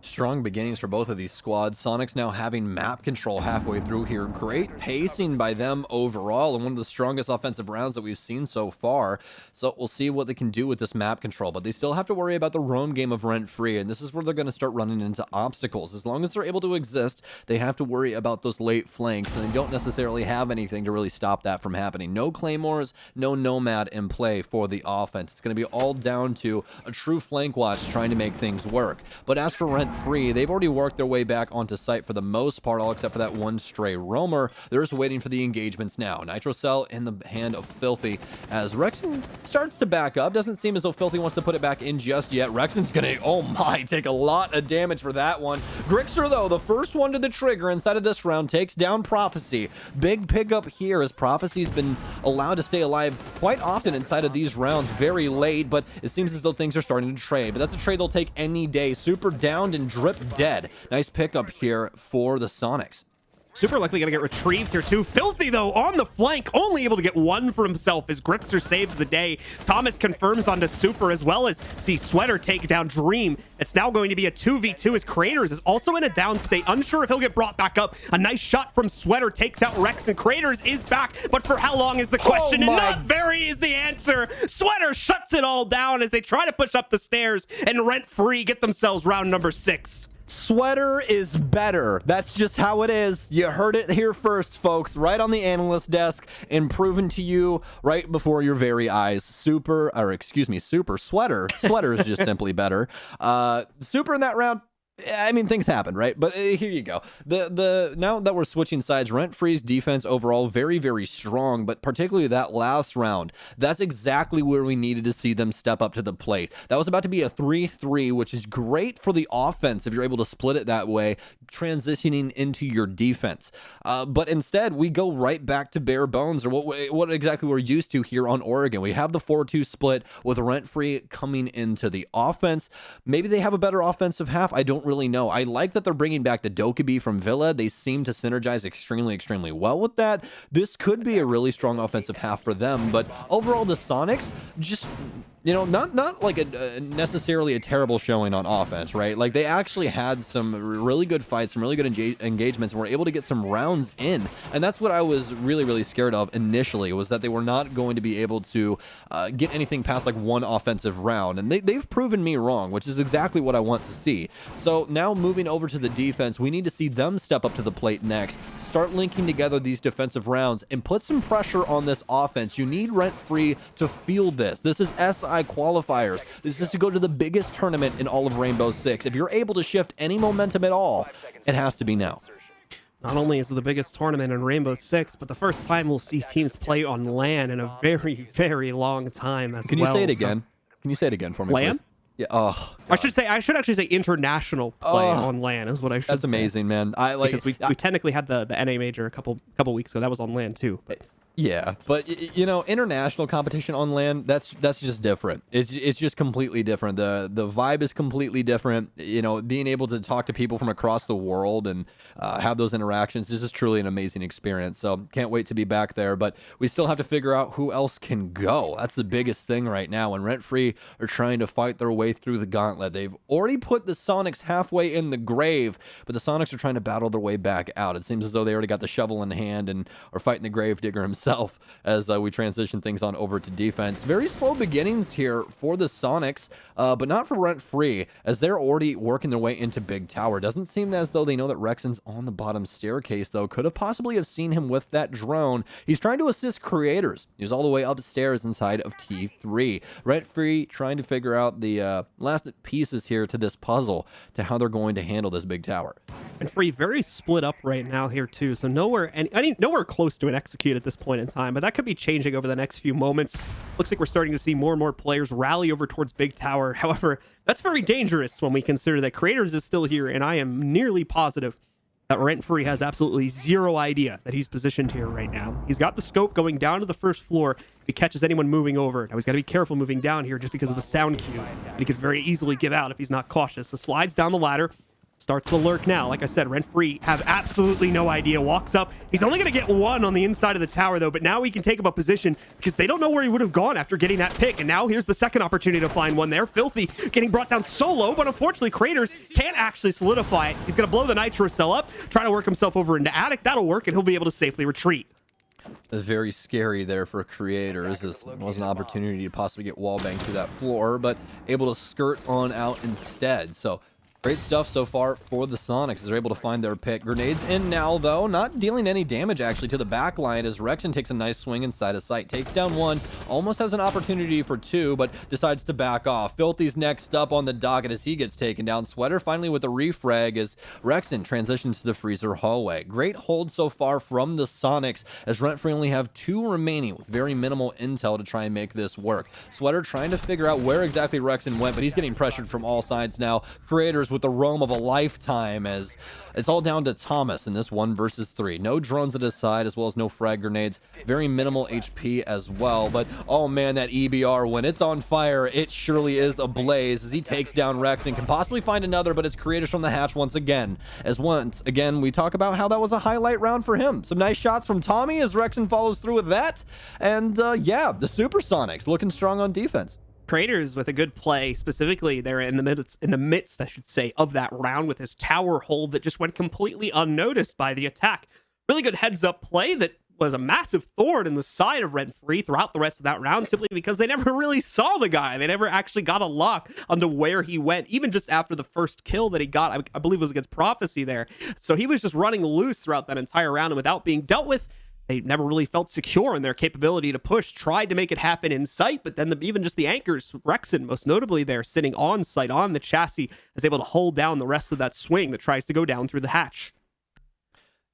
Strong beginnings for both of these squads. Sonics now having map control halfway through here. Great pacing by them overall, and one of the strongest offensive rounds that we've seen so far. So we'll see what they can do with this map control, but they still have to worry about the roam game of Rentfree, and this is where they're going to start running into obstacles. As long as they're able to exist, they have to worry about those late flanks, and they don't necessarily have anything to really stop that from happening. No claymores, no nomad in play for the offense. It's going to be all down to a true flank watch trying to make things work. But as for Rentfree, they've already worked their way back onto site for the most part, all except for that one stray roamer. They're just waiting for the engagements now. Nitro Cell in the hand of Filthy as Rexon starts to back up. Doesn't seem as though Filthy wants to put it back in just yet. Rexon's gonna, oh my, take a lot of damage for that one. Grixer, though, the first one to the trigger inside of this round, takes down Prophecy. Big pickup here as Prophecy's been allowed to stay alive quite often inside of these rounds very late, but it seems as though things are starting to trade. But that's a trade they'll take any day. Super downed and drip dead. Nice pickup here for the Sonics. Super likely going to get retrieved here too. Filthy, though, on the flank, only able to get one for himself as Grixer saves the day. Thomas confirms onto Super, as well as see Sweater take down Dream. It's now going to be a 2v2 as Craters is also in a down state. Unsure if he'll get brought back up. A nice shot from Sweater takes out Rex, and Craters is back, but for how long is the question? And not very is the answer. Sweater shuts it all down as they try to push up the stairs, and Rentfree get themselves round number 6. Sweater is better. That's just how it is. You heard it here first, folks, right on the analyst desk and proven to you right before your very eyes. Super Sweater. Sweater is just simply better. Super in that round. I mean, things happen, right? But here you go. Now that we're switching sides, Rentfree's defense overall very, very strong, but particularly that last round, that's exactly where we needed to see them step up to the plate. That was about to be a 3-3, which is great for the offense if you're able to split it that way, transitioning into your defense. But instead, we go right back to bare bones, or what exactly we're used to here on Oregon. We have the 4-2 split with Rentfree coming into the offense. Maybe they have a better offensive half. I don't really know. I like that they're bringing back the Dokkaebi from Villa. They seem to synergize extremely well with that. This could be a really strong offensive half for them, but overall the Sonics just, you know, not like a necessarily a terrible showing on offense, right? Like they actually had some really good fights, some really good engagements, and were able to get some rounds in. And that's what I was really scared of initially, was that they were not going to be able to get anything past like one offensive round. And they've proven me wrong, which is exactly what I want to see. So now moving over to the defense, we need to see them step up to the plate next, start linking together these defensive rounds, and put some pressure on this offense. You need Rentfree to field this. This is SI qualifiers. This is to go to the biggest tournament in all of Rainbow Six. If you're able to shift any momentum at all, it has to be now. Not only is it the biggest tournament in Rainbow Six, but the first time we'll see teams play on LAN in a very long time as well. Can you say it again? Can you say it again for me, LAN? please? Yeah. Oh, I should actually say international play on LAN is what I should say. That's amazing, man. I like because we technically had the NA major a couple weeks ago. That was on LAN too. But yeah, but you know, international competition on LAN, that's just different. It's just completely different. The vibe is completely different. You know, being able to talk to people from across the world and have those interactions, this is truly an amazing experience. So can't wait to be back there. But we still have to figure out who else can go. That's the biggest thing right now. When Rentfree are trying to fight their way through the gauntlet, they've already put the Sonics halfway in the grave, but the Sonics are trying to battle their way back out. It seems as though they already got the shovel in hand and are fighting the gravedigger himself. itself as we transition things on over to defense. Very slow beginnings here for the Sonics, but not for Rentfree, as they're already working their way into Big Tower. Doesn't seem as though they know that Rexon's on the bottom staircase, though. Could have possibly have seen him with that drone. He's trying to assist creators. He's all the way upstairs inside of T3. Rentfree trying to figure out the last pieces here to this puzzle to how they're going to handle this Big Tower. Rentfree very split up right now here too, so nowhere close to an execute at this point in time, but that could be changing over the next few moments. Looks like we're starting to see more and more players rally over towards Big Tower. However, that's very dangerous when we consider that Creators is still here, and I am nearly positive that Rentfree has absolutely zero idea that he's positioned here right now. He's got the scope going down to the first floor if he catches anyone moving over. Now he's got to be careful moving down here just because of the sound cue, and he could very easily give out if he's not cautious. So slides down the ladder, starts the lurk now. Like I said, Rentfree have absolutely no idea. Walks up. He's only going to get one on the inside of the tower, though, but now he can take up a position because they don't know where he would have gone after getting that pick. And now here's the second opportunity to find one there. Filthy getting brought down solo, but unfortunately, Creators can't actually solidify it. He's going to blow the Nitro Cell up, try to work himself over into Attic. That'll work, and he'll be able to safely retreat. Very scary there for Creators. This was an opportunity to possibly get wallbanged through that floor, but able to skirt on out instead. So great stuff so far for the Sonics as they're able to find their pick. Grenades in now, though, not dealing any damage actually to the back line as Rexon takes a nice swing inside of sight. Takes down one, almost has an opportunity for two, but decides to back off. Filthy's next up on the docket as he gets taken down. Sweater finally with a refrag as Rexon transitions to the freezer hallway. Great hold so far from the Sonics as Rentfree only have two remaining with very minimal intel to try and make this work. Sweater trying to figure out where exactly Rexon went, but he's getting pressured from all sides now. Creators with the roam of a lifetime as it's all down to Thomas in this 1 versus 3. No drones at his side as well as no frag grenades. Very minimal HP as well, but oh man, that EBR, when it's on fire, it surely is ablaze as he takes down Rex and can possibly find another, but it's Creators from the hatch once again. As once again, we talk about how that was a highlight round for him. Some nice shots from Tommy as Rexon follows through with that. And yeah, the Supersonics looking strong on defense. Creators with a good play, specifically there in the midst, I should say, of that round with his tower hold that just went completely unnoticed by the attack. Really good heads-up play that was a massive thorn in the side of Rentfree throughout the rest of that round, simply because they never really saw the guy. They never actually got a lock onto where he went, even just after the first kill that he got, I believe it was against Prophecy there. So he was just running loose throughout that entire round, and without being dealt with, they never really felt secure in their capability to push, tried to make it happen in sight, but then even just the anchors, Rexon most notably there, sitting on site on the chassis, is able to hold down the rest of that swing that tries to go down through the hatch.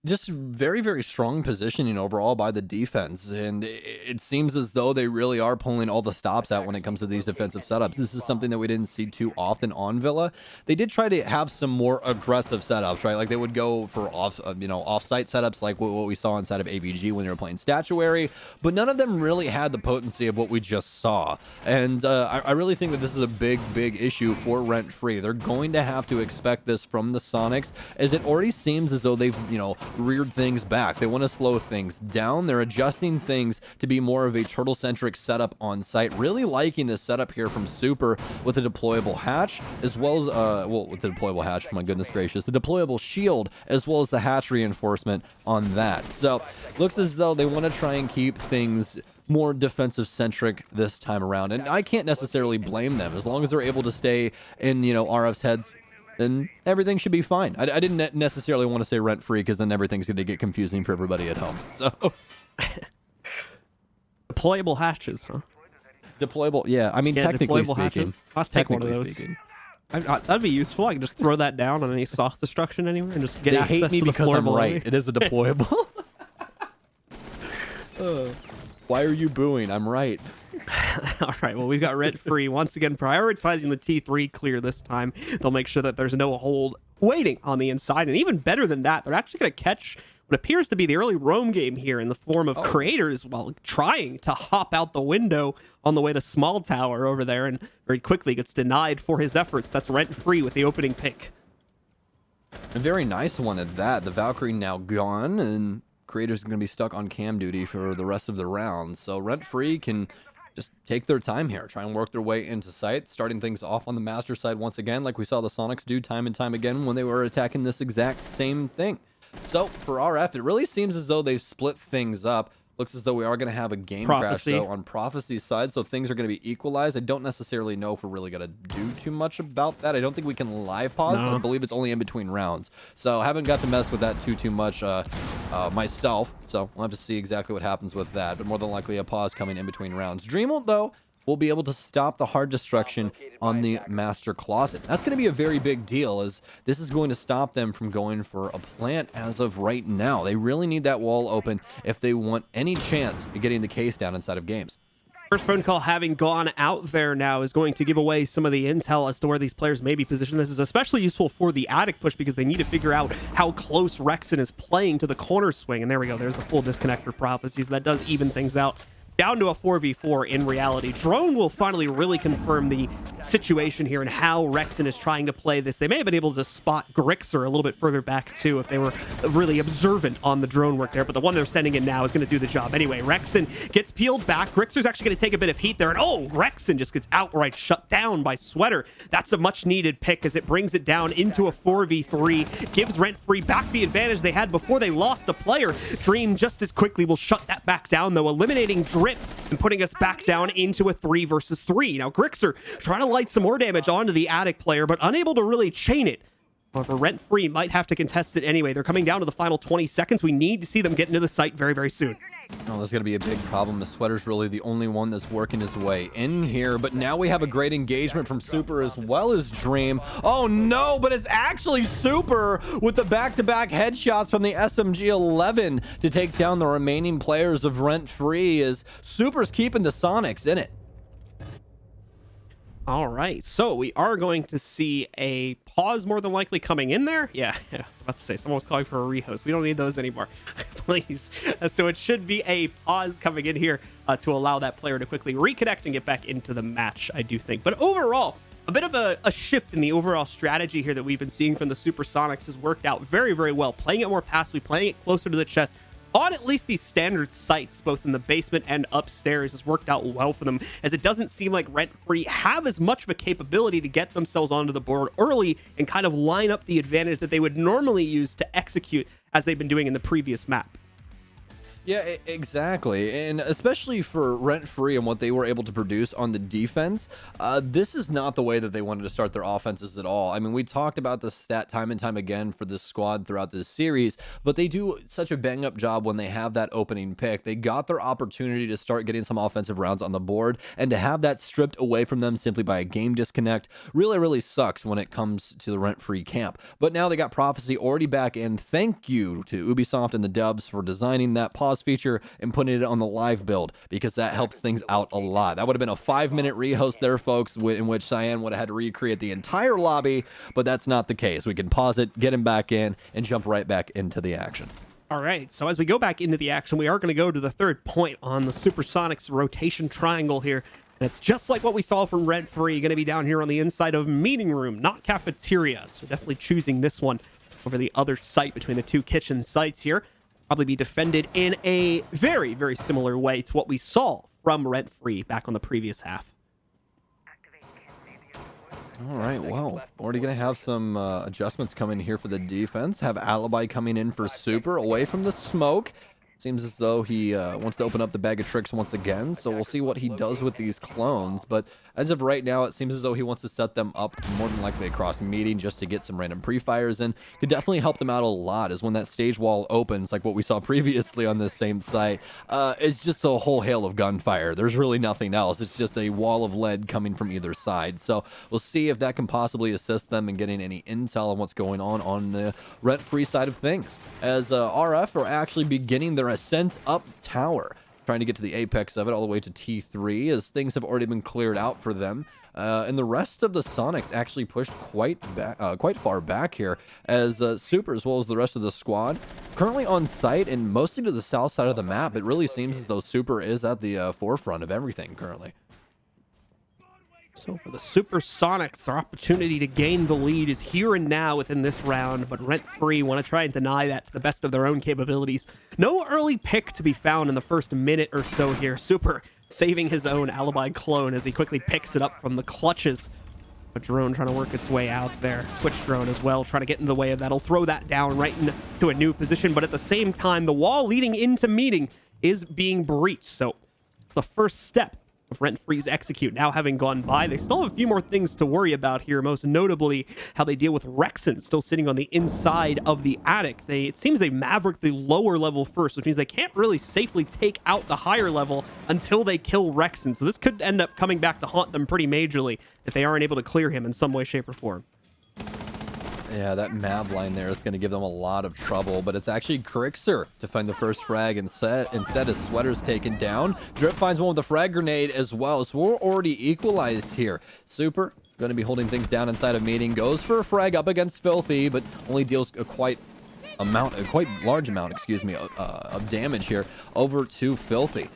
Just very, very strong positioning overall by the defense, and it seems as though they really are pulling all the stops out when it comes to these defensive setups. This is something that we didn't see too often on Villa. They did try to have some more aggressive setups, right? Like they would go for off-site setups like what we saw inside of AVG when they were playing Statuary, but none of them really had the potency of what we just saw. And I really think that this is a big, big issue for Rentfree. They're going to have to expect this from the Sonics, as it already seems as though they've, reared things back. They want to slow things down. They're adjusting things to be more of a turtle-centric setup on site. Really liking this setup here from Super with the deployable hatch, as well as, with the deployable hatch, my goodness gracious, the deployable shield, as well as the hatch reinforcement on that. So, looks as though they want to try and keep things more defensive-centric this time around. And I can't necessarily blame them. As long as they're able to stay in, RF's heads, then everything should be fine. I didn't necessarily want to say Rentfree because then everything's going to get confusing for everybody at home. So deployable hatches, huh? Deployable, yeah. I mean, technically speaking. I'll take one of those. That'd be useful. I can just throw that down on any soft destruction anywhere and just get access to the floor. They hate me because I'm right. It is a deployable. Why are you booing? I'm right. All right, well, we've got Rentfree once again prioritizing the T3 clear this time. They'll make sure that there's no hold waiting on the inside. And even better than that, they're actually going to catch what appears to be the early roam game here in the form of Creators while trying to hop out the window on the way to Small Tower over there, and very quickly gets denied for his efforts. That's Rentfree with the opening pick. A very nice one at that. The Valkyrie now gone, and Creators going to be stuck on cam duty for the rest of the round. So Rentfree can just take their time here, try and work their way into sight, starting things off on the master side once again, like we saw the Sonics do time and time again when they were attacking this exact same thing. So for RF, it really seems as though they've split things up Looks as though we are going to have a game crash, Prophecy. though, on Prophecy's side, so things are going to be equalized. I don't necessarily know if we're really going to do too much about that. I don't think we can live pause. No. I believe it's only in between rounds. So I haven't got to mess with that too much myself, so we'll have to see exactly what happens with that. But more than likely a pause coming in between rounds. Dreamwell, though, will be able to stop the hard destruction on the master closet. That's going to be a very big deal, as this is going to stop them from going for a plant as of right now. They really need that wall open if they want any chance of getting the case down inside of games. First phone call having gone out there now is going to give away some of the intel as to where these players may be positioned. This is especially useful for the attic push because they need to figure out how close Rexon is playing to the corner swing. And there we go. There's the full disconnect for Prophecies. That does even things out. Down to a 4v4 in reality. Drone will finally really confirm the situation here and how Rexon is trying to play this. They may have been able to spot Grixer a little bit further back too if they were really observant on the drone work there, but the one they're sending in now is going to do the job. Anyway, Rexon gets peeled back. Grixer's actually going to take a bit of heat there, and oh, Rexon just gets outright shut down by Sweater. That's a much needed pick as it brings it down into a 4v3, gives Rentfree back the advantage they had before they lost a player. Dream just as quickly will shut that back down though, eliminating Drip and putting us back down into a 3 versus 3. Now, Grixer trying to light some more damage onto the attic player, but unable to really chain it. However, Rentfree might have to contest it anyway. They're coming down to the final 20 seconds. We need to see them get into the site very, very soon. Oh, there's going to be a big problem. The Sweater's really the only one that's working his way in here. But now we have a great engagement from Super as well as Dream. Oh, no, but it's actually Super with the back-to-back headshots from the SMG-11 to take down the remaining players of Rentfree, as Super's keeping the Sonics in it. All right, so we are going to see a pause more than likely coming in there. Yeah, I was about to say, someone was calling for a rehost. We don't need those anymore, please. So it should be a pause coming in here to allow that player to quickly reconnect and get back into the match, I do think. But overall, a bit of a shift in the overall strategy here that we've been seeing from the Supersonics has worked out very, very well. Playing it more passively, playing it closer to the chest, on at least these standard sites, both in the basement and upstairs, has worked out well for them, as it doesn't seem like Rentfree have as much of a capability to get themselves onto the board early and kind of line up the advantage that they would normally use to execute as they've been doing in the previous map. Yeah, exactly. And especially for Rentfree and what they were able to produce on the defense, this is not the way that they wanted to start their offenses at all. I mean, we talked about the stat time and time again for this squad throughout this series, but they do such a bang-up job when they have that opening pick. They got their opportunity to start getting some offensive rounds on the board, and to have that stripped away from them simply by a game disconnect really, really sucks when it comes to the Rentfree camp. But now they got Prophecy already back in. Thank you to Ubisoft and the Dubs for designing that pause feature and putting it on the live build, because that helps things out a lot. That would have been a 5-minute rehost there, folks, in which Cyan would have had to recreate the entire lobby, but that's not the case. We can pause it, get him back in, and jump right back into the action. All right, so as we go back into the action, we are going to go to the third point on the Supersonics rotation triangle here. And it's just like what we saw from Rentfree, going to be down here on the inside of meeting room, not cafeteria. So definitely choosing this one over the other site between the two kitchen sites here. Probably be defended in a very, very similar way to what we saw from Rentfree back on the previous half. All right, well, already going to have some adjustments coming here for the defense. Have Alibi coming in for Super, away from the smoke. Seems as though he wants to open up the bag of tricks once again, so we'll see what he does with these clones. But as of right now, it seems as though he wants to set them up more than likely across meeting just to get some random pre-fires in. Could definitely help them out a lot, as when that stage wall opens, like what we saw previously on this same site, it's just a whole hail of gunfire. There's really nothing else. It's just a wall of lead coming from either side. So we'll see if that can possibly assist them in getting any intel on what's going on the Rentfree side of things, as RF are actually beginning their ascent up tower, trying to get to the apex of it all the way to T3, as things have already been cleared out for them. And the rest of the Sonics actually pushed quite far back here, as Super, as well as the rest of the squad, currently on site and mostly to the south side of the map. It really seems as though Super is at the forefront of everything currently. So for the Supersonics, their opportunity to gain the lead is here and now within this round, but Rentfree want to try and deny that to the best of their own capabilities. No early pick to be found in the first minute or so here. Super saving his own Alibi clone as he quickly picks it up from the clutches. A drone trying to work its way out there. Twitch drone as well, trying to get in the way of that. He'll throw that down right into a new position, but at the same time, the wall leading into meeting is being breached. So it's the first step of Rentfree's execute now having gone by. They still have a few more things to worry about here, most notably how they deal with Rexon still sitting on the inside of the attic. It seems they maverick the lower level first, which means they can't really safely take out the higher level until they kill Rexon. So this could end up coming back to haunt them pretty majorly if they aren't able to clear him in some way, shape, or form. Yeah, that Mav line there is going to give them a lot of trouble, but it's actually Crixer to find the first frag instead as Sweater's taken down. Drip finds one with the frag grenade as well, so we're already equalized here. Super going to be holding things down inside of meeting, goes for a frag up against Filthy, but only deals a quite large amount, of damage here over to Filthy.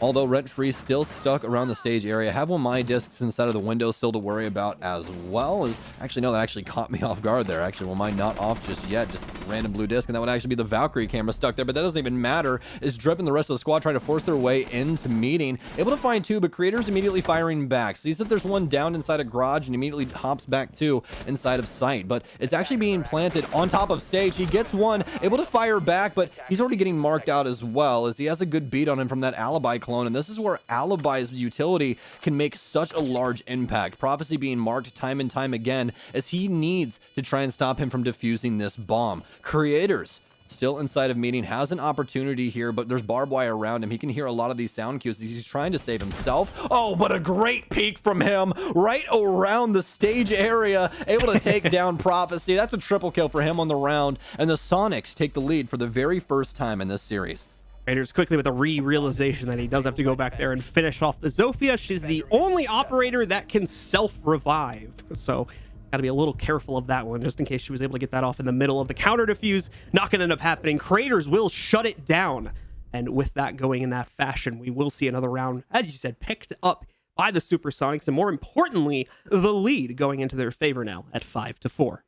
Although Rentfree still stuck around the stage area, have one of my discs inside of the window still to worry about as well. That actually caught me off guard there. Actually, well, mine not off just yet, just random blue disc, and that would actually be the Valkyrie camera stuck there, but that doesn't even matter. Is Drip and the rest of the squad trying to force their way into meeting. Able to find two, but Creator's immediately firing back. Sees that there's one down inside a garage and immediately hops back two inside of sight, but it's actually being planted on top of stage. He gets one, able to fire back, but he's already getting marked out as well, as he has a good beat on him from that Alibi clone, and this is where Alibi's utility can make such a large impact. Prophecy being marked time and time again, as he needs to try and stop him from defusing this bomb. Creators still inside of meeting, has an opportunity here, but there's barbed wire around him. He can hear a lot of these sound cues. He's trying to save himself. Oh, but a great peek from him right around the stage area, able to take down Prophecy. That's a triple kill for him on the round, and the Sonics take the lead for the very first time in this series. Raiders quickly with a realization that he does have to go back there and finish off the Zofia. She's the only operator that can self-revive. So gotta be a little careful of that one, just in case she was able to get that off in the middle of the counter defuse. Not gonna end up happening. Creators will shut it down. And with that going in that fashion, we will see another round, as you said, picked up by the Supersonics, and more importantly, the lead going into their favor now at 5-4.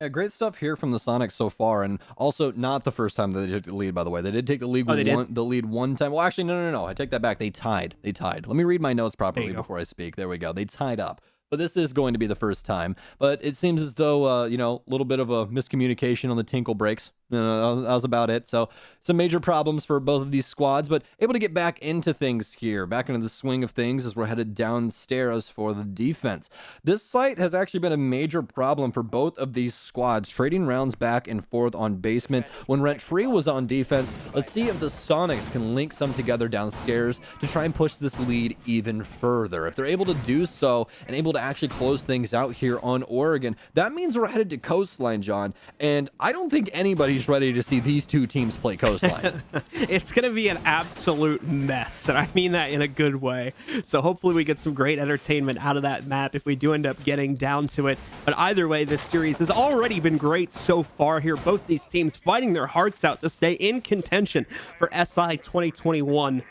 Yeah, great stuff here from the Sonics so far, and also not the first time that they took the lead, by the way. They did take the lead, lead one time. Well, actually, no. I take that back. They tied. Let me read my notes properly before I speak. There we go. They tied up. But this is going to be the first time. But it seems as though, a little bit of a miscommunication on the tinkle breaks. That was about it. So some major problems for both of these squads, but able to get back into things here, back into the swing of things as we're headed downstairs for the defense. This site has actually been a major problem for both of these squads, trading rounds back and forth on basement. When Rentfree was on defense, let's see if the Sonics can link some together downstairs to try and push this lead even further. If they're able to do so and able to actually close things out here on Oregon, that means we're headed to Coastline, John, and I don't think anybody's ready to see these two teams play Coastline. It's going to be an absolute mess, and I mean that in a good way. So hopefully we get some great entertainment out of that map if we do end up getting down to it. But either way, this series has already been great so far here. Both these teams fighting their hearts out to stay in contention for SI 2021.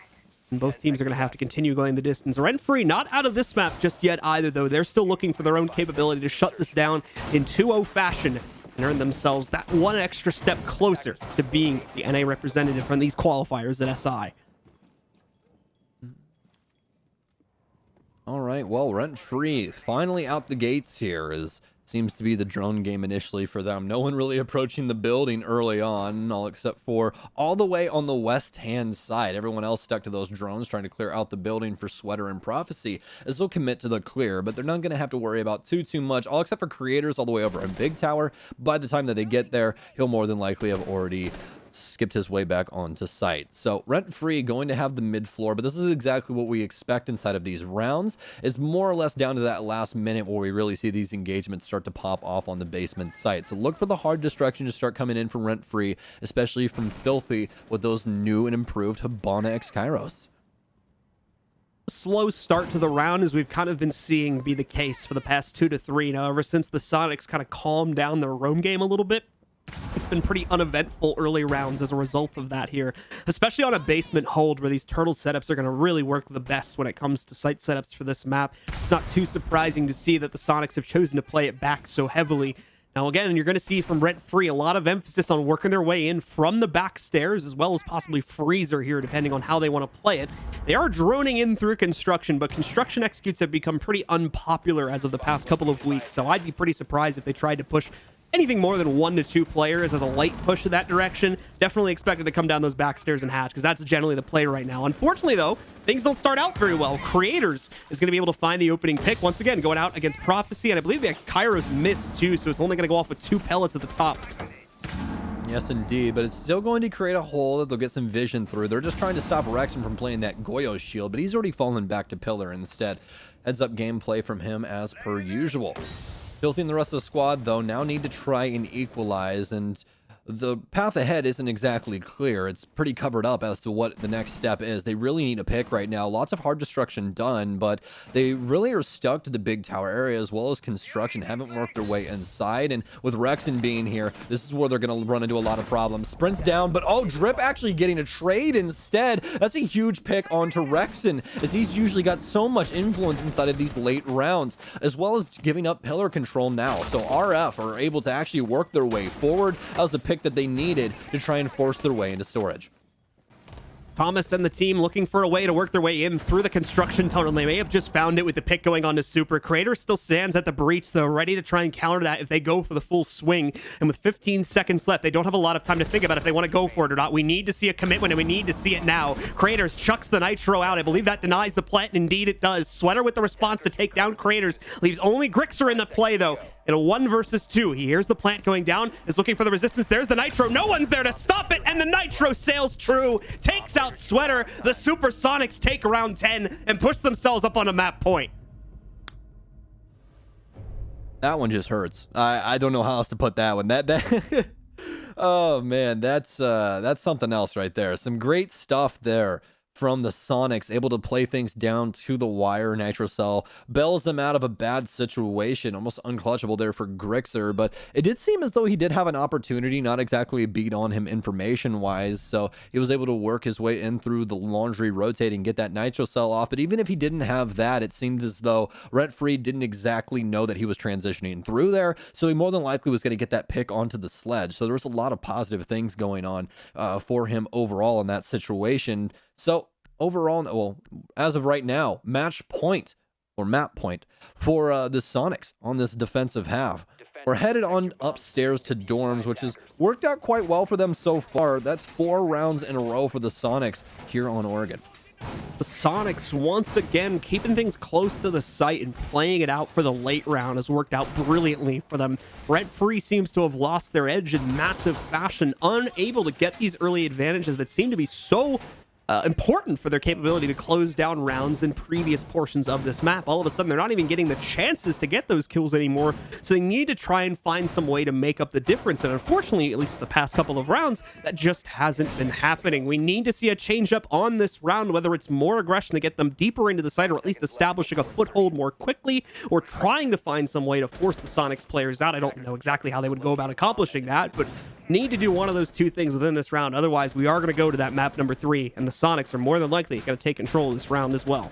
And both teams are going to have to continue going the distance. Rentfree not out of this map just yet either, though. They're still looking for their own capability to shut this down in 2-0 fashion and earn themselves that one extra step closer to being the NA representative from these qualifiers at SI. All right, well, Rentfree finally out the gates here as seems to be the drone game initially for them. No one really approaching the building early on, all except for all the way on the west-hand side. Everyone else stuck to those drones trying to clear out the building for Sweater and Prophecy as they'll commit to the clear, but they're not going to have to worry about too much, all except for Creators all the way over in Big Tower. By the time that they get there, he'll more than likely have already skipped his way back onto site. So Rentfree going to have the mid floor, but this is exactly what we expect inside of these rounds. It's more or less down to that last minute where we really see these engagements start to pop off on the basement site. So look for the hard destruction to start coming in from Rentfree, especially from Filthy with those new and improved Hibana X Kairos. Slow start to the round, as we've kind of been seeing be the case for the past 2 to 3 now, ever since the Sonics kind of calmed down their roam game a little bit. It's been pretty uneventful early rounds as a result of that here, especially on a basement hold where these turtle setups are going to really work the best when it comes to site setups for this map. It's not too surprising to see that the Sonics have chosen to play it back so heavily. Now again, you're going to see from Rentfree a lot of emphasis on working their way in from the back stairs, as well as possibly Freezer here, depending on how they want to play it. They are droning in through construction, but construction executes have become pretty unpopular as of the past couple of weeks, so I'd be pretty surprised if they tried to push anything more than 1 to 2 players as a light push in that direction. Definitely expected to come down those back stairs and hatch, because that's generally the play right now. Unfortunately, though, things don't start out very well. Creators is going to be able to find the opening pick once again, going out against Prophecy, and I believe the Kairos missed too, so it's only going to go off with 2 pellets at the top. Yes, indeed, but it's still going to create a hole that they'll get some vision through. They're just trying to stop Rexon from playing that Goyo shield, but he's already fallen back to Pillar instead. Heads up gameplay from him as per usual. Filthy and the rest of the squad, though, now need to try and equalize, and the path ahead isn't exactly clear. It's pretty covered up as to what the next step is. They really need a pick right now. Lots of hard destruction done, but they really are stuck to the big tower area as well as construction. Haven't worked their way inside, and with Rexon being here, this is where they're going to run into a lot of problems. Sprints down, but oh, Drip actually getting a trade instead. That's a huge pick onto Rexon, as he's usually got so much influence inside of these late rounds, as well as giving up pillar control now. So RF are able to actually work their way forward. That was the pick that they needed to try and force their way into storage. Thomas and the team looking for a way to work their way in through the construction tunnel. They may have just found it with the pick going on to Super. Creator still stands at the breach, though, ready to try and counter that if they go for the full swing. And with 15 seconds left, they don't have a lot of time to think about if they want to go for it or not. We need to see a commitment, and we need to see it now. Creators chucks the Nitro out. I believe that denies the plant, and indeed it does. Sweater with the response to take down Creators. Leaves only Grixer in the play, though. In a 1 versus 2, he hears the plant going down, is looking for the resistance. There's the Nitro. No one's there to stop it, and the Nitro sails true. Takes out Sweater. The Supersonics take round 10 and push themselves up on a map point. That one just hurts. I don't know how else to put that one. That oh man, that's something else right there. Some great stuff there from the Sonics, able to play things down to the wire. Nitrocell bails them out of a bad situation, almost unclutchable there for Grixer, but it did seem as though he did have an opportunity, not exactly a beat on him information-wise, so he was able to work his way in through the laundry rotating, get that Nitrocell off, but even if he didn't have that, it seemed as though Rentfree didn't exactly know that he was transitioning through there, so he more than likely was going to get that pick onto the sledge, so there was a lot of positive things going on for him overall in that situation. So overall, well, as of right now, match point or map point for the Sonics on this defensive half. We're headed on upstairs to dorms, which has worked out quite well for them so far. That's 4 rounds in a row for the Sonics here on Oregon. The Sonics, once again, keeping things close to the site and playing it out for the late round has worked out brilliantly for them. Rentfree seems to have lost their edge in massive fashion, unable to get these early advantages that seem to be so important for their capability to close down rounds in previous portions of this map. All of a sudden, they're not even getting the chances to get those kills anymore, so they need to try and find some way to make up the difference. And unfortunately, at least for the past couple of rounds, that just hasn't been happening. We need to see a change up on this round, whether it's more aggression to get them deeper into the site, or at least establishing a foothold more quickly, or trying to find some way to force the Sonics players out. I don't know exactly how they would go about accomplishing that, but need to do one of those two things within this round. Otherwise, we are going to go to that map number 3, and the Sonics are more than likely going to take control of this round as well.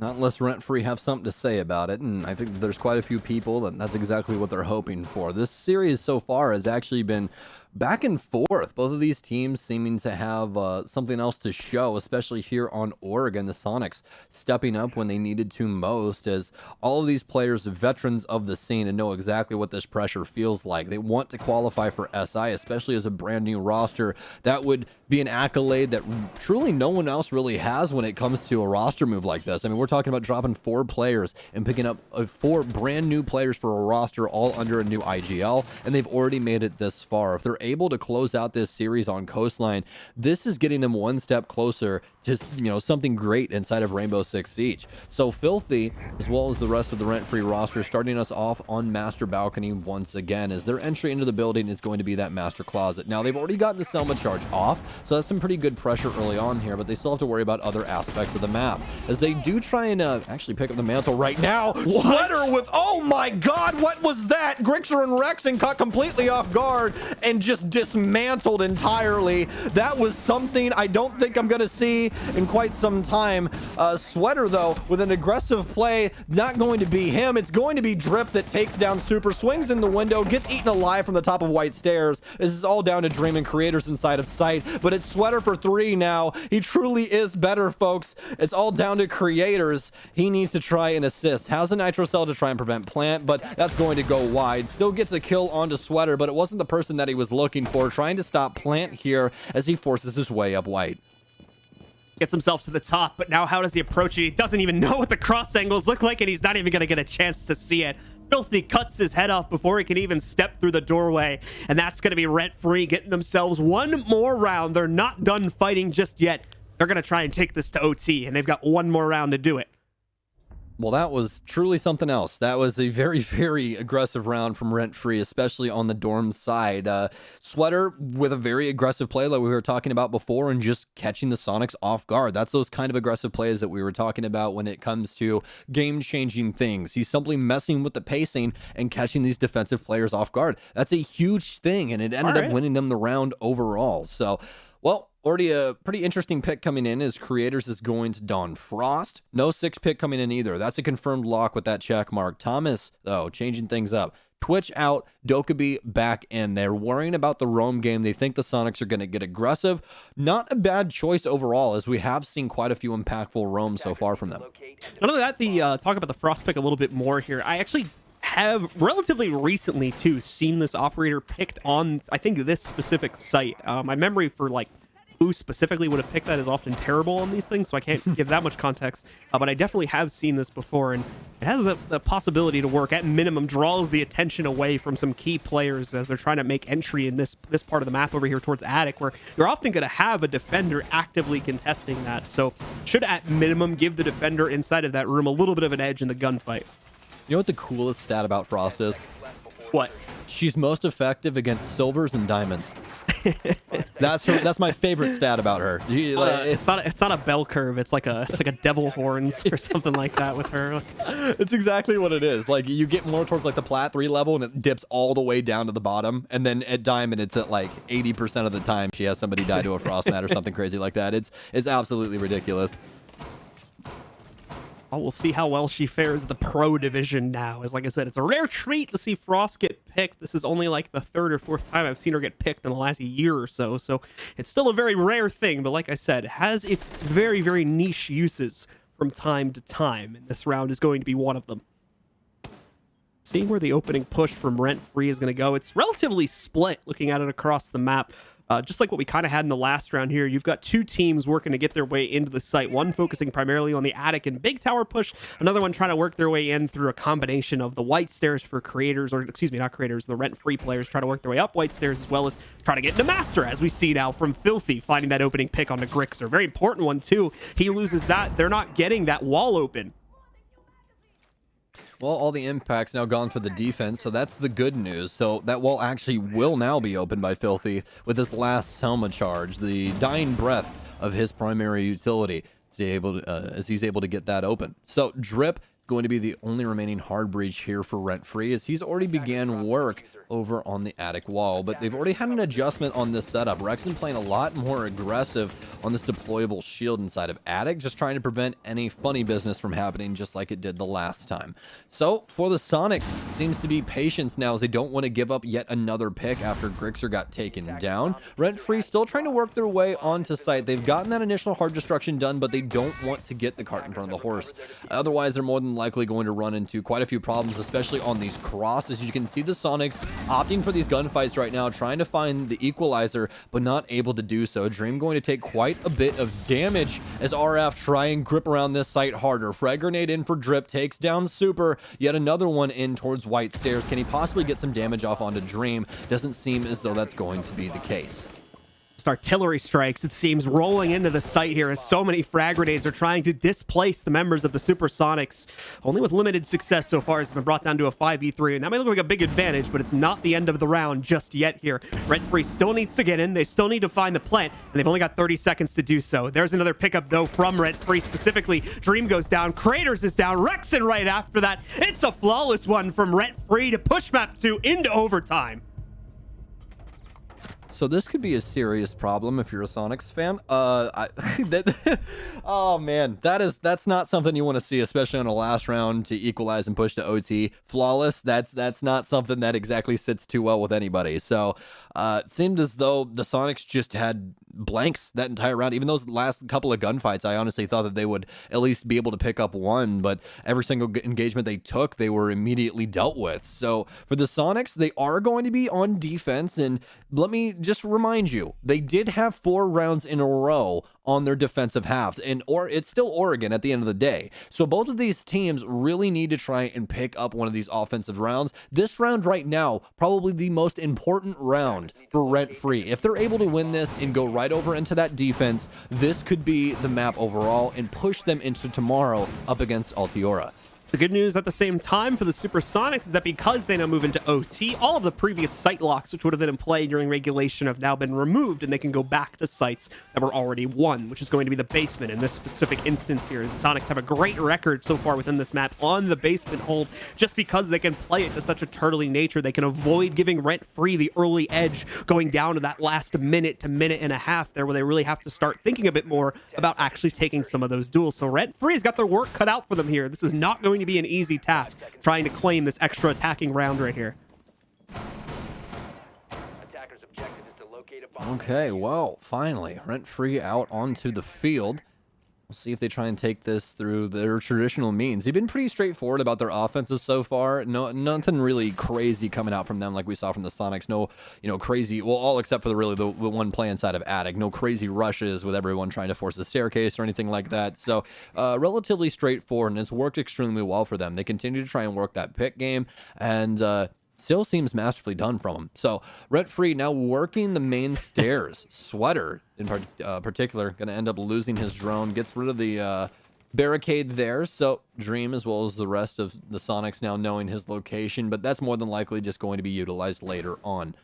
Not unless Rentfree have something to say about it, and I think there's quite a few people that's exactly what they're hoping for. This series so far has actually been back and forth. Both of these teams seeming to have something else to show, especially here on Oregon. The Sonics stepping up when they needed to most, as all of these players are veterans of the scene and know exactly what this pressure feels like. They want to qualify for SI, especially as a brand new roster. That would be an accolade that truly no one else really has when it comes to a roster move like this. I mean, we're talking about dropping 4 players and picking up 4 brand new players for a roster all under a new IGL, and they've already made it this far. If they're able to close out this series on Coastline, this is getting them one step closer to, you know, something great inside of Rainbow Six Siege. So Filthy, as well as the rest of the Rentfree roster, starting us off on Master Balcony once again, as their entry into the building is going to be that Master Closet. Now, they've already gotten the Selma charge off, so that's some pretty good pressure early on here, but they still have to worry about other aspects of the map, as they do try and actually pick up the mantle right now. Sweater with, oh my god, what was that? Grixer and Rexon caught completely off guard and just just dismantled entirely. That was something I don't think I'm gonna see in quite some time. Sweater though, with an aggressive play, not going to be him. It's going to be Drip that takes down Super, swings in the window, gets eaten alive from the top of White Stairs. This is all down to Dream and Creators inside of sight, but it's Sweater for 3 now. He truly is better, folks. It's all down to Creators. He needs to try and assist. Has a Nitro Cell to try and prevent Plant, but that's going to go wide. Still gets a kill onto Sweater, but it wasn't the person that he was looking for. Trying to stop Plant here as he forces his way up White. Gets himself to the top, but now how does he approach it? He doesn't even know what the cross angles look like, and he's not even going to get a chance to see it. Filthy cuts his head off before he can even step through the doorway, and that's going to be Rentfree getting themselves one more round. They're not done fighting just yet. They're going to try and take this to OT, and they've got one more round to do it. Well, that was truly something else. That was a very, very aggressive round from Rentfree, especially on the dorm side. Sweater with a very aggressive play like we were talking about before and just catching the Sonics off guard. That's those kind of aggressive plays that we were talking about when it comes to game-changing things. He's simply messing with the pacing and catching these defensive players off guard. That's a huge thing, and it ended up winning them the round overall. So, well, already a pretty interesting pick coming in as Creators is going to Dawn Frost. No 6 pick coming in either. That's a confirmed lock with that check mark. Thomas, though, changing things up. Twitch out, Dokkaebi back in. They're worrying about the roam game. They think the Sonics are going to get aggressive. Not a bad choice overall, as we have seen quite a few impactful roams so far from them. Not only that, talk about the Frost pick a little bit more here. I actually have relatively recently, too, seen this operator picked on, I think, this specific site. My memory for, like, who specifically would have picked that is often terrible on these things, so I can't give that much context. But I definitely have seen this before, and it has the possibility to work. At minimum, draws the attention away from some key players as they're trying to make entry in this part of the map over here towards Attic, where you're often going to have a defender actively contesting that. So should, at minimum, give the defender inside of that room a little bit of an edge in the gunfight. You know what the coolest stat about Frost is? What? She's most effective against silvers and diamonds. That's my favorite stat about her. It's not a bell curve. It's like a devil horns or something like that with her. It's exactly what it is. Like, you get more towards like the plat 3 level and it dips all the way down to the bottom, and then at diamond it's at like 80% of the time she has somebody die to a frost mat or something crazy like that. It's absolutely ridiculous. Oh, we'll see how well she fares in the pro division now. As like I said, it's a rare treat to see Frost get picked. This is only like the 3rd or 4th time I've seen her get picked in the last year or so. So it's still a very rare thing, but like I said, has its very, very niche uses from time to time. And this round is going to be one of them. Seeing where the opening push from Rentfree is going to go, it's relatively split looking at it across the map. Just like what we kind of had in the last round here, you've got 2 teams working to get their way into the site. One focusing primarily on the Attic and Big Tower push. Another one trying to work their way in through a combination of the White Stairs for Creators, or excuse me, not Creators, the Rentfree players trying to work their way up White Stairs, as well as trying to get into Master, as we see now from Filthy, finding that opening pick onto Grixer. Very important one, too. He loses that. They're not getting that wall open. Well, all the impacts now gone for the defense, so that's the good news. So that wall actually will now be opened by Filthy with this last Selma charge, the dying breath of his primary utility, as he's able to get that open. So Drip is going to be the only remaining hard breach here for Rentfree, as he's already began work over on the Attic wall, but they've already had an adjustment on this setup. Rexon playing a lot more aggressive on this deployable shield inside of Attic, just trying to prevent any funny business from happening just like it did the last time. So for the Sonics, seems to be patience now, as they don't want to give up yet another pick after Grixer got taken down. Rentfree still trying to work their way onto site. They've gotten that initial hard destruction done, but they don't want to get the cart in front of the horse. Otherwise, they're more than likely going to run into quite a few problems, especially on these crosses. You can see the Sonics opting for these gunfights right now, trying to find the equalizer, but not able to do so. Dream going to take quite a bit of damage as RF try and grip around this site harder. Frag grenade in for Drip, takes down Super, yet another one in towards White Stairs. Can he possibly get some damage off onto Dream? Doesn't seem as though that's going to be the case. Artillery strikes, it seems, rolling into the site here as so many frag grenades are trying to displace the members of the Supersonics. Only with limited success so far. It's been brought down to a 5v3, and that may look like a big advantage, but it's not the end of the round just yet here. Rentfree still needs to get in. They still need to find the plant, and they've only got 30 seconds to do so. There's another pickup, though, from Rentfree specifically. Dream goes down. Creators is down. Rexon right after that. It's a flawless one from Rentfree to push map 2 into overtime. So this could be a serious problem if you're a Sonics fan. Oh man, that's not something you want to see, especially on a last round to equalize and push to OT. Flawless. That's not something that exactly sits too well with anybody. So it seemed as though the Sonics just had blanks that entire round. Even those last couple of gunfights, I honestly thought that they would at least be able to pick up one, but every single engagement they took, they were immediately dealt with. So for the Sonics, they are going to be on defense, and let me just remind you, they did have 4 rounds in a row on their defensive half, and it's still Oregon at the end of the day. So both of these teams really need to try and pick up one of these offensive rounds. This round right now, probably the most important round for Rentfree. If they're able to win this and go right over into that defense, this could be the map overall and push them into tomorrow up against Altiora. The good news at the same time for the Supersonics is that because they now move into OT, all of the previous site locks, which would have been in play during regulation, have now been removed, and they can go back to sites that were already won, which is going to be the basement in this specific instance here. The Sonics have a great record so far within this map on the basement hold, just because they can play it to such a turtly nature. They can avoid giving Rentfree the early edge, going down to that last minute to minute and a half there, where they really have to start thinking a bit more about actually taking some of those duels. So Rentfree has got their work cut out for them here. This is not going to be an easy task trying to claim this extra attacking round right here. Okay, well, finally, Rentfree out onto the field. We'll see if they try and take this through their traditional means. They've been pretty straightforward about their offensive so far. Nothing really crazy coming out from them like we saw from the Sonics. No, crazy, well, all except for the one play inside of Attic. No crazy rushes with everyone trying to force the staircase or anything like that. So relatively straightforward, and it's worked extremely well for them. They continue to try and work that pick game, and still seems masterfully done from him. So Rentfree now working the main stairs. Sweater in particular going to end up losing his drone, gets rid of the barricade there. So Dream, as well as the rest of the Sonics, now knowing his location, but that's more than likely just going to be utilized later on.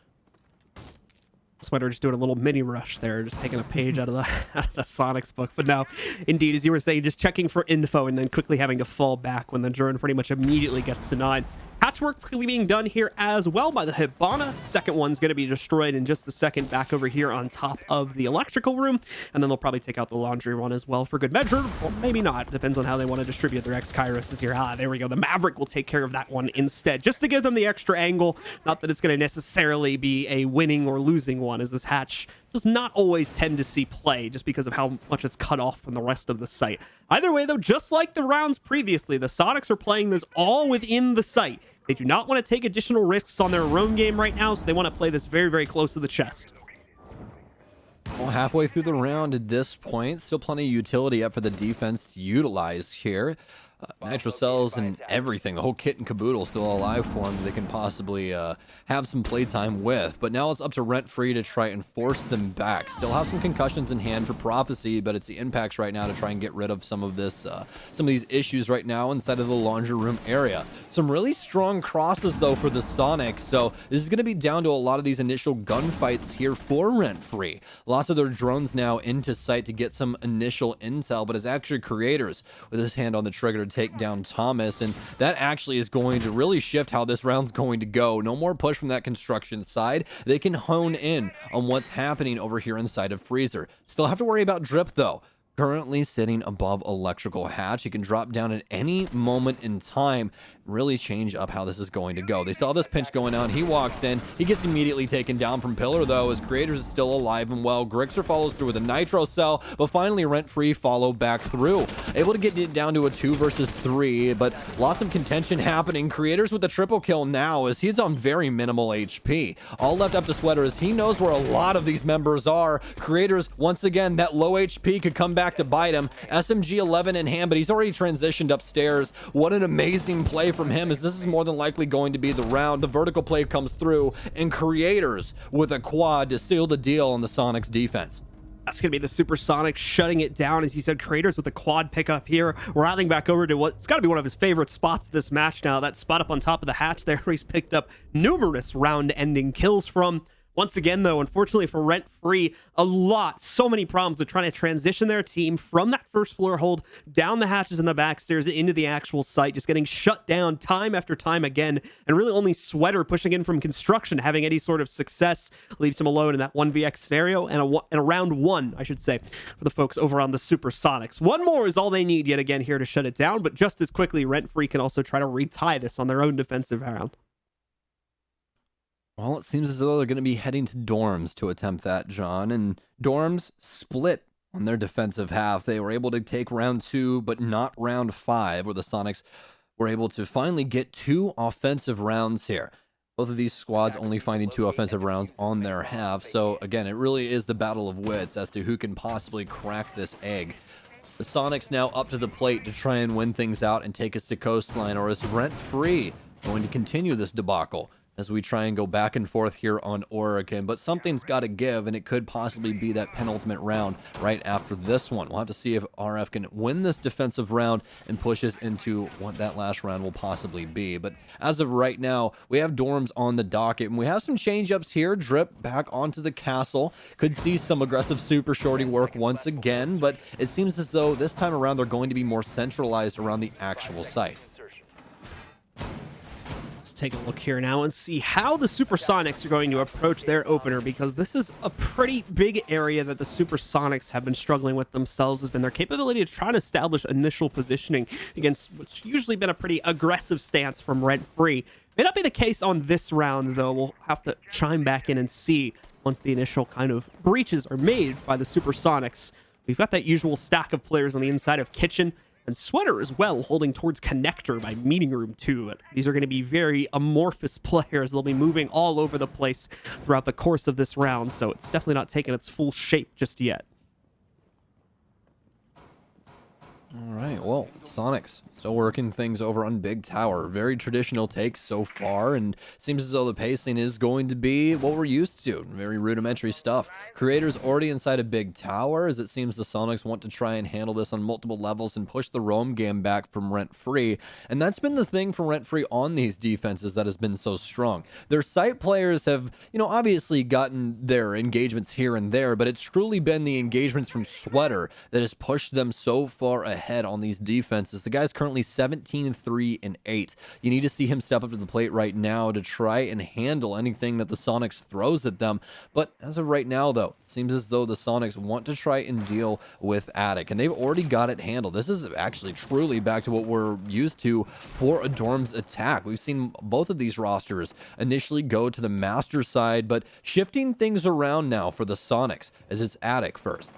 Sweater just doing a little mini rush there, just taking a page out of the Sonics book. But no, indeed, as you were saying, just checking for info and then quickly having to fall back when the drone pretty much immediately gets denied. Patchwork quickly being done here as well by the Hibana. Second one's going to be destroyed in just a second back over here on top of the electrical room. And then they'll probably take out the laundry one as well for good measure. Or maybe not. Depends on how they want to distribute their X-Kairos here. There we go. The Maverick will take care of that one instead, just to give them the extra angle. Not that it's going to necessarily be a winning or losing one, as this hatch does not always tend to see play just because of how much it's cut off from the rest of the site. Either way, though, just like the rounds previously, the Sonics are playing this all within the site. They do not want to take additional risks on their roam game right now, so they want to play this very, very close to the chest. Well, halfway through the round at this point, still plenty of utility up for the defense to utilize here. Nitro cells and everything, the whole kit and caboodle still alive for them they can possibly have some playtime with. But now it's up to Rentfree to try and force them back. Still have some concussions in hand for Prophecy, but it's the impacts right now to try and get rid of some of these issues right now inside of the laundry room area. Some really strong crosses though for the Sonics, so this is going to be down to a lot of these initial gunfights here for Rentfree. Lots of their drones now into sight to get some initial intel, but it's actually Creators with his hand on the trigger to take down Thomas, and that actually is going to really shift how this round's going to go. No more push from that construction side. They can hone in on what's happening over here inside of Freezer. Still have to worry about Drip though. Currently sitting above electrical hatch. He can drop down at any moment in time, really change up how this is going to go. They still have this pinch going on. He walks in. He gets immediately taken down from Pillar, though, as Creators is still alive and well. Grixer follows through with a Nitro Cell, but finally Rentfree follow back through. Able to get it down to a 2 versus 3, but lots of contention happening. Creators with the triple kill now, as he's on very minimal HP. All left up to Sweater, as he knows where a lot of these members are. Creators, once again, that low HP could come back to bite him. SMG 11 in hand, but he's already transitioned upstairs. What an amazing play from him, as this is more than likely going to be the round. The vertical play comes through, and Creators with a quad to seal the deal on the Sonics defense. That's going to be the Supersonics shutting it down. As you said, Creators with the quad pickup here, rattling back over to what's got to be one of his favorite spots this match now. That spot up on top of the hatch there, where he's picked up numerous round-ending kills from. Once again, though, unfortunately for Rentfree, so many problems with trying to transition their team from that first floor hold down the hatches and the back stairs into the actual site, just getting shut down time after time again, and really only Sweater pushing in from construction having any sort of success leaves him alone in that 1vx scenario, and a round one, I should say, for the folks over on the Supersonics. One more is all they need yet again here to shut it down, but just as quickly, Rentfree can also try to retie this on their own defensive round. Well, it seems as though they're going to be heading to Dorms to attempt that, John. And Dorms split on their defensive half. They were able to take round 2, but not round 5, where the Sonics were able to finally get 2 offensive rounds here. Both of these squads only finding 2 offensive rounds on their half. So, again, it really is the battle of wits as to who can possibly crack this egg. The Sonics now up to the plate to try and win things out and take us to Coastline, or is Rentfree going to continue this debacle as we try and go back and forth here on Oregon? But something's got to give, and it could possibly be that penultimate round right after this one. We'll have to see if RF can win this defensive round and push us into what that last round will possibly be. But as of right now, we have Dorms on the docket, and we have some change-ups here. Drip back onto the castle. Could see some aggressive super shorty work once again, but it seems as though this time around they're going to be more centralized around the actual site. Take a look here now and see how the Supersonics are going to approach their opener, because this is a pretty big area that the Supersonics have been struggling with themselves, has been their capability to try to establish initial positioning against what's usually been a pretty aggressive stance from Rentfree. May not be the case on this round, though. We'll have to chime back in and see once the initial kind of breaches are made by the Supersonics. We've got that usual stack of players on the inside of Kitchen, and Sweater as well, holding towards Connector by Meeting Room 2. But these are going to be very amorphous players. They'll be moving all over the place throughout the course of this round, so it's definitely not taken its full shape just yet. All right, well, Sonics still working things over on Big Tower. Very traditional take so far, and seems as though the pacing is going to be what we're used to. Very rudimentary stuff. Creators already inside of Big Tower, as it seems the Sonics want to try and handle this on multiple levels and push the roam game back from Rentfree. And that's been the thing for Rentfree on these defenses that has been so strong. Their site players have, obviously gotten their engagements here and there, but it's truly been the engagements from Sweater that has pushed them so far ahead on these defenses. The guy's currently 17-3-8. You need to see him step up to the plate right now to try and handle anything that the Sonics throws at them. But as of right now, though, it seems as though the Sonics want to try and deal with Attic, and they've already got it handled. This is actually truly back to what we're used to for a Dorms attack. We've seen both of these rosters initially go to the Master side, but shifting things around now for the Sonics as it's Attic first.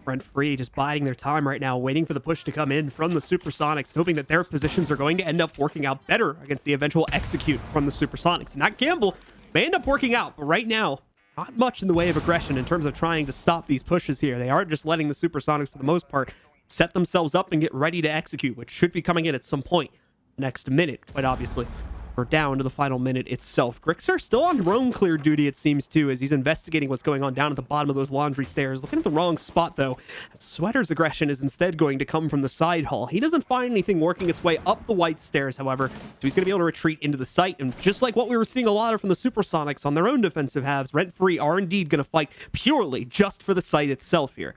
Rentfree just biding their time right now, waiting for the push to come in from the Supersonics, hoping that their positions are going to end up working out better against the eventual execute from the Supersonics. And that gamble may end up working out, but right now, not much in the way of aggression in terms of trying to stop these pushes here. They are just letting the Supersonics, for the most part, set themselves up and get ready to execute, which should be coming in at some point next minute, quite obviously. We're down to the final minute itself. Grixer still on roam clear duty, it seems, too, as he's investigating what's going on down at the bottom of those laundry stairs. Looking at the wrong spot, though. Sweater's aggression is instead going to come from the side hall. He doesn't find anything working its way up the white stairs, however, so he's going to be able to retreat into the site. And just like what we were seeing a lot of from the Supersonics on their own defensive halves, Rentfree are indeed going to fight purely just for the site itself here.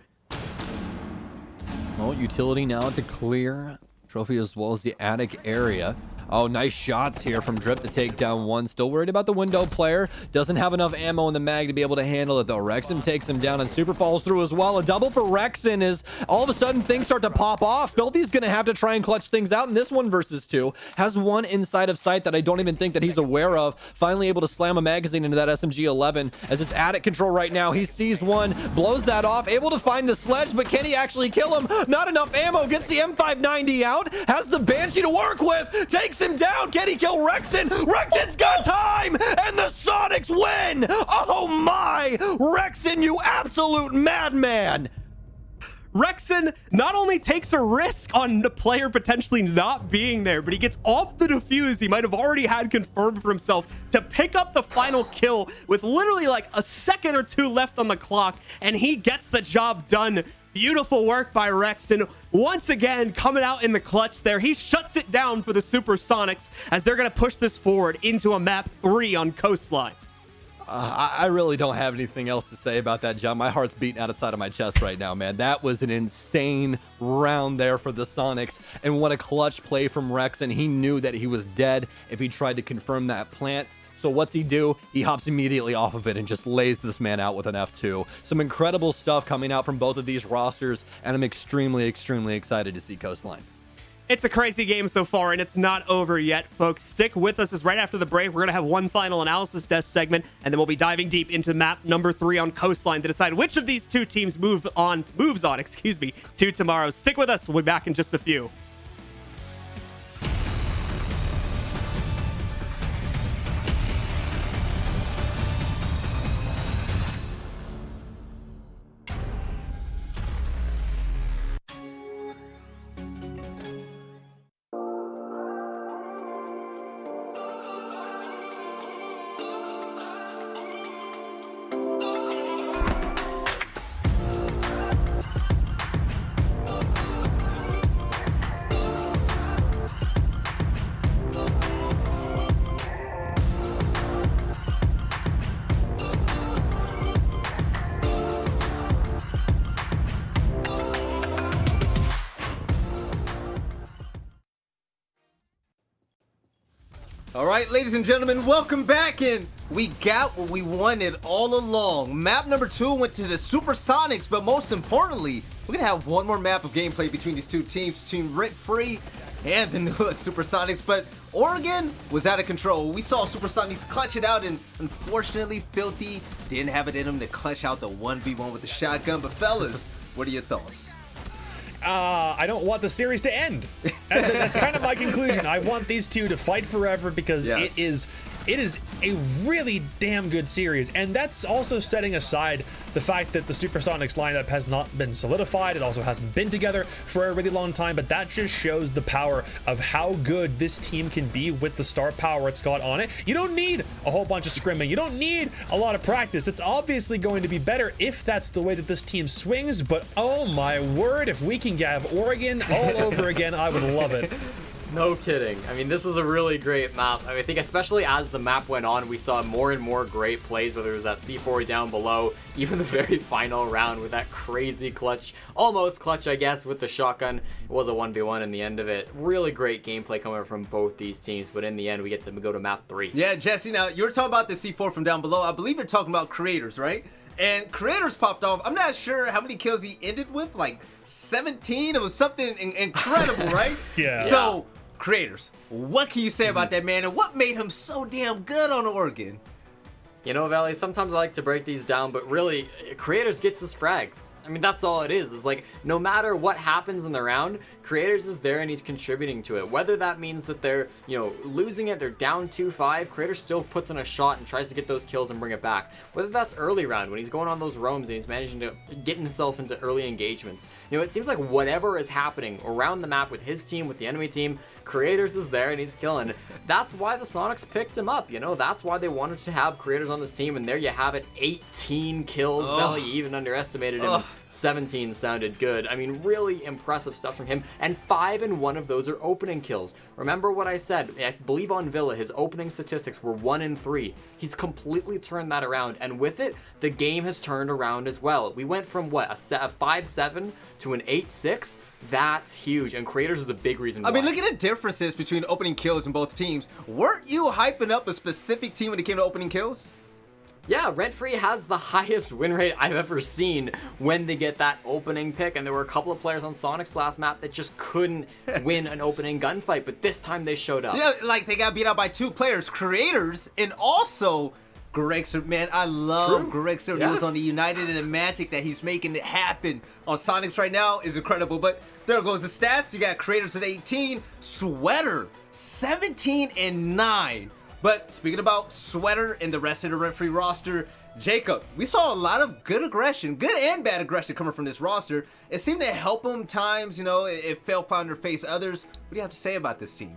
Well, utility now to clear trophy as well as the Attic area. Oh, nice shots here from Drip to take down one. Still worried about the window player. Doesn't have enough ammo in the mag to be able to handle it, though. Rexon takes him down, and Super falls through as well. A double for Rexon as all of a sudden things start to pop off. Filthy's going to have to try and clutch things out in this 1v2. Has one inside of sight that I don't even think that he's aware of. Finally able to slam a magazine into that SMG-11 as it's Attic control right now. He sees one, blows that off, able to find the sledge, but can he actually kill him? Not enough ammo. Gets the M590 out. Has the Banshee to work with. Takes him down. Can he kill Rexon? Rexon's got time, and the Sonics win. Oh my, Rexon, you absolute madman. Rexon not only takes a risk on the player potentially not being there, but he gets off the defuse he might have already had confirmed for himself to pick up the final kill with literally like a second or two left on the clock, and he gets the job done. Beautiful work by Rexon. Once again, coming out in the clutch there. He shuts it down for the Supersonics as they're going to push this forward into a map 3 on Coastline. I really don't have anything else to say about that, John. My heart's beating out outside of my chest right now, man. That was an insane round there for the Sonics, and what a clutch play from Rexon. He knew that he was dead if he tried to confirm that plant. So what's he do? He hops immediately off of it and just lays this man out with an F2. Some incredible stuff coming out from both of these rosters, and I'm extremely, extremely excited to see Coastline. It's a crazy game so far, and it's not over yet, folks. Stick with us, as right after the break, we're going to have one final analysis desk segment, and then we'll be diving deep into map number 3 on Coastline to decide which of these two teams moves on to tomorrow. Stick with us. We'll be back in just a few. All right, ladies and gentlemen, welcome back in. We got what we wanted all along. Map number 2 went to the Supersonics, but most importantly, we're gonna have one more map of gameplay between these two teams, between Rentfree and the new Supersonics. But Oregon was out of control. We saw Supersonics clutch it out, and unfortunately, Filthy didn't have it in him to clutch out the 1v1 with the shotgun. But fellas, what are your thoughts? I don't want the series to end. That's kind of my conclusion. I want these two to fight forever because Yes. it is a really damn good series, and that's also setting aside the fact that the Supersonics lineup has not been solidified. It also hasn't been together for a really long time, but that just shows the power of how good this team can be with the star power it's got on it. You don't need a whole bunch of scrimming. You don't need a lot of practice. It's obviously going to be better if that's the way that this team swings, but oh my word, if we can have Oregon all over again, I would love it. No kidding. I mean, this was a really great map. I think especially as the map went on, we saw more and more great plays, whether it was that C4 down below, even the very final round with that crazy clutch, almost clutch, I guess, with the shotgun. It was a 1v1 in the end of it. Really great gameplay coming from both these teams, but in the end, we get to go to map 3. Yeah, Jesse, now you were talking about the C4 from down below. I believe you're talking about Creators, right? And Creators popped off. I'm not sure how many kills he ended with, like 17. It was something incredible, right? Yeah. So, Creators, what can you say about that man, and what made him so damn good on Oregon? You know, Valley, sometimes I like to break these down, but really, Creators gets his frags. I mean, that's all it is. It's like, no matter what happens in the round, Creators is there and he's contributing to it. Whether that means that they're, losing it, they're down 2-5, Creators still puts in a shot and tries to get those kills and bring it back. Whether that's early round, when he's going on those roams and he's managing to get himself into early engagements. It seems like whatever is happening around the map with his team, with the enemy team, Creators is there and he's killing. That's why the Sonics picked him up, that's why they wanted to have Creators on this team, and there you have it, 18 kills. Valley even underestimated him. 17 sounded good. I mean, really impressive stuff from him, and 5 and 1 of those are opening kills. Remember what I said, I believe on Villa, his opening statistics were 1 and 3. He's completely turned that around, and with it, the game has turned around as well. We went from what, a 5-7 to an 8-6. That's huge, and Creators is a big reason why. I mean, look at the differences between opening kills in both teams. Weren't you hyping up a specific team when it came to opening kills? Yeah, Rentfree has the highest win rate I've ever seen when they get that opening pick, and there were a couple of players on Sonic's last map that just couldn't win an opening gunfight, but this time they showed up. Yeah, like they got beat out by 2 players, Creators, and also Grexer. Man, I love Grexer. Yeah. He was on the United, and the magic that he's making it happen on Sonics right now is incredible. But there goes the stats. You got Creators at 18, Sweater 17 and 9. But speaking about Sweater and the rest of the Rentfree roster, Jacob, we saw a lot of good aggression, good and bad aggression coming from this roster. It seemed to help them times, it fell flat on their face others. What do you have to say about this team?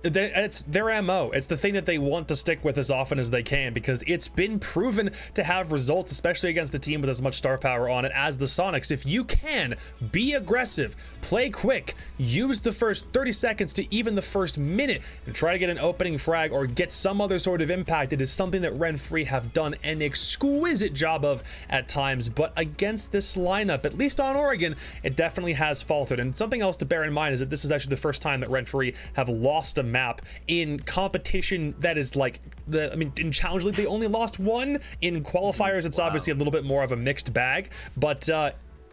It's their MO. It's the thing that they want to stick with as often as they can, because it's been proven to have results, especially against a team with as much star power on it as the Sonics. If you can be aggressive, play quick, use the first 30 seconds to even the first minute and try to get an opening frag or get some other sort of impact, it is something that Rentfree have done an exquisite job of at times. But against this lineup, at least on Oregon, it definitely has faltered. And something else to bear in mind is that this is actually the first time that Rentfree have lost a map in competition that is like in Challenge League they only lost one. In qualifiers it's obviously a little bit more of a mixed bag, but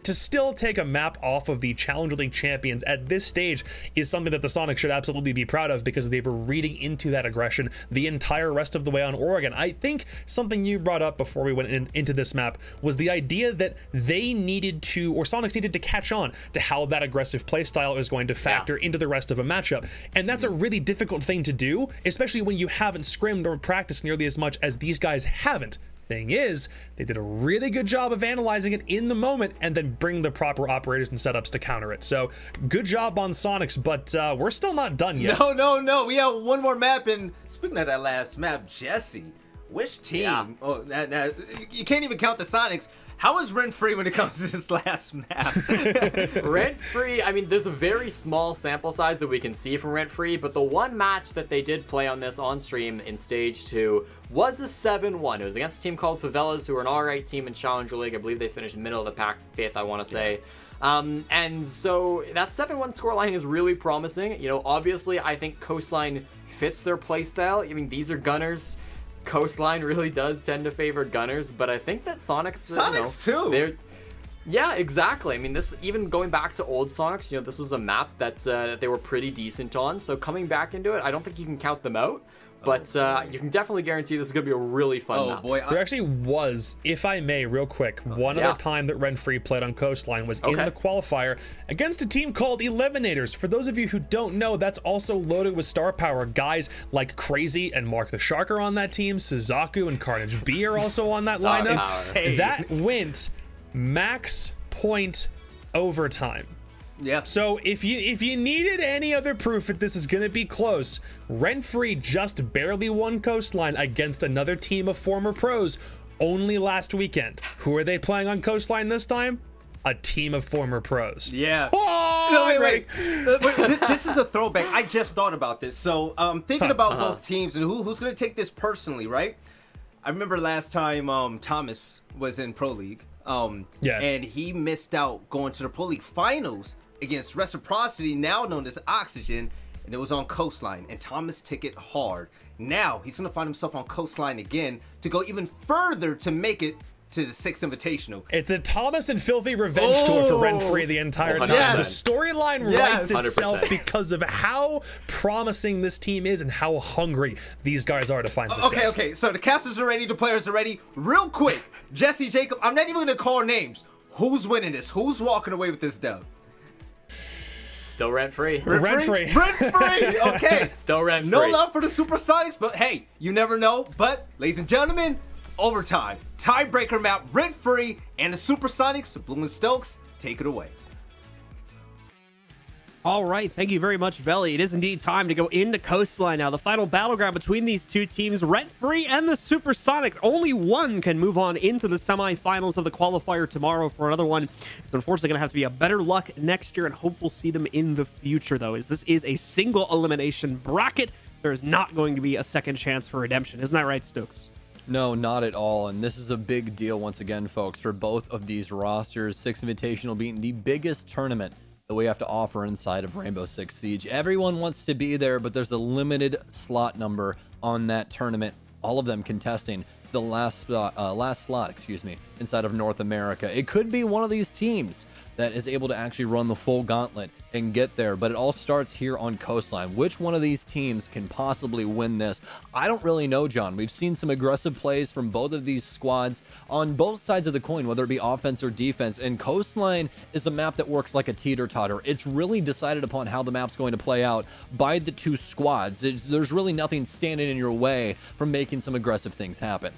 to still take a map off of the Challenger League champions at this stage is something that the Sonics should absolutely be proud of, because they were reading into that aggression the entire rest of the way on Oregon. I think something you brought up before we went into this map was the idea that they needed to, or Sonics needed to catch on to how that aggressive playstyle is going to factor into the rest of a matchup. And that's a really difficult thing to do, especially when you haven't scrimmed or practiced nearly as much as these guys haven't. Thing is, they did a really good job of analyzing it in the moment and then bring the proper operators and setups to counter it. So good job on Sonics, but we're still not done yet. No. We have one more map, and speaking of that last map, Jesse, which team? Yeah. Oh, you can't even count the Sonics. How is Rentfree when it comes to this last map? Rentfree, I mean, there's a very small sample size that we can see from Rentfree, but the one match that they did play on this on stream in Stage 2 was a 7-1. It was against a team called Favelas, who are an alright team in Challenger League. I believe they finished middle of the pack, 5th, I want to say. And so that 7-1 scoreline is really promising. You know, obviously, I think Coastline fits their playstyle. I mean, these are gunners. Coastline really does tend to favor gunners, but I think that Sonics too. Yeah, exactly. I mean, this, even going back to old Sonics, you know, this was a map that they were pretty decent on. So coming back into it, I don't think you can count them out, but you can definitely guarantee this is going to be a really fun map. There actually was, if I may, real quick, one other time that Rentfree played on Coastline was in the qualifier against a team called Eliminators. For those of you who don't know, that's also loaded with star power. Guys like Crazy and Mark the Shark are on that team. Suzaku and Carnage B are also on that lineup. That went max point overtime. Yeah. So if you needed any other proof that this is going to be close, Rentfree just barely won Coastline against another team of former pros only last weekend. Who are they playing on Coastline this time? A team of former pros. Yeah. Oh, no, wait. This is a throwback. I just thought about this. So thinking about both teams and who's going to take this personally, right? I remember last time Thomas was in Pro League. And he missed out going to the Pro League finals against Reciprocity, now known as Oxygen, and it was on Coastline, and Thomas took it hard. Now he's going to find himself on Coastline again to go even further to make it to the Six Invitational. It's a Thomas and Filthy revenge tour for Rentfree the entire time. The storyline writes itself 100%. Because of how promising this team is and how hungry these guys are to find success. Okay, so the casters are ready, the players are ready. Real quick, Jesse, Jacob, I'm not even going to call names. Who's winning this? Who's walking away with this dub? Still Rentfree. Rentfree, okay. Still Rentfree. No love for the Supersonics, but hey, you never know. But, ladies and gentlemen, overtime. Tiebreaker map, Rentfree and the Supersonics, Bloom and Stokes, take it away. All right, thank you very much, Veli. It is indeed time to go into Coastline now. The final battleground between these two teams, Rentfree and the Supersonics. Only one can move on into the semifinals of the qualifier tomorrow. For another one, it's unfortunately going to have to be a better luck next year, and hope we'll see them in the future, though, as this is a single elimination bracket. There is not going to be a second chance for redemption. Isn't that right, Stokes? No, not at all. And this is a big deal once again, folks, for both of these rosters. Six Invitational being the biggest tournament that we have to offer inside of Rainbow Six Siege. Everyone wants to be there, but there's a limited slot number on that tournament. All of them contesting the last slot, inside of North America. It could be one of these teams that is able to actually run the full gauntlet and get there, but it all starts here on Coastline. Which one of these teams can possibly win this? I don't really know, John. We've seen some aggressive plays from both of these squads on both sides of the coin, whether it be offense or defense, and Coastline is a map that works like a teeter-totter. It's really decided upon how the map's going to play out by the two squads. There's really nothing standing in your way from making some aggressive things happen.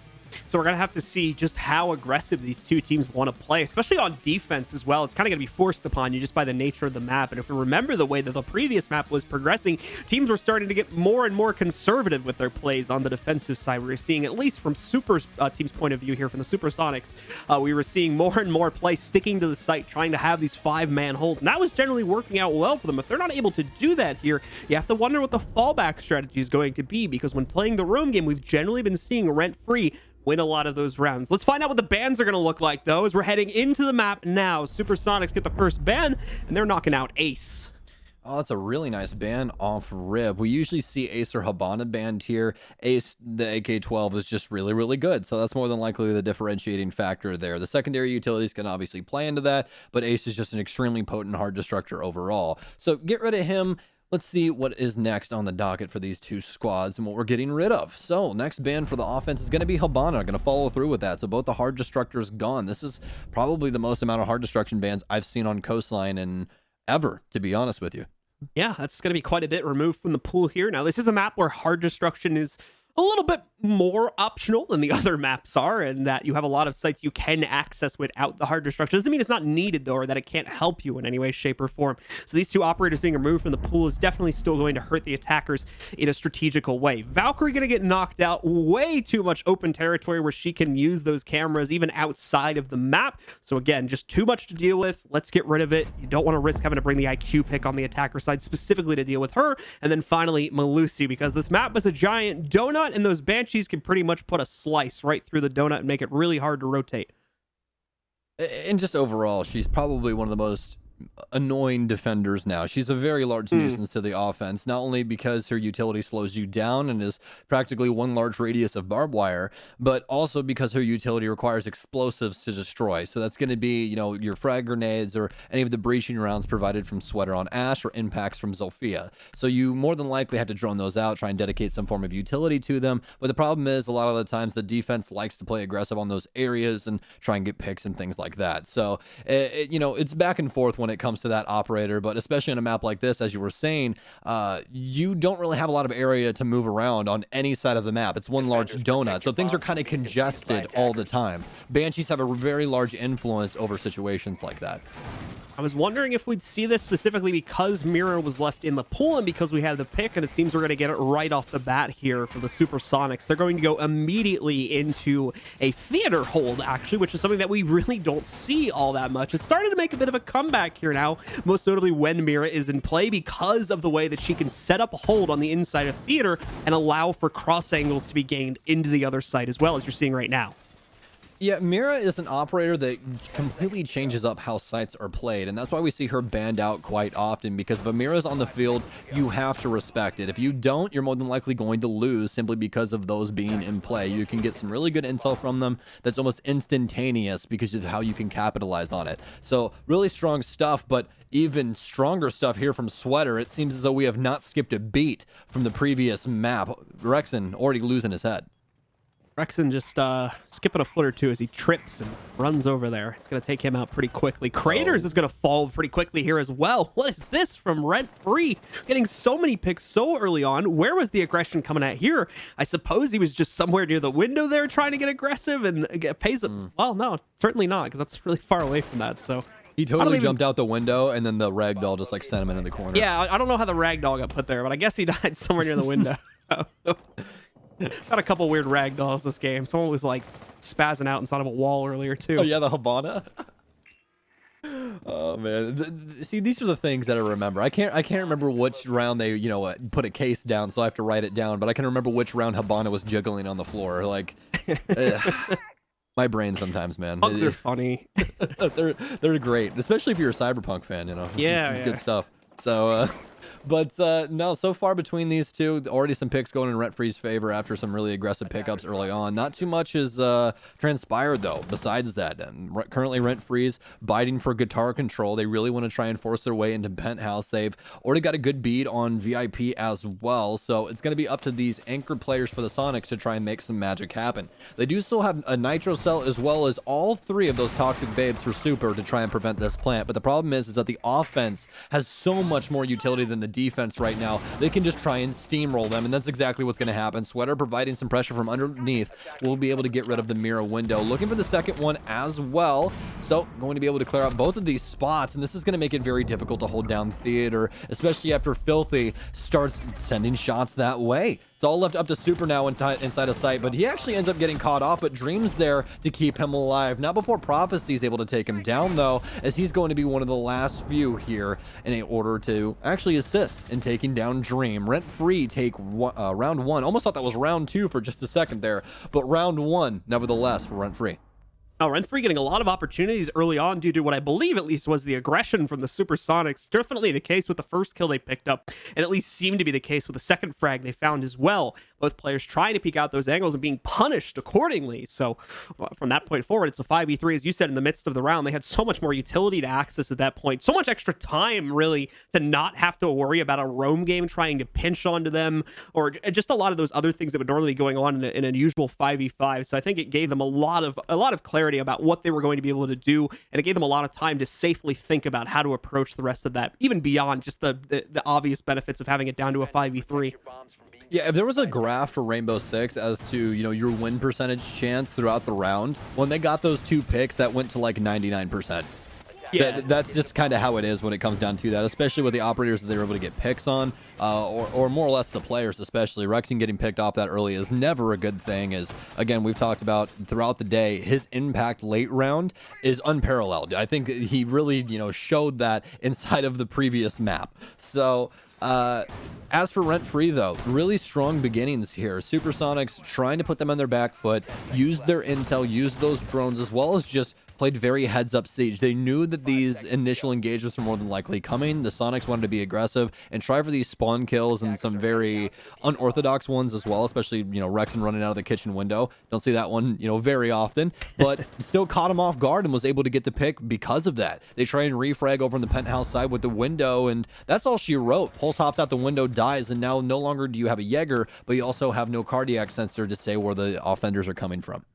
So we're going to have to see just how aggressive these two teams want to play, especially on defense as well. It's kind of going to be forced upon you just by the nature of the map. And if we remember the way that the previous map was progressing, teams were starting to get more and more conservative with their plays on the defensive side. We were seeing, at least from Super's team's point of view here, from the SuprSoniqs, we were seeing more and more play sticking to the site, trying to have these 5-man holds. And that was generally working out well for them. If they're not able to do that here, you have to wonder what the fallback strategy is going to be, because when playing the roam game, we've generally been seeing Rentfree win a lot of those rounds. Let's find out what the bans are going to look like, though, as we're heading into the map now. SuprSoniqs get the first ban, and they're knocking out Ace. Oh, that's a really nice ban off rip. We usually see Ace or Habana banned here. Ace, the AK-12, is just really, really good. So that's more than likely the differentiating factor there. The secondary utilities can obviously play into that, but Ace is just an extremely potent hard destructor overall. So get rid of him. Let's see what is next on the docket for these two squads and what we're getting rid of. So next ban for the offense is going to be Habana. Going to follow through with that. So both the hard destructors gone. This is probably the most amount of hard destruction bans I've seen on Coastline in ever, to be honest with you. Yeah, that's going to be quite a bit removed from the pool here. Now, this is a map where hard destruction is a little bit more optional than the other maps are, and that you have a lot of sites you can access without the hard destruction. Doesn't mean it's not needed, though, or that it can't help you in any way, shape, or form. So these two operators being removed from the pool is definitely still going to hurt the attackers in a strategical way. Valkyrie going to get knocked out. Way too much open territory where she can use those cameras even outside of the map. So again, just too much to deal with. Let's get rid of it. You don't want to risk having to bring the IQ pick on the attacker side specifically to deal with her. And then finally, Melusi, because this map is a giant donut, and those Banshees can pretty much put a slice right through the donut and make it really hard to rotate. And just overall, she's probably one of the most annoying defenders now. She's a very large nuisance to the offense, not only because her utility slows you down and is practically one large radius of barbed wire, but also because her utility requires explosives to destroy. So that's going to be, you know, your frag grenades or any of the breaching rounds provided from Sweater on Ash or impacts from Zolfia. So you more than likely have to drone those out, try and dedicate some form of utility to them. But the problem is, a lot of the times the defense likes to play aggressive on those areas and try and get picks and things like that. So you know, it's back and forth when it comes to that operator, but especially on a map like this, as you were saying, you don't really have a lot of area to move around on any side of the map. It's one large donut, so things are kind of congested all the time. Banshees have a very large influence over situations like that. I was wondering if we'd see this specifically because Mira was left in the pool and because we had the pick, and it seems we're going to get it right off the bat here for the SuprSoniqs. They're going to go immediately into a theater hold, actually, which is something that we really don't see all that much. It's starting to make a bit of a comeback here now, most notably when Mira is in play, because of the way that she can set up a hold on the inside of theater and allow for cross angles to be gained into the other side as well, as you're seeing right now. Yeah, Mira is an operator that completely changes up how sites are played, and that's why we see her banned out quite often, because if Mira's on the field, you have to respect it. If you don't, you're more than likely going to lose simply because of those being in play. You can get some really good intel from them that's almost instantaneous because of how you can capitalize on it. So really strong stuff, but even stronger stuff here from Sweater. It seems as though we have not skipped a beat from the previous map. Rexon already losing his head. Rexon just skipping a foot or two as he trips and runs over there. It's going to take him out pretty quickly. Craters is going to fall pretty quickly here as well. What is this from Rentfree? Getting so many picks so early on. Where was the aggression coming at here? I suppose he was just somewhere near the window there trying to get aggressive and pays it. Well, no, certainly not, because that's really far away from that. So he totally jumped out the window, and then the ragdoll just like sent him into the corner. Yeah, I don't know how the ragdoll got put there, but I guess he died somewhere near the window. Got a couple weird ragdolls this game. Someone was like spazzing out inside of a wall earlier too. Oh yeah, the Habana. Oh man, see, these are the things that I remember. I can't remember which round they, you know, put a case down, so I have to write it down. But I can remember which round Habana was jiggling on the floor. Like, my brain sometimes, man. Bugs are funny. they're great, especially if you're a Cyberpunk fan. You know, yeah, it's good stuff. So. But no, so far between these two, already some picks going in Rentfree's favor after some really aggressive pickups early on. Not too much has transpired, though, besides that. Currently, Rentfree's biting for guitar control. They really want to try and force their way into Penthouse. They've already got a good beat on VIP as well, so it's going to be up to these anchor players for the Sonics to try and make some magic happen. They do still have a Nitro Cell as well as all three of those Toxic Babes for Super to try and prevent this plant, but the problem is that the offense has so much more utility than the defense right now, they can just try and steamroll them, and that's exactly what's going to happen. Sweater providing some pressure from underneath will be able to get rid of the mirror window. Looking for the second one as well, so going to be able to clear out both of these spots, and this is going to make it very difficult to hold down Theater, especially after Filthy starts sending shots that way. It's all left up to Super now inside of sight, but he actually ends up getting caught off, but Dream's there to keep him alive. Not before Prophecy is able to take him down, though, as he's going to be one of the last few here in order to actually assist in taking down Dream. Rentfree take round one. Almost thought that was round two for just a second there, but round one, nevertheless, for Rentfree. Now, Rentfree getting a lot of opportunities early on due to what I believe at least was the aggression from the Supersonics. Definitely the case with the first kill they picked up, and at least seemed to be the case with the second frag they found as well. Both players trying to peek out those angles and being punished accordingly. So from that point forward, it's a 5v3, as you said, in the midst of the round. They had so much more utility to access at that point. So much extra time, really, to not have to worry about a roam game trying to pinch onto them, or just a lot of those other things that would normally be going on in an usual 5v5. So I think it gave them a lot of clarity about what they were going to be able to do, and it gave them a lot of time to safely think about how to approach the rest of that, even beyond just the obvious benefits of having it down to a 5v3. Yeah, if there was a graph for Rainbow Six as to, you know, your win percentage chance throughout the round, when they got those 2 picks, that went to like 99%. Yeah, that's just kind of how it is when it comes down to that, especially with the operators that they were able to get picks on, or more or less the players, especially. Rexing getting picked off that early is never a good thing, as, again, we've talked about throughout the day, his impact late round is unparalleled. I think he really, you know, showed that inside of the previous map. So, as for Rentfree, though, really strong beginnings here. Supersonics trying to put them on their back foot, use their intel, use those drones, as well as just played very heads-up siege. They knew that these initial engagements were more than likely coming. The Sonics wanted to be aggressive and try for these spawn kills and some very unorthodox ones as well, especially, you know, Rexon running out of the kitchen window. Don't see that one, you know, very often, but still caught him off guard and was able to get the pick because of that. They try and refrag over on the penthouse side with the window, and that's all she wrote. Pulse hops out the window, dies, and now no longer do you have a Jaeger, but you also have no cardiac sensor to say where the offenders are coming from.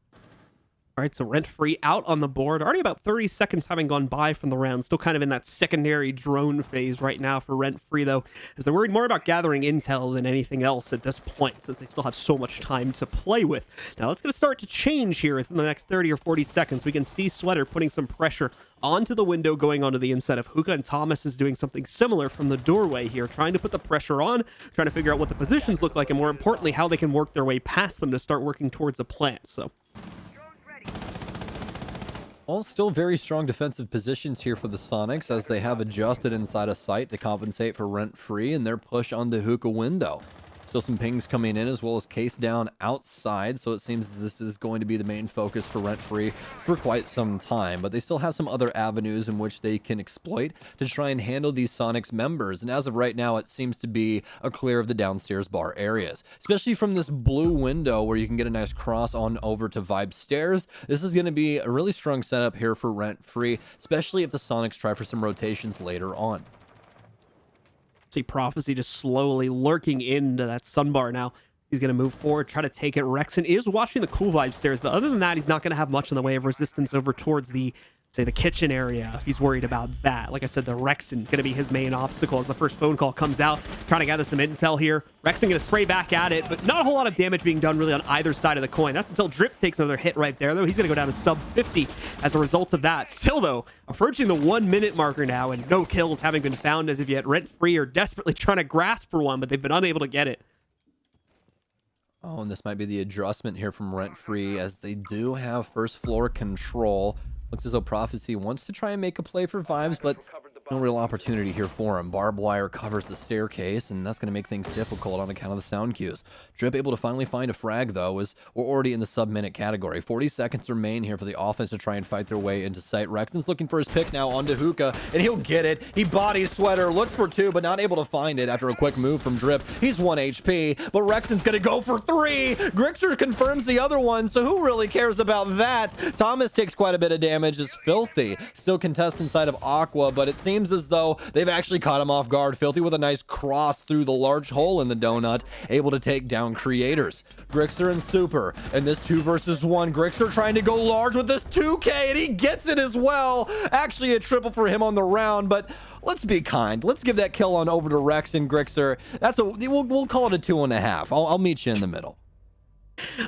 All right, so Rentfree out on the board. Already about 30 seconds having gone by from the round. Still kind of in that secondary drone phase right now for Rentfree, though, as they're worried more about gathering intel than anything else at this point, since they still have so much time to play with. Now, it's going to start to change here within the next 30 or 40 seconds. We can see Sweater putting some pressure onto the window going onto the inside of Hookah, and Thomas is doing something similar from the doorway here, trying to put the pressure on, trying to figure out what the positions look like, and more importantly, how they can work their way past them to start working towards a plant. So all still very strong defensive positions here for the Sonics, as they have adjusted inside of sight to compensate for Rentfree and their push on the Hookah window. Still some pings coming in, as well as case down outside, so it seems this is going to be the main focus for Rentfree for quite some time, but they still have some other avenues in which they can exploit to try and handle these Sonics members, and as of right now, it seems to be a clear of the downstairs bar areas, especially from this blue window where you can get a nice cross on over to Vibe Stairs. This is going to be a really strong setup here for Rentfree, especially if the Sonics try for some rotations later on. See Prophecy just slowly lurking into that sunbar now. He's going to move forward, try to take it. Rexon is watching the cool vibe stairs, but other than that, he's not going to have much in the way of resistance over towards the, say, the kitchen area. He's worried about that. Like I said, the Rexon going to be his main obstacle as the first phone call comes out. Trying to gather some intel here. Rexon going to spray back at it, but not a whole lot of damage being done really on either side of the coin. That's until Drip takes another hit right there, though. He's going to go down to sub 50 as a result of that. Still, though, approaching the 1 minute marker now, and no kills having been found as of yet. Rentfree are desperately trying to grasp for one, but they've been unable to get it. Oh, and this might be the adjustment here from Rentfree, as they do have first floor control. Looks as though Prophecy wants to try and make a play for Vibes, but no real opportunity here for him. Barbed wire covers the staircase, and that's going to make things difficult on account of the sound cues. Drip able to finally find a frag, though, as we're already in the sub-minute category. 40 seconds remain here for the offense to try and fight their way into sight. Rexon's looking for his pick now onto Hookah, and he'll get it. He bodies Sweater, looks for 2, but not able to find it after a quick move from Drip. He's 1 HP, but Rexon's going to go for 3. Grixer confirms the other one, so who really cares about that? Thomas takes quite a bit of damage, is Filthy. Still contest inside of Aqua, but it seems as though they've actually caught him off guard. Filthy with a nice cross through the large hole in the donut, able to take down Creators. Grixer and Super, and this 2 versus 1. Grixer trying to go large with this 2K, and he gets it as well. Actually a triple for him on the round, but let's be kind. Let's give that kill on over to Rex and Grixer. We'll call it a 2.5. I'll meet you in the middle.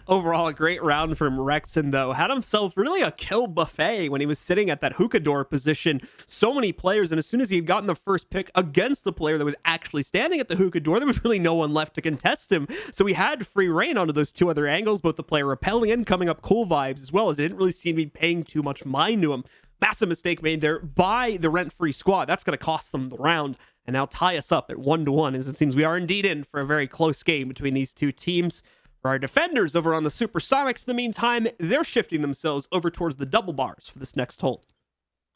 Overall, a great round from Rexon, though. Had himself really a kill buffet when he was sitting at that hookah door position. So many players, and as soon as he had gotten the first pick against the player that was actually standing at the hookah door, there was really no one left to contest him. So he had free reign onto those two other angles, both the player repelling and coming up cool vibes, as well as it didn't really seem to be paying too much mind to him. Massive mistake made there by the Rentfree squad. That's going to cost them the round and now tie us up at 1-1, as it seems we are indeed in for a very close game between these two teams. For our defenders over on the Supersonics, in the meantime, they're shifting themselves over towards the double bars for this next hold.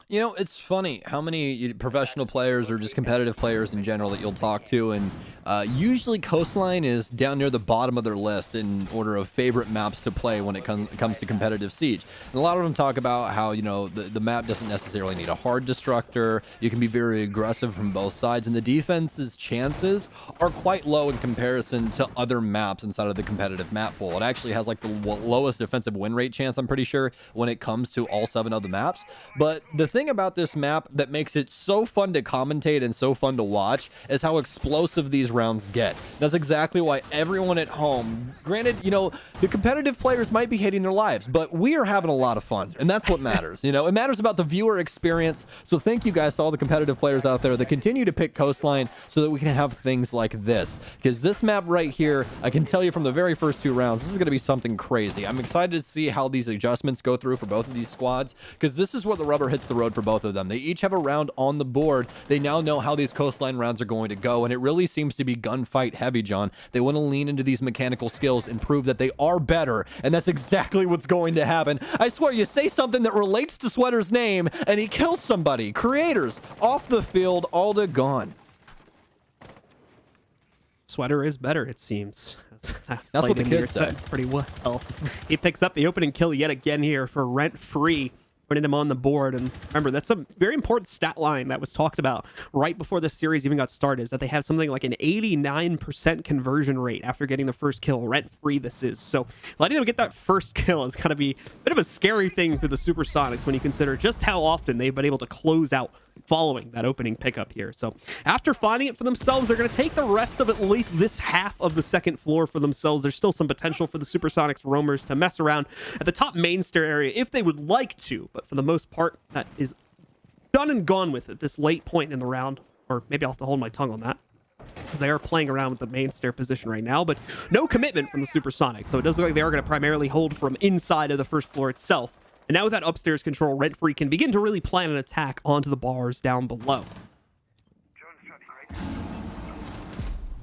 You know, it's funny how many professional players or just competitive players in general that you'll talk to, and usually Coastline is down near the bottom of their list in order of favorite maps to play when it comes to competitive Siege. And a lot of them talk about how, you know, the map doesn't necessarily need a hard destructor. You can be very aggressive from both sides, and the defense's chances are quite low in comparison to other maps inside of the competitive map pool. It actually has like the lowest defensive win rate chance, I'm pretty sure, when it comes to all 7 of the maps. But the thing about this map that makes it so fun to commentate and so fun to watch is how explosive these rounds get. That's exactly why everyone at home, granted, you know, the competitive players might be hating their lives, but we are having a lot of fun, and that's what matters. You know, it matters about the viewer experience. So thank you guys to all the competitive players out there that continue to pick Coastline so that we can have things like this, because this map right here, I can tell you from the very first 2 rounds, this is going to be something crazy. I'm excited to see how these adjustments go through for both of these squads, because this is where the rubber hits the road for both of them. They each have a round on the board. They now know how these Coastline rounds are going to go, and it really seems to be gunfight heavy, John. They want to lean into these mechanical skills and prove that they are better, and that's exactly what's going to happen. I swear, you say something that relates to Sweater's name, and he kills somebody. Creators off the field, Alda gone. Sweater is better, it seems. That's what the kids say. Pretty well. He picks up the opening kill yet again here for Rentfree, putting them on the board. And remember, that's a very important stat line that was talked about right before the series even got started, is that they have something like an 89% conversion rate after getting the first kill. Rent-free this is. So letting them get that first kill is going to be a bit of a scary thing for the Supersonics when you consider just how often they've been able to close out following that opening pickup here. So after finding it for themselves, they're going to take the rest of at least this half of the second floor for themselves. There's still some potential for the Supersonics roamers to mess around at the top main stair area if they would like to, but for the most part, that is done and gone with at this late point in the round. Or maybe I'll have to hold my tongue on that, because they are playing around with the main stair position right now, but no commitment from the Supersonics, so it does look like they are going to primarily hold from inside of the first floor itself. And now with that upstairs control, Rentfree can begin to really plan an attack onto the bars down below.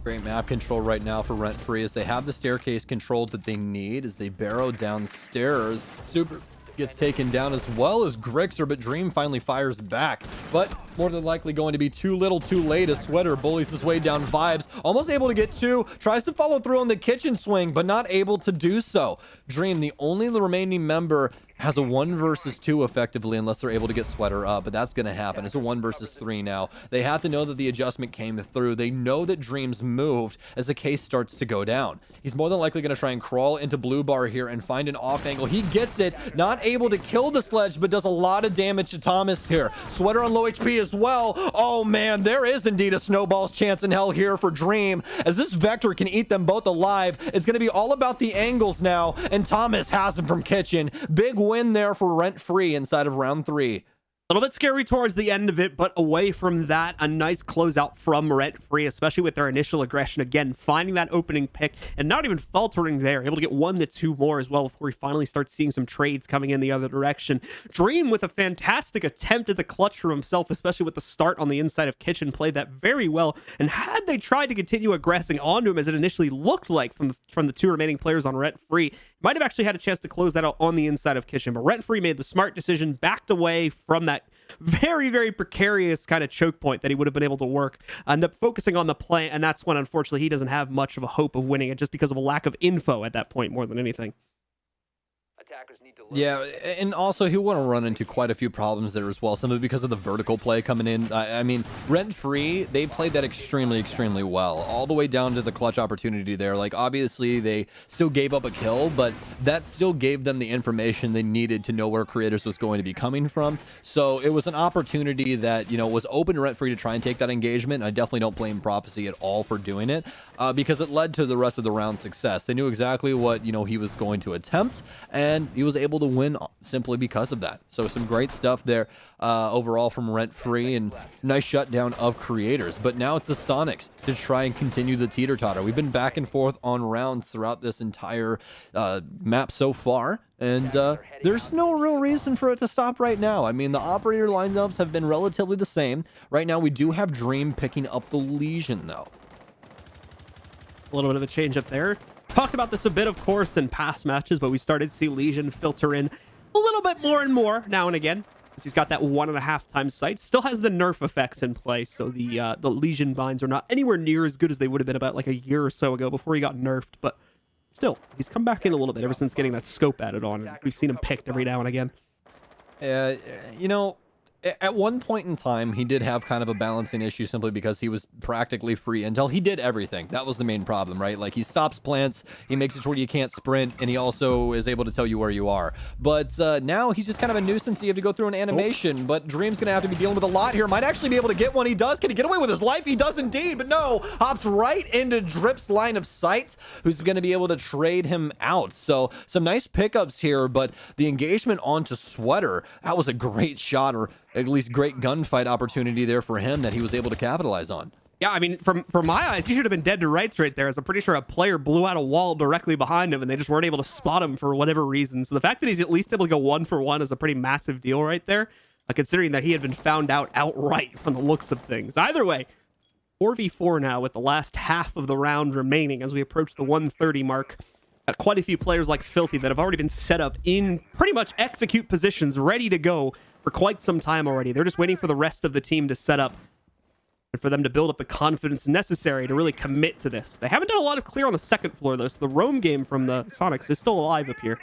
Great map control right now for Rentfree as they have the staircase controlled that they need as they barrow downstairs. Super gets taken down as well as Grixer, but Dream finally fires back. But more than likely going to be too little too late as Sweater bullies his way down Vibes. Almost able to get 2, tries to follow through on the kitchen swing, but not able to do so. Dream, the only remaining member, has a 1 versus 2 effectively unless they're able to get Sweater up, but that's going to happen. It's a 1 versus 3 now. They have to know that the adjustment came through. They know that Dream's moved as the case starts to go down. He's more than likely going to try and crawl into blue bar here and find an off angle. He gets it, not able to kill the sledge, but does a lot of damage to Thomas here. Sweater on low HP as well. Oh man, there is indeed a snowball's chance in hell here for Dream, as this Vector can eat them both alive. It's going to be all about the angles now, and Thomas has him from kitchen. Big win there for Rentfree inside of round 3. A little bit scary towards the end of it, but away from that, a nice closeout from Rentfree, especially with their initial aggression. Again, finding that opening pick and not even faltering there, able to get 1 to 2 more as well before we finally start seeing some trades coming in the other direction. Dream with a fantastic attempt at the clutch for himself, especially with the start on the inside of kitchen, played that very well. And had they tried to continue aggressing onto him as it initially looked like from the 2 remaining players on Rentfree, might have actually had a chance to close that out on the inside of kitchen. But Rentfree made the smart decision, backed away from that very, very precarious kind of choke point that he would have been able to work, end up focusing on the play, and that's when unfortunately he doesn't have much of a hope of winning it, just because of a lack of info at that point more than anything. Attackers need to Yeah, and also he want to run into quite a few problems there as well, simply because of the vertical play coming in. I mean, Rentfree, they played that extremely, extremely well, all the way down to the clutch opportunity there. Like, obviously, they still gave up a kill, but that still gave them the information they needed to know where Creators was going to be coming from. So it was an opportunity that, you know, was open to Rentfree to try and take that engagement. I definitely don't blame Prophecy at all for doing it, because it led to the rest of the round's success. They knew exactly what, you know, he was going to attempt, and he was able to win simply because of that. So some great stuff there overall from Rentfree, and nice shutdown of Creators. But now it's the Sonics to try and continue the teeter-totter. We've been back and forth on rounds throughout this entire map so far, and there's no real reason for it to stop right now. I mean, the operator lineups have been relatively the same. Right now we do have Dream picking up the Legion though. A little bit of a change up there. Talked about this a bit, of course, in past matches, but we started to see Legion filter in a little bit more and more now and again. He's got that 1.5 times sight. Still has the nerf effects in place, so the Legion binds are not anywhere near as good as they would have been about like a year or so ago before he got nerfed. But still, he's come back in a little bit ever since getting that scope added on. And we've seen him picked every now and again. You know, at one point in time, he did have kind of a balancing issue simply because he was practically free intel. He did everything. That was the main problem, right? Like, he stops plants, he makes it to where you can't sprint, and he also is able to tell you where you are. But now he's just kind of a nuisance. You have to go through an animation, but Dream's going to have to be dealing with a lot here. Might actually be able to get one. He does. Can he get away with his life? He does indeed, but no. Hops right into Drip's line of sight, who's going to be able to trade him out. So some nice pickups here, but the engagement onto Sweater, that was a great shot, or at least great gunfight opportunity there for him that he was able to capitalize on. Yeah, I mean, from my eyes, he should have been dead to rights right there, as I'm pretty sure a player blew out a wall directly behind him, and they just weren't able to spot him for whatever reason. So the fact that he's at least able to go 1-for-1 is a pretty massive deal right there, considering that he had been found out outright from the looks of things. Either way, 4v4 now with the last half of the round remaining as we approach the 1:30 mark. Quite a few players like Filthy that have already been set up in pretty much execute positions, ready to go for quite some time already. They're just waiting for the rest of the team to set up and for them to build up the confidence necessary to really commit to this. They haven't done a lot of clear on the second floor, though, so the roam game from the Sonics is still alive up here.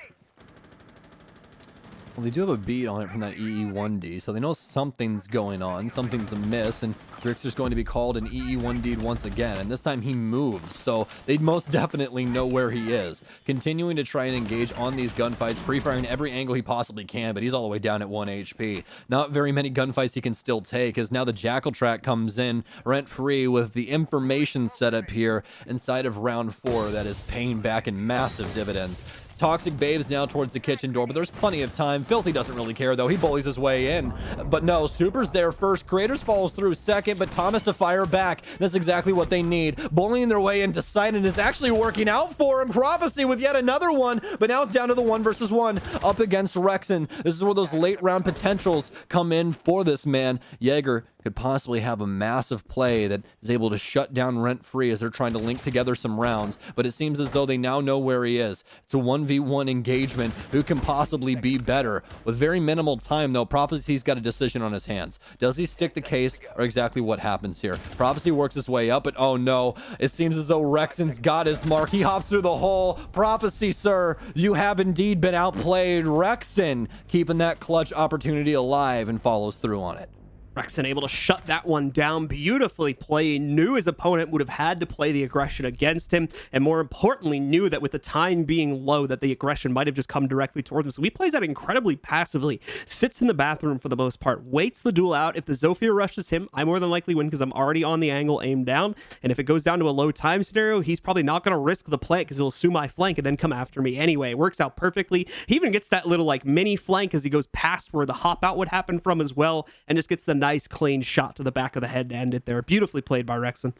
Well, they do have a beat on it from that EE1D, so they know something's going on, something's amiss, and Drixer's going to be called an EE1D once again, and this time he moves, so they most definitely know where he is. Continuing to try and engage on these gunfights, pre-firing every angle he possibly can, but he's all the way down at 1 HP. Not very many gunfights he can still take, as now the Jackal track comes in, Rentfree with the information setup here inside of round 4 that is paying back in massive dividends. Toxic Babes now towards the kitchen door, but there's plenty of time. Filthy doesn't really care, though. He bullies his way in. But no, Super's there first. Creators falls through second, but Thomas to fire back. That's exactly what they need. Bullying their way into sight, and is actually working out for him. Prophecy with yet another one, but now it's down to the 1v1 up against Rexen. This is where those late round potentials come in for this man. Jaeger could possibly have a massive play that is able to shut down Rentfree as they're trying to link together some rounds, but it seems as though they now know where he is. It's a 1v1 engagement. Who can possibly be better? With very minimal time, though, Prophecy's got a decision on his hands. Does he stick the case, or exactly what happens here? Prophecy works his way up, but oh no, it seems as though Rexen's got his mark. He hops through the hole. Prophecy, sir, you have indeed been outplayed. Rexen keeping that clutch opportunity alive and follows through on it. Rexen able to shut that one down beautifully playing. Knew his opponent would have had to play the aggression against him, and more importantly, knew that with the time being low, that the aggression might have just come directly towards him. So he plays that incredibly passively, sits in the bathroom for the most part, waits the duel out. If the Zofia rushes him, I more than likely win because I'm already on the angle aimed down, and if it goes down to a low time scenario, he's probably not going to risk the plant because he'll assume my flank and then come after me anyway. It works out perfectly. He even gets that little like mini flank as he goes past where the hop out would happen from as well, and just gets the nice clean shot to the back of the head to end it there. Beautifully played by Rexen.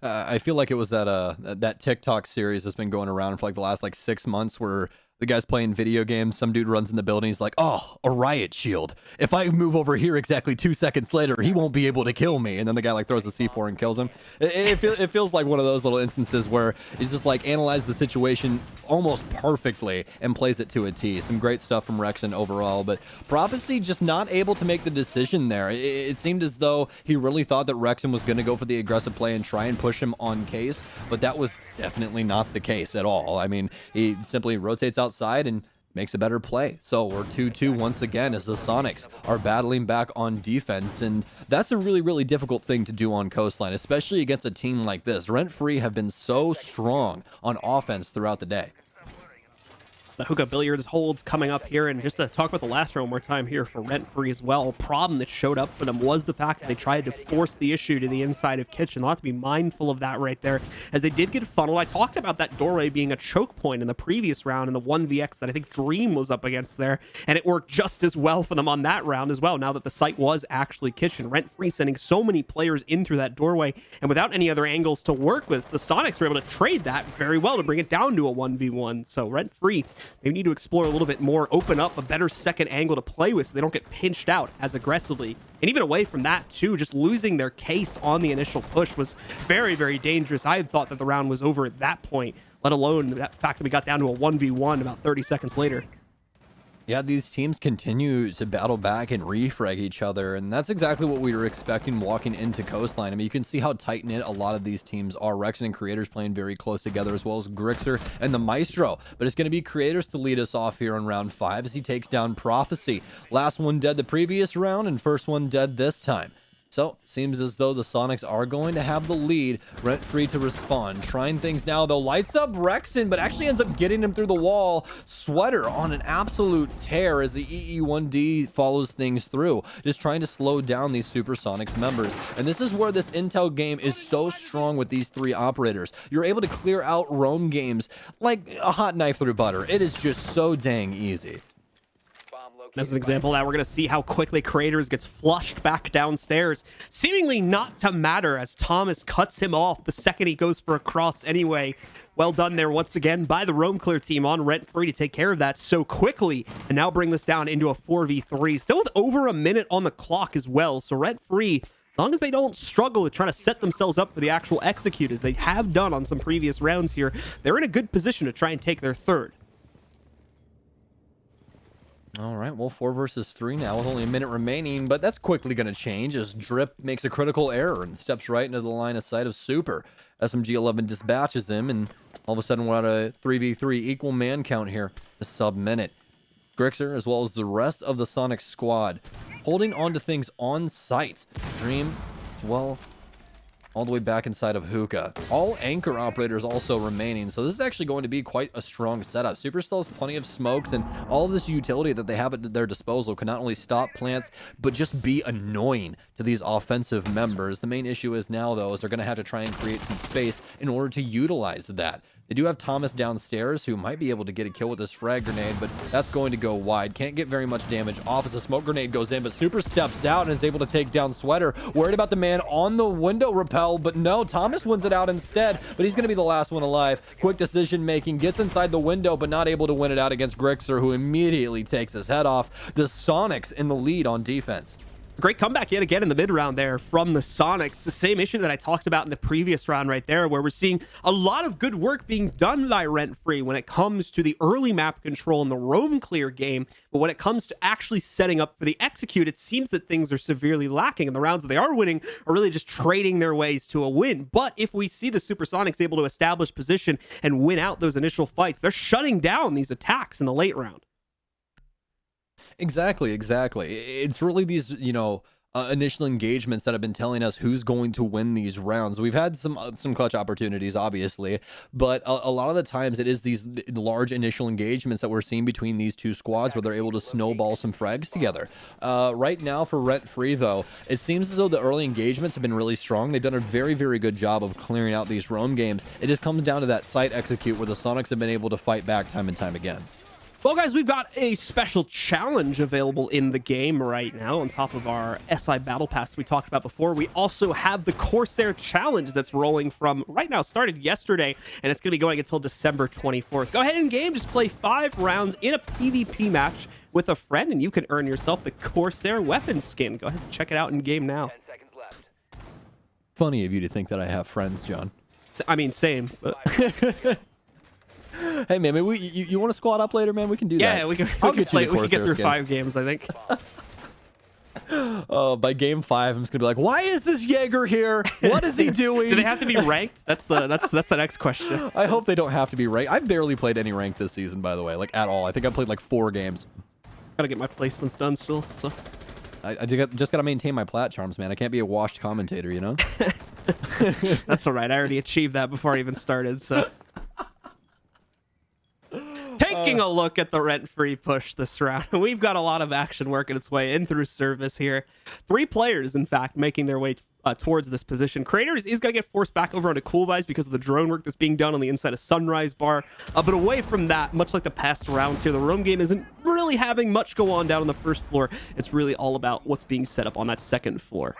I feel like it was that TikTok series that's been going around for like the last 6 months where the guy's playing video games. Some dude runs in the building. He's like, oh, a riot shield. If I move over here exactly 2 seconds later, he won't be able to kill me. And then the guy throws the C4 and kills him. It feels like one of those little instances where he's just analyzes the situation almost perfectly and plays it to a T. Some great stuff from Rexen overall, but Prophecy just not able to make the decision there. It seemed as though he really thought that Rexen was going to go for the aggressive play and try and push him on case, but that was definitely not the case at all. I mean, he simply rotates outside and makes a better play. So we're 2-2 once again as the Sonics are battling back on defense, and that's a really, really difficult thing to do on Coastline, especially against a team like this. Rentfree have been so strong on offense throughout the day. The hookah billiards holds coming up here, and just to talk about the last round one more time here for Rentfree as well, a problem that showed up for them was the fact that they tried to force the issue to the inside of kitchen. They'll have to be mindful of that right there, as they did get funneled. I talked about that doorway being a choke point in the previous round in the 1vx that I think Dream was up against there, and it worked just as well for them on that round as well, now that the site was actually kitchen. Rentfree sending so many players in through that doorway, and without any other angles to work with, the Sonics were able to trade that very well to bring it down to a 1v1. So Rentfree, they need to explore a little bit more, open up a better second angle to play with so they don't get pinched out as aggressively. And even away from that too, just losing their case on the initial push was very, very dangerous. I had thought that the round was over at that point, let alone that fact that we got down to a 1v1 about 30 seconds later. Yeah, these teams continue to battle back and refrag each other, and that's exactly what we were expecting walking into Coastline. I mean, you can see how tight-knit a lot of these teams are. Rexon and Creators playing very close together, as well as Grixer and the Maestro. But it's going to be Creators to lead us off here in round 5 as he takes down Prophecy. Last one dead the previous round, and first one dead this time. So, seems as though the Sonics are going to have the lead. Rentfree to respond. Trying things now, though. Lights up Rexon, but actually ends up getting him through the wall. Sweater on an absolute tear as the EE1D follows things through. Just trying to slow down these Supersonics members. And this is where this intel game is so strong with these 3 operators. You're able to clear out roam games like a hot knife through butter. It is just so dang easy. As an example of that, we're going to see how quickly Creators gets flushed back downstairs, seemingly not to matter as Thomas cuts him off the second he goes for a cross anyway. Well done there once again by the Roam Clear team on Rentfree to take care of that so quickly and now bring this down into a 4v3, still with over a minute on the clock as well. So Rentfree, as long as they don't struggle with trying to set themselves up for the actual execute as they have done on some previous rounds here, they're in a good position to try and take their third. All right, well, 4 versus 3 now with only a minute remaining, but that's quickly going to change as Drip makes a critical error and steps right into the line of sight of Super. SMG-11 dispatches him, and all of a sudden we're at a 3v3 equal man count here, a sub-minute. Grixer, as well as the rest of the Sonic squad, holding on to things on sight. Dream, well, all the way back inside of Hookah. All anchor operators also remaining, so this is actually going to be quite a strong setup. Super still has plenty of smokes, and all this utility that they have at their disposal can not only stop plants, but just be annoying to these offensive members. The main issue is now, though, is they're going to have to try and create some space in order to utilize that. They do have Thomas downstairs, who might be able to get a kill with this frag grenade, but that's going to go wide. Can't get very much damage off as the smoke grenade goes in, but Super steps out and is able to take down Sweater. Worried about the man on the window rappel, but no, Thomas wins it out instead, but he's going to be the last one alive. Quick decision making, gets inside the window, but not able to win it out against Grixer, who immediately takes his head off. The Sonics in the lead on defense. Great comeback yet again in the mid round there from the Sonics. The same issue that I talked about in the previous round right there, where we're seeing a lot of good work being done by Rentfree when it comes to the early map control in the roam clear game. But when it comes to actually setting up for the execute, it seems that things are severely lacking. And the rounds that they are winning are really just trading their ways to a win. But if we see the Supersonics able to establish position and win out those initial fights, they're shutting down these attacks in the late round. Exactly. It's really these, initial engagements that have been telling us who's going to win these rounds. We've had some clutch opportunities, obviously, but a lot of the times it is these large initial engagements that we're seeing between these two squads where they're able to snowball some frags together. Right now for Rentfree, though, it seems as though the early engagements have been really strong. They've done a very, very good job of clearing out these roam games. It just comes down to that site execute where the Sonics have been able to fight back time and time again. Well, guys, we've got a special challenge available in the game right now on top of our SI Battle Pass we talked about before. We also have the Corsair Challenge that's rolling from right now, started yesterday, and it's going to be going until December 24th. Go ahead in game, just play 5 rounds in a PvP match with a friend, and you can earn yourself the Corsair weapon skin. Go ahead and check it out in game now. 10 seconds left. Funny of you to think that I have friends, John. I mean, same. But... Hey man, you want to squad up later, man? We can do that. Yeah, we can I'll get you the we can get Corsair through skin. 5 games, I think. By game 5, I'm just gonna be like, why is this Jaeger here? What is he doing? Do they have to be ranked? That's the next question. I hope they don't have to be ranked. I've barely played any rank this season, by the way, like at all. I think I played like 4 games. Gotta get my placements done still. So I just gotta maintain my plat charms, man. I can't be a washed commentator, you know? that's all right. I already achieved that before I even started. So taking a look at the Rentfree push this round, we've got a lot of action working its way in through service here. 3 players, in fact, making their way towards this position. Creators is going to get forced back over onto Qualifiers because of the drone work that's being done on the inside of Sunrise Bar. But away from that, much like the past rounds here, the roam game isn't really having much go on down on the first floor. It's really all about what's being set up on that second floor.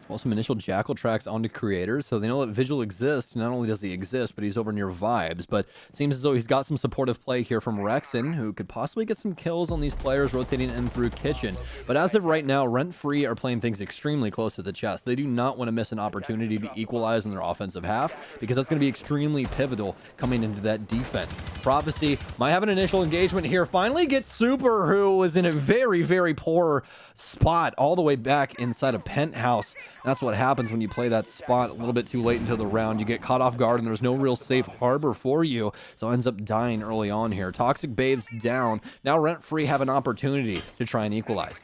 Well, some initial Jackal tracks onto Creators, so they know that Vigil exists. Not only does he exist, but he's over near Vibes. But it seems as though he's got some supportive play here from Rexon, who could possibly get some kills on these players rotating in through Kitchen. But as of right now, Rentfree are playing things extremely close to the chest. They do not want to miss an opportunity to equalize in their offensive half, because that's going to be extremely pivotal coming into that defense. Prophecy might have an initial engagement here. Finally gets Super, who was in a very, very poor spot all the way back inside a penthouse. That's what happens when you play that spot a little bit too late into the round. You get caught off guard and there's no real safe harbor for you, so ends up dying early on here. Toxic Babes down. Now Rentfree have an opportunity to try and equalize.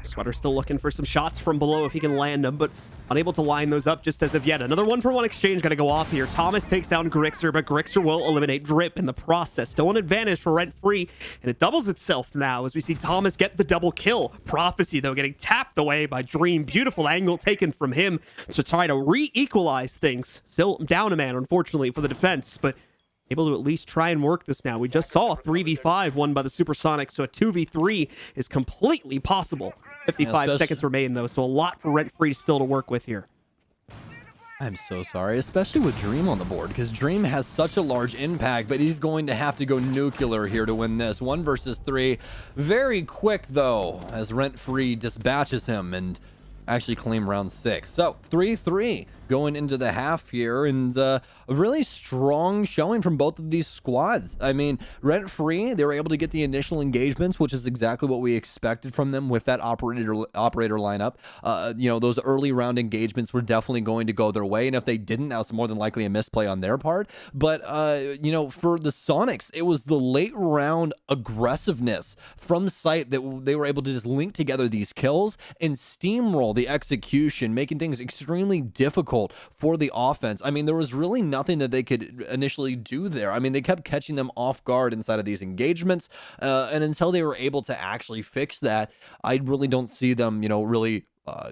Sweater still looking for some shots from below if he can land them, but unable to line those up just as of yet. Another 1-for-1 exchange got to go off here. Thomas takes down Grixer, but Grixer will eliminate Drip in the process. Still an advantage for Rentfree, and it doubles itself now as we see Thomas get the double kill. Prophecy, though, getting tapped away by Dream. Beautiful angle taken from him to try to re-equalize things. Still down a man, unfortunately, for the defense, but able to at least try and work this now. We just saw a 3v5 won by the Supersonics, so a 2v3 is completely possible. 55 seconds remain, though, so a lot for Rentfree still to work with here. I'm so sorry, especially with Dream on the board, because Dream has such a large impact, but he's going to have to go nuclear here to win this. 1 versus 3. Very quick, though, as Rentfree dispatches him and actually claim round 6. So 3-3 going into the half here, and a really strong showing from both of these squads. I mean, Rentfree, they were able to get the initial engagements, which is exactly what we expected from them with that operator lineup. You know, those early round engagements were definitely going to go their way, and if they didn't, that was more than likely a misplay on their part. But you know, for the Sonics, it was the late round aggressiveness from site that they were able to just link together these kills and steamroll the execution, making things extremely difficult for the offense. I mean, there was really nothing that they could initially do there. I mean, they kept catching them off guard inside of these engagements, and until they were able to actually fix that, I really don't see them, you know, really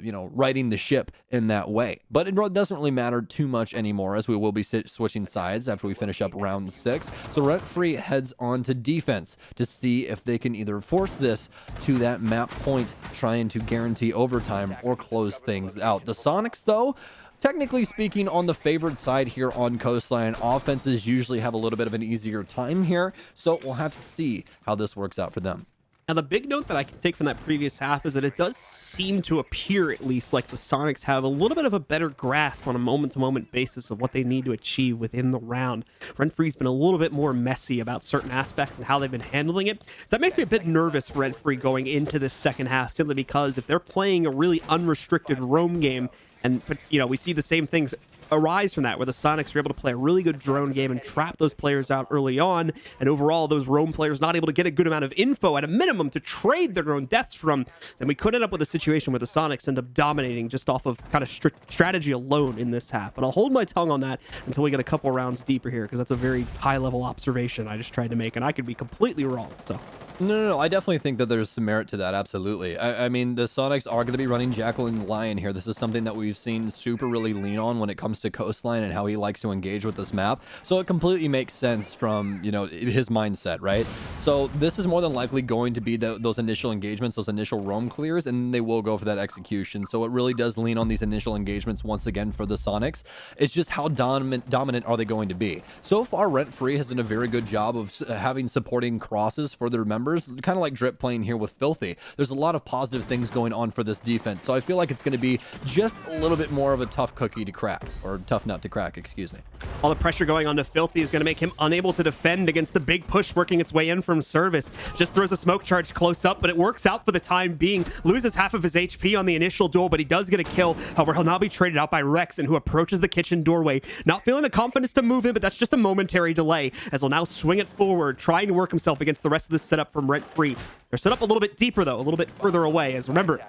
you know, righting the ship in that way. But it doesn't really matter too much anymore, as we will be switching sides after we finish up round 6. So Rentfree heads on to defense to see if they can either force this to that map point, trying to guarantee overtime, or close things out. The Sonics, though, technically speaking, on the favored side here on Coastline. Offenses usually have a little bit of an easier time here, so we'll have to see how this works out for them. Now, the big note that I can take from that previous half is that it does seem to appear, at least, like the Sonics have a little bit of a better grasp on a moment-to-moment basis of what they need to achieve within the round. Rentfree's been a little bit more messy about certain aspects and how they've been handling it. So that makes me a bit nervous for Rentfree going into this second half, simply because if they're playing a really unrestricted roam game, and, you know, we see the same things arise from that, where the Sonics are able to play a really good drone game and trap those players out early on, and overall those roam players not able to get a good amount of info at a minimum to trade their own deaths from, then we could end up with a situation where the Sonics end up dominating just off of kind of strategy alone in this half. But I'll hold my tongue on that until we get a couple rounds deeper here, because that's a very high-level observation I just tried to make, and I could be completely wrong. So No, I definitely think that there's some merit to that, absolutely. I mean, the Sonics are going to be running Jackal and Lion here. This is something that we've seen Super really lean on when it comes to Coastline and how he likes to engage with this map. So it completely makes sense from, you know, his mindset, right? So this is more than likely going to be those initial engagements, those initial roam clears, and they will go for that execution. So it really does lean on these initial engagements once again for the Sonics. It's just how dominant are they going to be? So far, Rentfree has done a very good job of having supporting crosses for their members. numbers, kind of like Drip playing here with Filthy. There's a lot of positive things going on for this defense, so I feel like it's going to be just a little bit more of a tough cookie to crack, or tough nut to crack, excuse me. All the pressure going on to Filthy is going to make him unable to defend against the big push working its way in from Service. Just throws a smoke charge close up, but it works out for the time being. Loses half of his HP on the initial duel, but he does get a kill. However, he'll now be traded out by Rexen, who approaches the kitchen doorway. Not feeling the confidence to move in, but that's just a momentary delay, as he'll now swing it forward, trying to work himself against the rest of the setup from Rentfree. They're set up a little bit deeper, though, a little bit further away, as remember,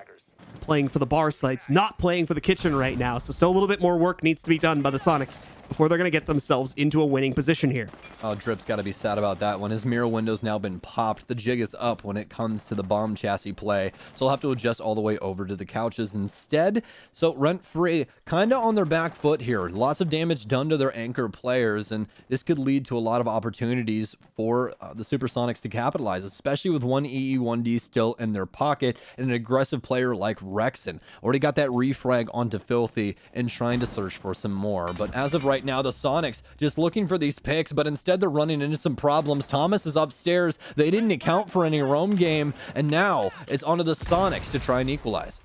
playing for the bar sites, not playing for the kitchen right now, so still a little bit more work needs to be done by the Sonics before they're going to get themselves into a winning position here. Oh, Drip's got to be sad about that one. His mirror window's now been popped. The jig is up when it comes to the bomb chassis play, so he'll have to adjust all the way over to the couches instead. So Rentfree kind of on their back foot here. Lots of damage done to their anchor players, and this could lead to a lot of opportunities for the Supersonics to capitalize, especially with one EE, 1D still in their pocket, and an aggressive player like Rexen. Already got that refrag onto Filthy and trying to search for some more, but as of right now, the Sonics just looking for these picks, but instead they're running into some problems. Thomas is upstairs. They didn't account for any roam game, and now it's onto the Sonics to try and equalize.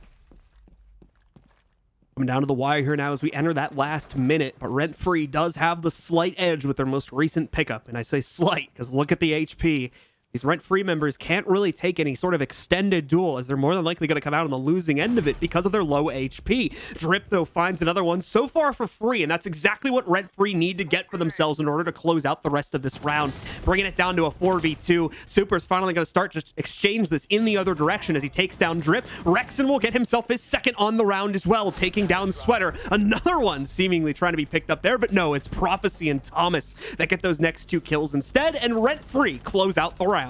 Coming down to the wire here now as we enter that last minute, but Rentfree does have the slight edge with their most recent pickup, and I say slight because look at the HP. These Rentfree members can't really take any sort of extended duel, as they're more than likely going to come out on the losing end of it because of their low HP. Drip, though, finds another one so far for free, and that's exactly what Rentfree need to get for themselves in order to close out the rest of this round. Bringing it down to a 4v2. Super's finally going to start to exchange this in the other direction as he takes down Drip. Rexen will get himself his second on the round as well, taking down Sweater. Another one seemingly trying to be picked up there, but no, it's Prophecy and Thomas that get those next two kills instead, and Rentfree close out the round.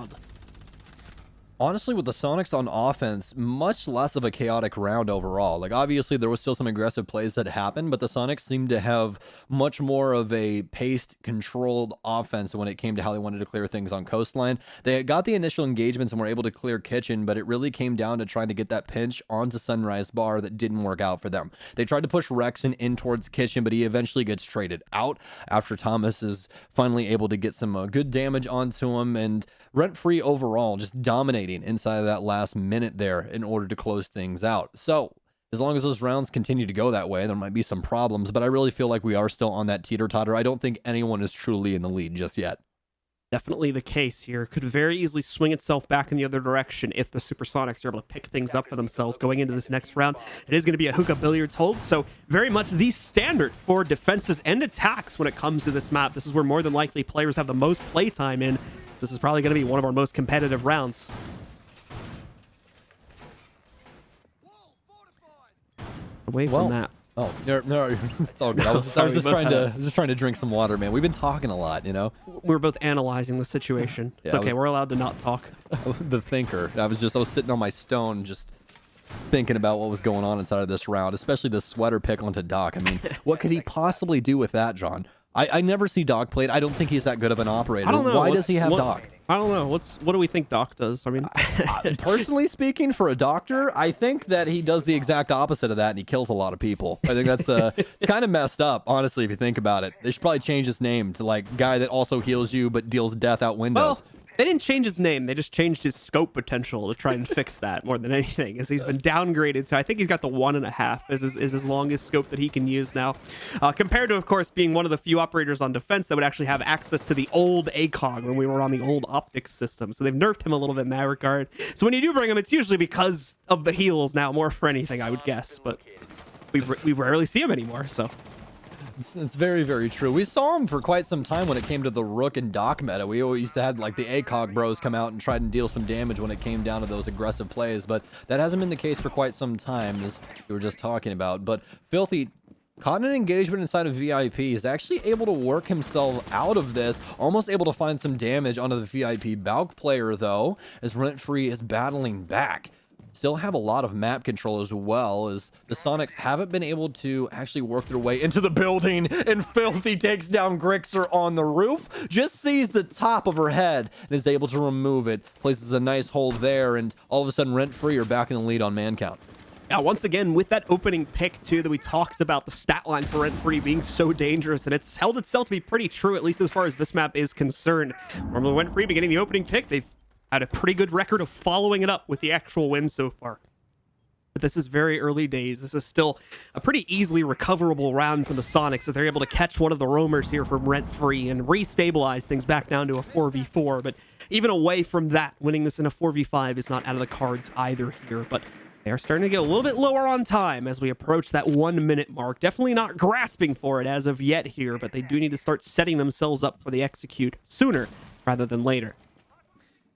Honestly, with the Sonics on offense, much less of a chaotic round overall. Like, obviously, there was still some aggressive plays that happened, but the Sonics seemed to have much more of a paced, controlled offense when it came to how they wanted to clear things on Coastline. They got the initial engagements and were able to clear Kitchen, but it really came down to trying to get that pinch onto Sunrise Bar that didn't work out for them. They tried to push Rexen in towards Kitchen, but he eventually gets traded out after Thomas is finally able to get some good damage onto him, and Rentfree overall just dominating inside of that last minute there in order to close things out. So as long as those rounds continue to go that way, there might be some problems, but I really feel like we are still on that teeter-totter. I don't think anyone is truly in the lead just yet. Definitely the case here. Could very easily swing itself back in the other direction if the Supersonics are able to pick things up for themselves going into this next round. It is going to be a hookah billiards hold, so very much the standard for defenses and attacks when it comes to this map. This is where more than likely players have the most playtime in. This is probably going to be one of our most competitive rounds. Away from that. Oh, no, it's all good. I was just trying to drink some water, man. We've been talking a lot, you know. We're both analyzing the situation. Yeah, it's okay. We're allowed to not talk. The thinker. I was sitting on my stone, just thinking about what was going on inside of this round, especially the Sweater pick onto Doc. I mean, what could he possibly do with that, John? I never see Doc played. I don't think he's that good of an operator. I don't know. Why does he have Doc? I don't know. What do we think Doc does? I mean, personally speaking, for a doctor, I think that he does the exact opposite of that, and he kills a lot of people. I think that's it's kind of messed up, honestly, if you think about it. They should probably change his name to like guy that also heals you but deals death out windows. Well, they didn't change his name. They just changed his scope potential to try and fix that more than anything, as he's been downgraded. So I think he's got the 1.5 is his longest scope that he can use now. Compared to, of course, being one of the few operators on defense that would actually have access to the old ACOG when we were on the old optics system. So they've nerfed him a little bit in that regard. So when you do bring him, it's usually because of the heals now, more for anything, I would guess. But we rarely see him anymore, so... It's very, very true. We saw him for quite some time when it came to the Rook and Doc meta. We always used to have like the ACOG bros come out and try and deal some damage when it came down to those aggressive plays, but that hasn't been the case for quite some time, as we were just talking about. But Filthy caught an engagement inside of VIP, is actually able to work himself out of this, almost able to find some damage onto the VIP Balk player though, as Rentfree is battling back. Still have a lot of map control as well, as the Sonics haven't been able to actually work their way into the building, and Filthy takes down Grixer on the roof, just sees the top of her head and is able to remove it, places a nice hold there, and all of a sudden Rentfree are back in the lead on man count. Yeah, once again, with that opening pick, too, that we talked about, the stat line for Rentfree being so dangerous, and it's held itself to be pretty true, at least as far as this map is concerned. Normally, Rentfree beginning the opening pick, they've had a pretty good record of following it up with the actual win so far. But this is very early days. This is still a pretty easily recoverable round for the Sonics if they're able to catch one of the roamers here from Rentfree and restabilize things back down to a 4v4. But even away from that, winning this in a 4v5 is not out of the cards either here. But they are starting to get a little bit lower on time as we approach that 1 minute mark. Definitely not grasping for it as of yet here, but they do need to start setting themselves up for the execute sooner rather than later.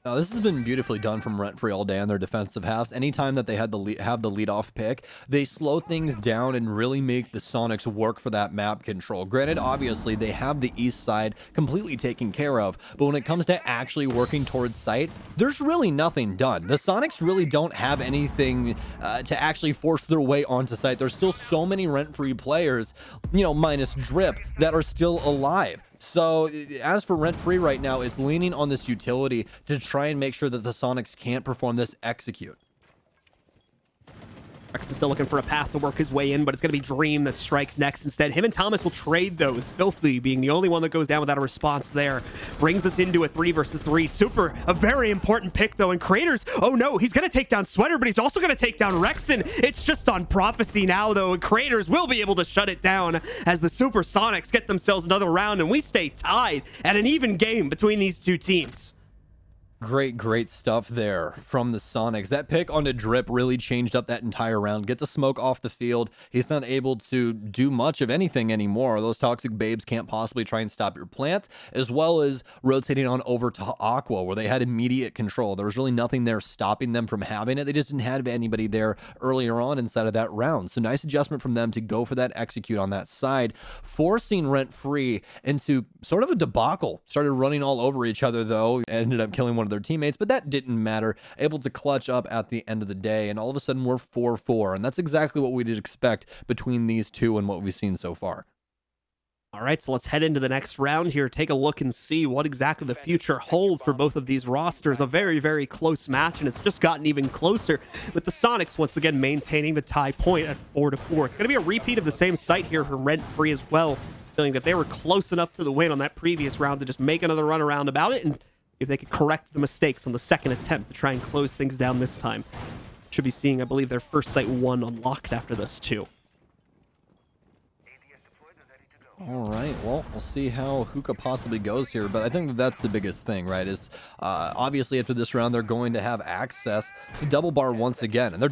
This has been beautifully done from Rentfree all day on their defensive halves. Anytime that they had have the leadoff pick, they slow things down and really make the Sonics work for that map control. Granted, obviously, they have the east side completely taken care of, but when it comes to actually working towards site, there's really nothing done. The Sonics really don't have anything to actually force their way onto site. There's still so many Rentfree players, you know, minus Drip, that are still alive. So as for Rentfree right now, it's leaning on this utility to try and make sure that the Sonics can't perform this execute. Rexon's still looking for a path to work his way in, but it's going to be Dream that strikes next instead. Him and Thomas will trade, though, with Filthy being the only one that goes down without a response there. Brings us into a 3 versus 3. Super, a very important pick, though. And Craters, oh no, he's going to take down Sweater, but he's also going to take down Rexon. It's just on Prophecy now, though, and Craters will be able to shut it down as the Supersonics get themselves another round, and we stay tied at an even game between these two teams. Great stuff there from the Sonics. That pick onto Drip really changed up that entire round. Gets a smoke off the field. He's not able to do much of anything anymore. Those toxic babes can't possibly try and stop your plant, as well as rotating on over to Aqua, where they had immediate control. There was really nothing there stopping them from having it. They just didn't have anybody there earlier on inside of that round. So nice adjustment from them to go for that execute on that side, forcing Rentfree into sort of a debacle. Started running all over each other, though. Ended up killing one of their teammates, but that didn't matter. Able to clutch up at the end of the day, and all of a sudden we're 4-4, and that's exactly what we did expect between these two and what we've seen so far. All right, so let's head into the next round here, take a look and see what exactly the future holds for both of these rosters. A very, very close match, and it's just gotten even closer with the Sonics once again maintaining the tie point at 4-4. It's going to be a repeat of the same sight here for Rentfree as well, feeling that they were close enough to the win on that previous round to just make another run around about it, and if they could correct the mistakes on the second attempt to try and close things down this time. Should be seeing, I believe, their first site 1 unlocked after this, too. All right, well, we'll see how Hookah possibly goes here, but I think that that's the biggest thing, right, is obviously after this round, they're going to have access to double bar once again, and their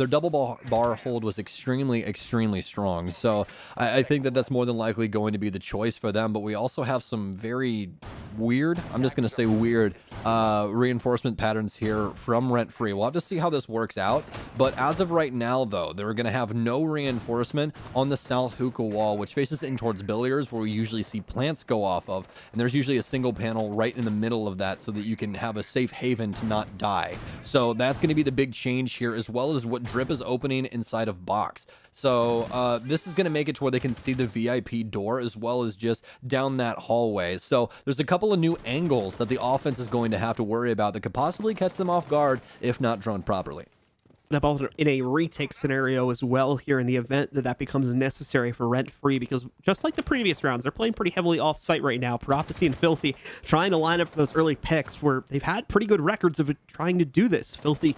double bar hold was extremely strong, so I think that that's more than likely going to be the choice for them, but we also have some very weird, I'm just going to say weird, reinforcement patterns here from Rentfree. We'll have to see how this works out, but as of right now, though, they're going to have no reinforcement on the south Hookah wall, which faces in towards Billiards, where we usually see plants go off of, and there's usually a single panel right in the middle of that so that you can have a safe haven to not die. So that's going to be the big change here, as well as what Drip is opening inside of box. So this is going to make it to where they can see the VIP door as well as just down that hallway. So there's a couple of new angles that the offense is going to have to worry about that could possibly catch them off guard if not drawn properly. In a retake scenario as well here in the event that becomes necessary for Rentfree, because just like the previous rounds, they're playing pretty heavily off-site right now. Prophecy and Filthy trying to line up for those early picks where they've had pretty good records of trying to do this. Filthy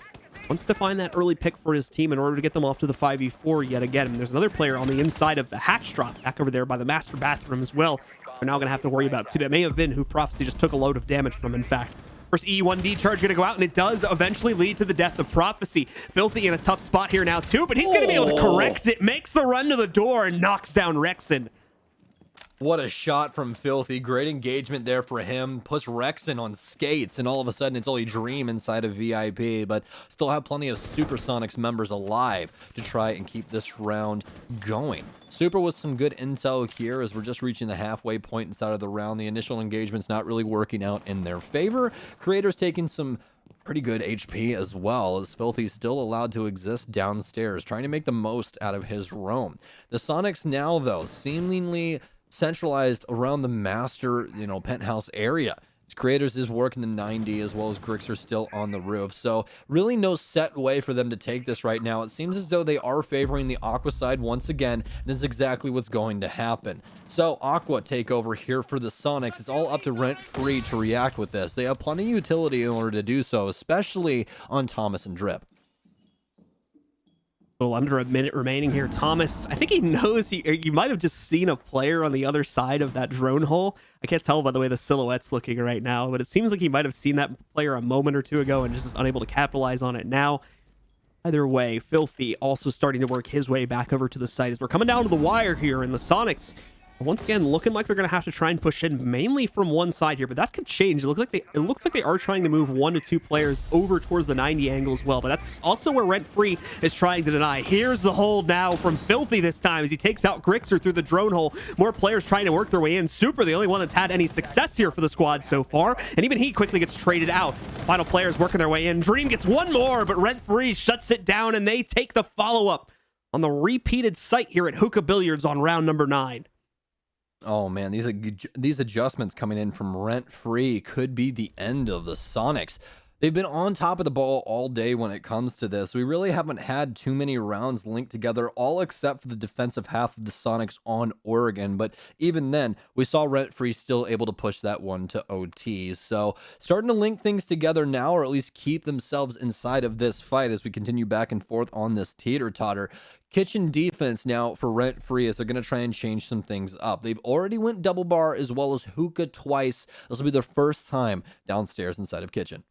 wants to find that early pick for his team in order to get them off to the 5v4 yet again. And there's another player on the inside of the hatch drop back over there by the master bathroom as well. We're now going to have to worry about too. That may have been who Prophecy just took a load of damage from, in fact. First E1D charge going to go out, and it does eventually lead to the death of Prophecy. Filthy in a tough spot here now, too, but he's going to be able to correct it. Makes the run to the door and knocks down Rexon. What a shot from Filthy. Great engagement there for him. Puts Rexon on skates, and all of a sudden it's only Dream inside of VIP, but still have plenty of Supersonics members alive to try and keep this round going. Super with some good intel here as we're just reaching the halfway point inside of the round. The initial engagement's not really working out in their favor. Creator's taking some pretty good HP as well, as Filthy's still allowed to exist downstairs, trying to make the most out of his roam. The Sonics now, though, seemingly centralized around the master, penthouse area. Creators is working the 90 as well as Grixer still on the roof. So really no set way for them to take this right now. It seems as though they are favoring the Aqua side once again. And that's exactly what's going to happen. So Aqua take over here for the Sonics. It's all up to Rentfree to react with this. They have plenty of utility in order to do so, especially on Thomas and Drip. A little under a minute remaining here. Thomas, I think he knows you might have just seen a player on the other side of that drone hole. I can't tell by the way the silhouette's looking right now, but it seems like he might have seen that player a moment or two ago and just is unable to capitalize on it now. Either way, Filthy also starting to work his way back over to the site as we're coming down to the wire here, and the Sonics once again looking like they're going to have to try and push in mainly from one side here, but that could change. It looks like they are trying to move 1 to 2 players over towards the 90 angle as well, but that's also where Rentfree is trying to deny. Here's the hold now from Filthy this time as he takes out Grixer through the drone hole. More players trying to work their way in. Super, the only one that's had any success here for the squad so far, and even he quickly gets traded out. Final players working their way in. Dream gets one more, but Rentfree shuts it down, and they take the follow-up on the repeated site here at Hookah Billiards on round number 9. Oh man, these adjustments coming in from Rentfree could be the end of the Sonics. They've been on top of the ball all day when it comes to this. We really haven't had too many rounds linked together, all except for the defensive half of the Sonics on Oregon. But even then, we saw Rentfree still able to push that one to OT. So starting to link things together now, or at least keep themselves inside of this fight as we continue back and forth on this teeter-totter. Kitchen defense now for Rentfree as they're going to try and change some things up. They've already went double bar as well as hookah twice. This will be their first time downstairs inside of Kitchen.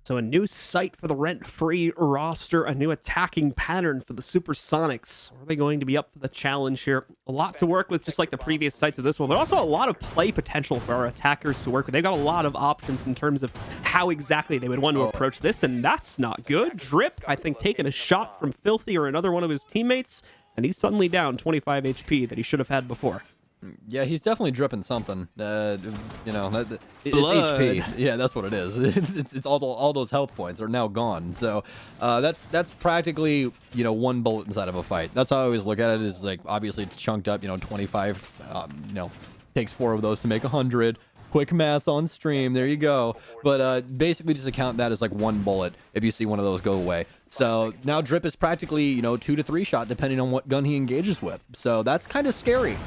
So a new site for the Rentfree roster, a new attacking pattern for the Supersonics. Are they going to be up for the challenge here? A lot to work with, just like the previous sites of this one, but also a lot of play potential for our attackers to work with. They've got a lot of options in terms of how exactly they would want to approach this, and that's not good. Drip, I think, taking a shot from Filthy or another one of his teammates, and he's suddenly down 25 HP that he should have had before. Yeah, he's definitely dripping something. It's Blood. HP. Yeah, that's what it is. It's all those health points are now gone. So that's practically one bullet inside of a fight. That's how I always look at it. Is like obviously it's chunked up. 25. Takes 4 of those to make 100. Quick maths on stream. There you go. But basically just account that as like 1 bullet if you see one of those go away. So now Drip is practically 2 to 3 shot depending on what gun he engages with. So that's kind of scary.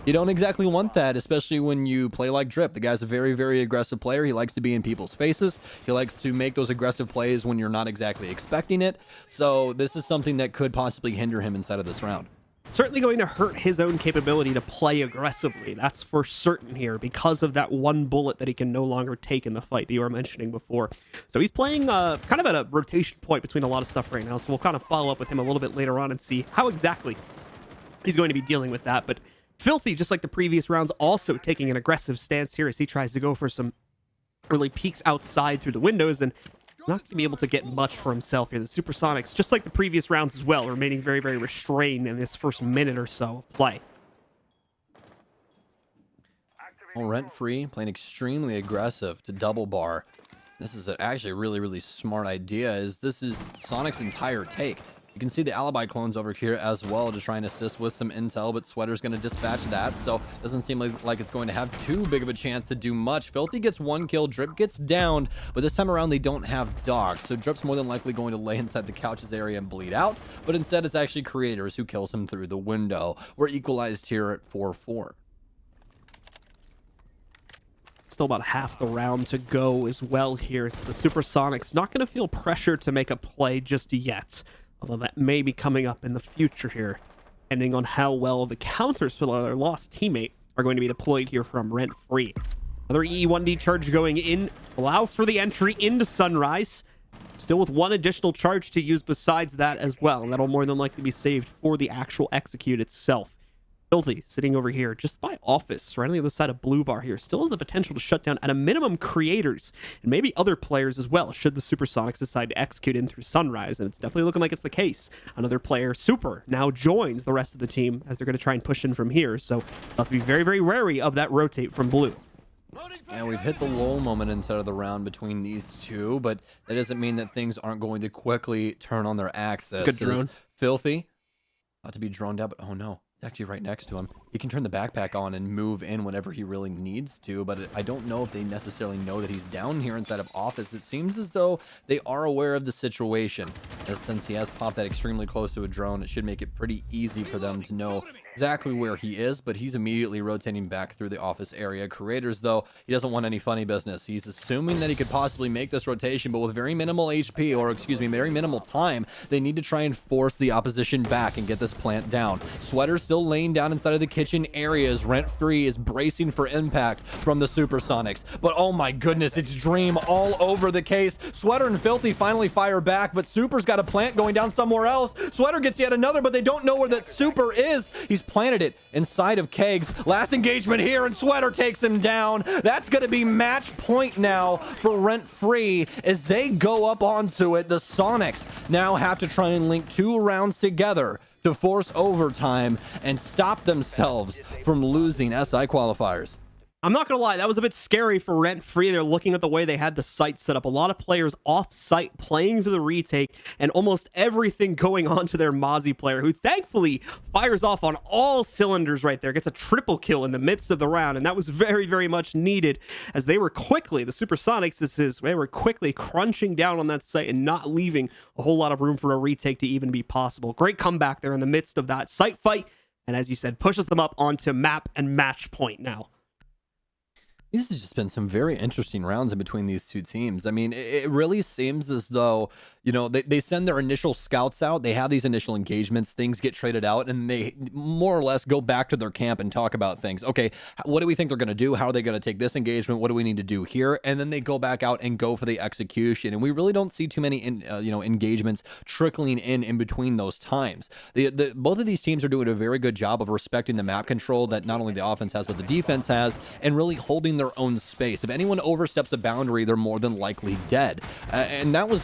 You don't exactly want that, especially when you play like Drip. The guy's a very, very aggressive player. He likes to be in people's faces. He likes to make those aggressive plays when you're not exactly expecting it. So this is something that could possibly hinder him inside of this round. Certainly going to hurt his own capability to play aggressively. That's for certain here because of that 1 bullet that he can no longer take in the fight that you were mentioning before. So he's playing kind of at a rotation point between a lot of stuff right now. So we'll kind of follow up with him a little bit later on and see how exactly he's going to be dealing with that. But Filthy, just like the previous rounds, also taking an aggressive stance here as he tries to go for some early peeks outside through the windows and not going to be able to get much for himself here. The Supersonics, just like the previous rounds as well, remaining very, very restrained in this first minute or so of play. Well, Rentfree playing extremely aggressive to double bar. This is actually a really, really smart idea. This is Sonic's entire take. You can see the alibi clones over here as well to try and assist with some intel, but Sweater's going to dispatch that, so doesn't seem like it's going to have too big of a chance to do much. Filthy gets 1 kill, Drip gets downed, but this time around they don't have dogs, so Drip's more than likely going to lay inside the couches area and bleed out, but instead it's actually Creators who kills him through the window. We're equalized here at 4-4. Still about half the round to go as well here. So the Supersonics not going to feel pressure to make a play just yet. Although that may be coming up in the future here, depending on how well the counters for their lost teammate are going to be deployed here from Rentfree. Another E1D charge going in, allow for the entry into Sunrise. Still with 1 additional charge to use besides that as well. And that'll more than likely be saved for the actual execute itself. Filthy sitting over here just by Office, right on the other side of Blue Bar here, still has the potential to shut down at a minimum Creators and maybe other players as well should the Supersonics decide to execute in through Sunrise, and it's definitely looking like it's the case. Another player, Super, now joins the rest of the team as they're going to try and push in from here, so they'll have to be very, very wary of that rotate from Blue. And we've hit the lull moment inside of the round between these two, but that doesn't mean that things aren't going to quickly turn on their axis. It's a good drone. Filthy about to be droned out, but oh no. It's actually right next to him. He can turn the backpack on and move in whenever he really needs to, but I don't know if they necessarily know that he's down here inside of office. It seems as though they are aware of the situation, as since he has popped that extremely close to a drone, it should make it pretty easy for them to know exactly where he is, but he's immediately rotating back through the office area. Creators, though, he doesn't want any funny business. He's assuming that he could possibly make this rotation, but with very minimal HP, or excuse me, very minimal time, they need to try and force the opposition back and get this plant down. Sweater's still laying down inside of the kitchen areas. Rentfree is bracing for impact from the Supersonics, but oh my goodness, it's Dream all over the case. Sweater and Filthy finally fire back, but Super's got a plant going down somewhere else. Sweater gets yet another, but they don't know where that Super is. He's planted it inside of Kegs. Last engagement here, and Sweater takes him down. That's going to be match point now for Rentfree as they go up onto it. The Sonics now have to try and link 2 rounds together to force overtime and stop themselves from losing SI qualifiers. I'm not gonna lie, that was a bit scary for Rentfree. They're looking at the way they had the site set up. A lot of players off-site playing for the retake, and almost everything going on to their Mozzie player, who thankfully fires off on all cylinders right there, gets a triple kill in the midst of the round, and that was very, very much needed, as they were quickly, the Supersonics, they were quickly crunching down on that site and not leaving a whole lot of room for a retake to even be possible. Great comeback there in the midst of that site fight, and as you said, pushes them up onto map and match point now. These have just been some very interesting rounds in between these two teams. I mean, it really seems as though, you know, they send their initial scouts out, they have these initial engagements, things get traded out, and they more or less go back to their camp and talk about things. Okay, what do we think they're going to do? How are they going to take this engagement? What do we need to do here? And then they go back out and go for the execution. And we really don't see too many, engagements trickling in between those times. Both of these teams are doing a very good job of respecting the map control that not only the offense has, but the defense has, and really holding their own space. If anyone oversteps a boundary, they're more than likely dead. And that was,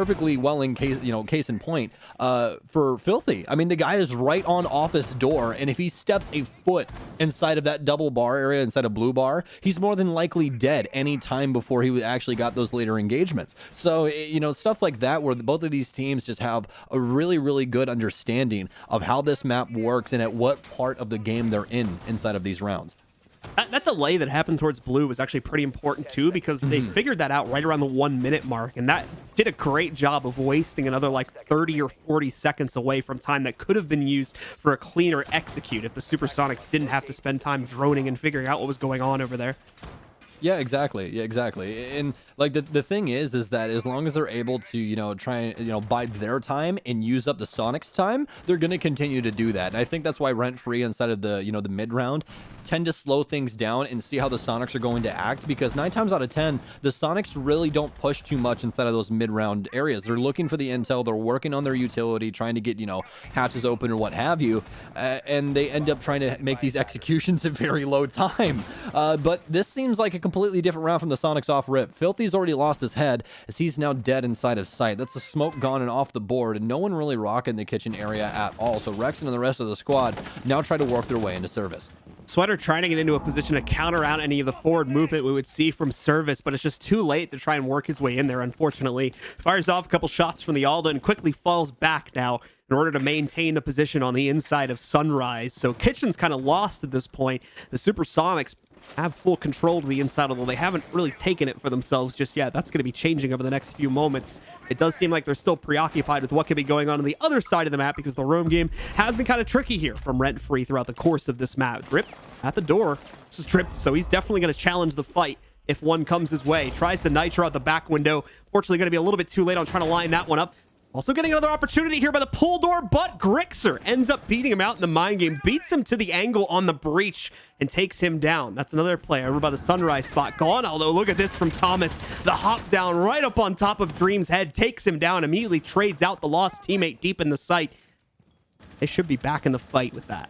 perfectly well in case in point for Filthy. I mean, the guy is right on office door, and if he steps a foot inside of that double bar area, inside of blue bar, he's more than likely dead any time before he actually got those later engagements. So, stuff like that, where both of these teams just have a really, really good understanding of how this map works and at what part of the game they're in inside of these rounds. That delay that happened towards blue was actually pretty important too, because they figured that out right around the 1 minute mark, and that did a great job of wasting another like 30 or 40 seconds away from time that could have been used for a cleaner execute if the Supersonics didn't have to spend time droning and figuring out what was going on over there. Yeah, exactly. And like the thing is that as long as they're able to, try and, bide their time and use up the Sonics time, they're going to continue to do that. And I think that's why Rentfree inside of the, the mid round tend to slow things down and see how the Sonics are going to act, because 9 times out of 10, the Sonics really don't push too much inside of those mid round areas. They're looking for the intel. They're working on their utility, trying to get, hatches open or what have you. And they end up trying to make these executions at very low time. But this seems like a completely different round from the Sonics off rip. Filthy's already lost his head as he's now dead inside of sight. That's the smoke gone and off the board, and no one really rocking the kitchen area at all. So Rexon and the rest of the squad now try to work their way into service. Sweater trying to get into a position to counter out any of the forward movement we would see from service, but it's just too late to try and work his way in there, unfortunately. Fires off a couple shots from the Alda and quickly falls back now in order to maintain the position on the inside of Sunrise. So Kitchen's kind of lost at this point. The Supersonics have full control to the inside, although they haven't really taken it for themselves just yet. That's going to be changing over the next few moments. It does seem like they're still preoccupied with what could be going on the other side of the map, because the roam game has been kind of tricky here from Rentfree throughout the course of this map. Drip at the door. This is Drip, so he's definitely going to challenge the fight if one comes his way. Tries to nitro out the back window. Fortunately, going to be a little bit too late on trying to line that one up. Also getting another opportunity here by the pull door, but Grixer ends up beating him out in the mind game, beats him to the angle on the breach, and takes him down. That's another play over by the Sunrise spot. Gone, although look at this from Thomas. The hop down right up on top of Dream's head, takes him down, immediately trades out the lost teammate deep in the site. They should be back in the fight with that.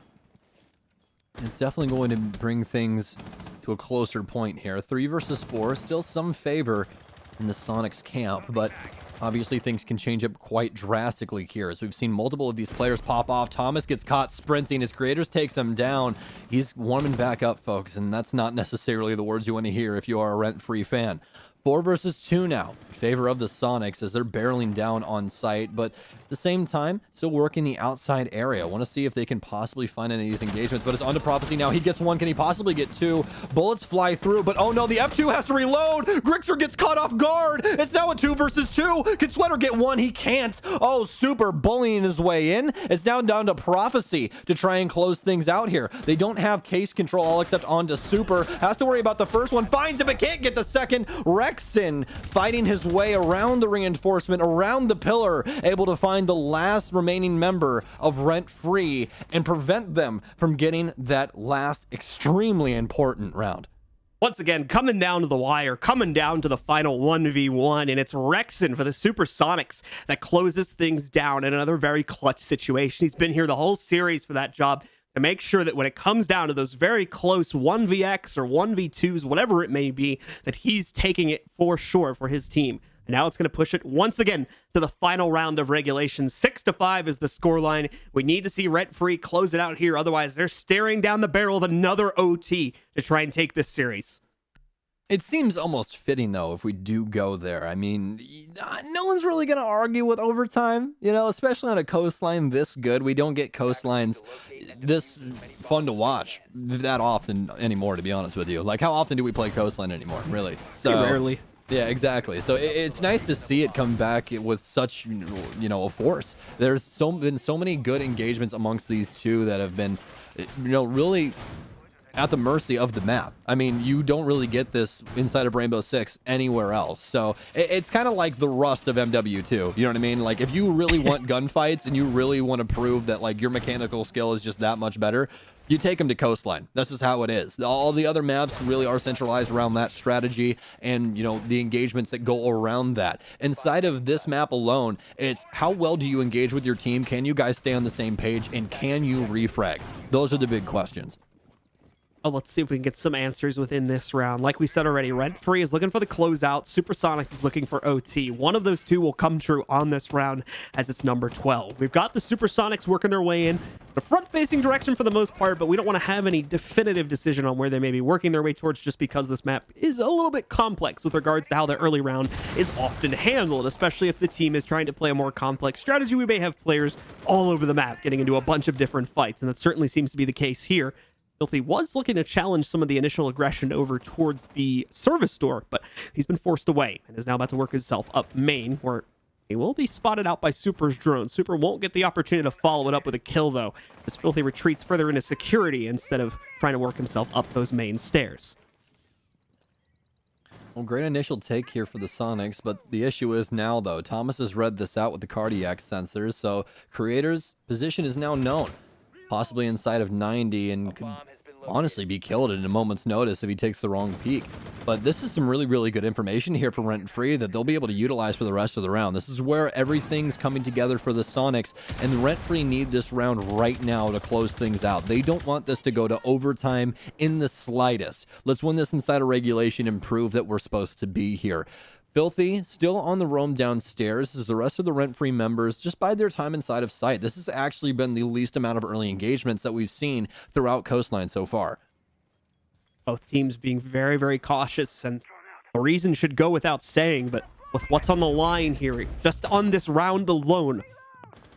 It's definitely going to bring things to a closer point here. 3 versus 4, still some favor in the Sonics camp, but obviously things can change up quite drastically here, as we've seen multiple of these players pop off. Thomas gets caught sprinting. His creators takes him down. He's warming back up, folks, and that's not necessarily the words you want to hear if you are a Rentfree fan. 4 versus 2 now. favor of the Sonics as they're barreling down on site, but at the same time, still working the outside area. Want to see if they can possibly find any of these engagements, but it's on to Prophecy now. He gets one. Can he possibly get two? Bullets fly through, but oh no, the F2 has to reload. Grixer gets caught off guard. It's now a 2 versus 2. Can Sweater get one? He can't. Oh, Super bullying his way in. It's now down to Prophecy to try and close things out here. They don't have case control all except onto Super. Has to worry about the first one. Finds it, but can't get the second. Rexon fighting his way around the reinforcement, around the pillar, able to find the last remaining member of Rentfree and prevent them from getting that last extremely important round. Once again, coming down to the wire, coming down to the final 1v1, and it's Rexon for the Supersonics that closes things down in another very clutch situation. He's been here the whole series for that job, to make sure that when it comes down to those very close 1vx or 1v2s, whatever it may be, that he's taking it for sure for his team. And now it's going to push it once again to the final round of regulation. 6-5 is the scoreline. We need to see Rentfree close it out here. Otherwise, they're staring down the barrel of another OT to try and take this series. It seems almost fitting, though, if we do go there. I mean, no one's really going to argue with overtime, you know, especially on a Coastline this good. We don't get Coastlines this fun to watch that often anymore, to be honest with you. Like, how often do we play Coastline anymore, really? So rarely. Yeah, exactly. So it's nice to see it come back with such, you know, a force. There's been so many good engagements amongst these two that have been, you know, really at the mercy of the map. I mean, you don't really get this inside of Rainbow Six anywhere else. So it's kind of like the Rust of MW2. You know what I mean? Like, if you really want gunfights and you really want to prove that, like, your mechanical skill is just that much better, you take them to Coastline. This is how it is. All the other maps really are centralized around that strategy and, you know, the engagements that go around that. Inside of this map alone, it's how well do you engage with your team? Can you guys stay on the same page? And can you refrag? Those are the big questions. Oh, let's see if we can get some answers within this round. Like we said already, Rentfree is looking for the closeout. Supersonics is looking for OT. One of those two will come true on this round as it's number 12. We've got the Supersonics working their way in the front-facing direction for the most part, but we don't want to have any definitive decision on where they may be working their way towards, just because this map is a little bit complex with regards to how the early round is often handled, especially if the team is trying to play a more complex strategy. We may have players all over the map getting into a bunch of different fights, and that certainly seems to be the case here. Filthy was looking to challenge some of the initial aggression over towards the service door, but he's been forced away and is now about to work himself up main, where he will be spotted out by Super's drone. Super won't get the opportunity to follow it up with a kill, though, as Filthy retreats further into security instead of trying to work himself up those main stairs. Well, great initial take here for the Sonics, but the issue is now, though, Thomas has read this out with the cardiac sensors, so Creator's position is now known. Possibly inside of 90 and could honestly be killed at a moment's notice if he takes the wrong peek. But this is some really, really good information here for Rentfree that they'll be able to utilize for the rest of the round. This is where everything's coming together for the Sonics, and Rentfree need this round right now to close things out. They don't want this to go to overtime in the slightest. Let's win this inside of regulation and prove that we're supposed to be here. Filthy still on the roam downstairs as the rest of the Rentfree members just bide their time inside of sight. This has actually been the least amount of early engagements that we've seen throughout Coastline so far. Both teams being very, very cautious, and the reason should go without saying, but with what's on the line here, just on this round alone,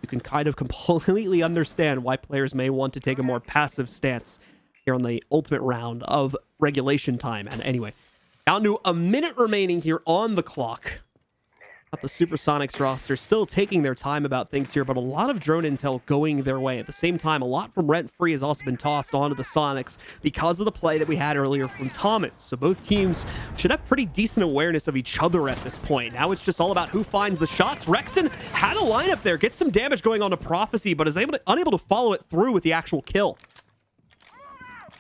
you can kind of completely understand why players may want to take a more passive stance here on the ultimate round of regulation time. And anyway, down to a minute remaining here on the clock. Got the Supersonics roster still taking their time about things here, but a lot of drone intel going their way. At the same time, a lot from Rentfree has also been tossed onto the Sonics because of the play that we had earlier from Thomas. So both teams should have pretty decent awareness of each other at this point. Now it's just all about who finds the shots. Rexon had a lineup there, gets some damage going on to Prophecy, but is unable to follow it through with the actual kill.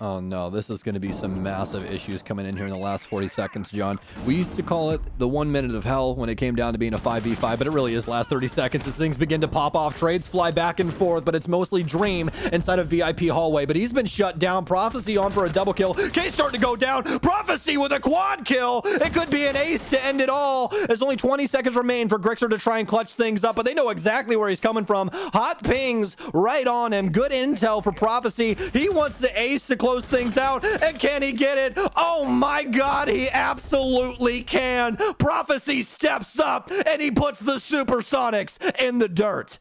Oh no, this is going to be some massive issues coming in here in the last 40 seconds, John. We used to call it the 1 minute of hell when it came down to being a 5v5, but it really is last 30 seconds as things begin to pop off. Trades fly back and forth, but it's mostly Dream inside of VIP hallway, but he's been shut down. Prophecy on for a double kill. Case starting to go down. Prophecy with a quad kill. It could be an ace to end it all. There's only 20 seconds remain for Grixer to try and clutch things up, but they know exactly where he's coming from. Hot pings right on him. Good intel for Prophecy. He wants the ace to close things out. And can he get it? Oh my God, he absolutely can. Prophecy steps up and he puts the Supersonics in the dirt.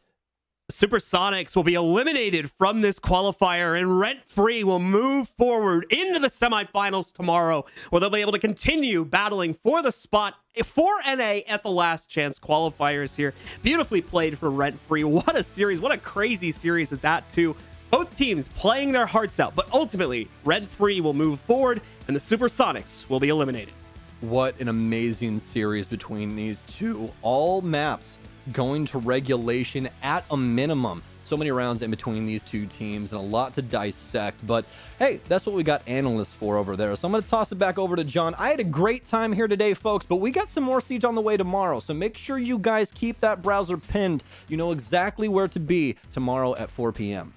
Supersonics will be eliminated from this qualifier, and Rentfree will move forward into the semifinals tomorrow, where they'll be able to continue battling for the spot for NA at the last chance qualifiers here. Beautifully played for Rentfree. What a series. What a crazy series at that, too. Both teams playing their hearts out, but ultimately, Rentfree will move forward, and the Supersonics will be eliminated. What an amazing series between these two. All maps going to regulation at a minimum. So many rounds in between these two teams and a lot to dissect, but hey, that's what we got analysts for over there. So I'm going to toss it back over to John. I had a great time here today, folks, but we got some more Siege on the way tomorrow, so make sure you guys keep that browser pinned. You know exactly where to be tomorrow at 4 p.m.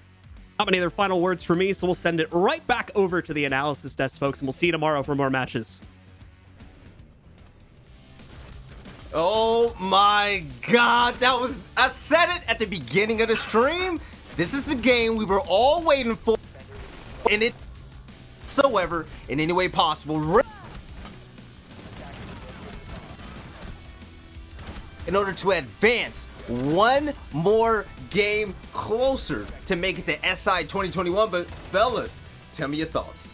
Not many other final words for me, so we'll send it right back over to the analysis desk, folks, and we'll see you tomorrow for more matches. Oh my God, I said it at the beginning of the stream. This is the game we were all waiting for, and it whatsoever in any way possible. In order to advance one more game closer to make it to SI 2021. But fellas, tell me your thoughts.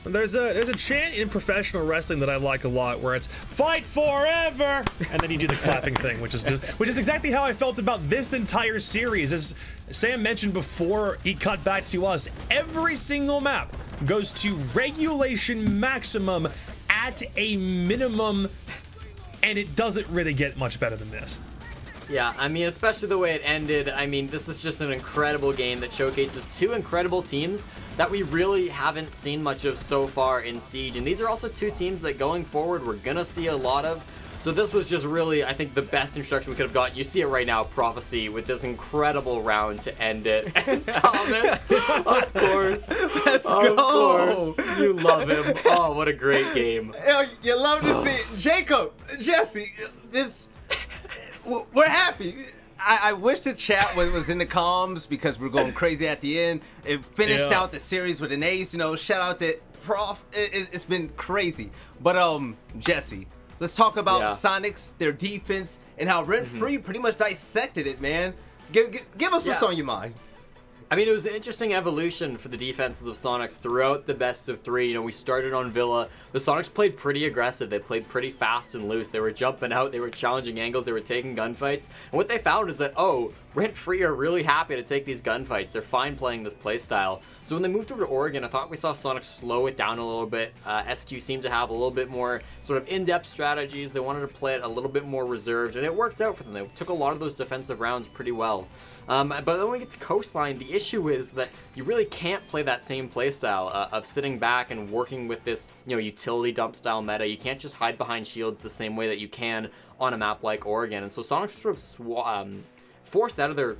There's a chant in professional wrestling that I like a lot where it's "Fight forever," and then you do the clapping thing, which is exactly how I felt about this entire series. As Sam mentioned before he cut back to us, every single map goes to regulation maximum at a minimum, and it doesn't really get much better than this. Yeah, I mean, especially the way it ended. I mean, this is just an incredible game that showcases two incredible teams that we really haven't seen much of so far in Siege. And these are also two teams that going forward we're going to see a lot of. So this was just really, I think, the best introduction we could have gotten. You see it right now, Prophecy, with this incredible round to end it. And Thomas, of course. Let's go. Of course. You love him. Oh, what a great game. You love to see it. Jacob, Jesse, we're happy. I wish the chat was in the comms because we're going crazy at the end. It finished out the series with an ace. You know, shout out to Prof. It's been crazy. But Jesse, let's talk about Sonics, their defense, and how Rentfree pretty much dissected it, man. Give us what's on your mind. I mean, it was an interesting evolution for the defenses of Sonics throughout the best of three. You know, we started on Villa. The Sonics played pretty aggressive. They played pretty fast and loose. They were jumping out. They were challenging angles. They were taking gunfights. And what they found is that, Rentfree are really happy to take these gunfights. They're fine playing this playstyle. So when they moved over to Oregon, I thought we saw Sonics slow it down a little bit. SQ seemed to have a little bit more sort of in-depth strategies. They wanted to play it a little bit more reserved, and it worked out for them. They took a lot of those defensive rounds pretty well. But then when we get to Coastline, the issue is that you really can't play that same playstyle of sitting back and working with this, utility dump style meta. You can't just hide behind shields the same way that you can on a map like Oregon. And so Sonics sort of forced out of their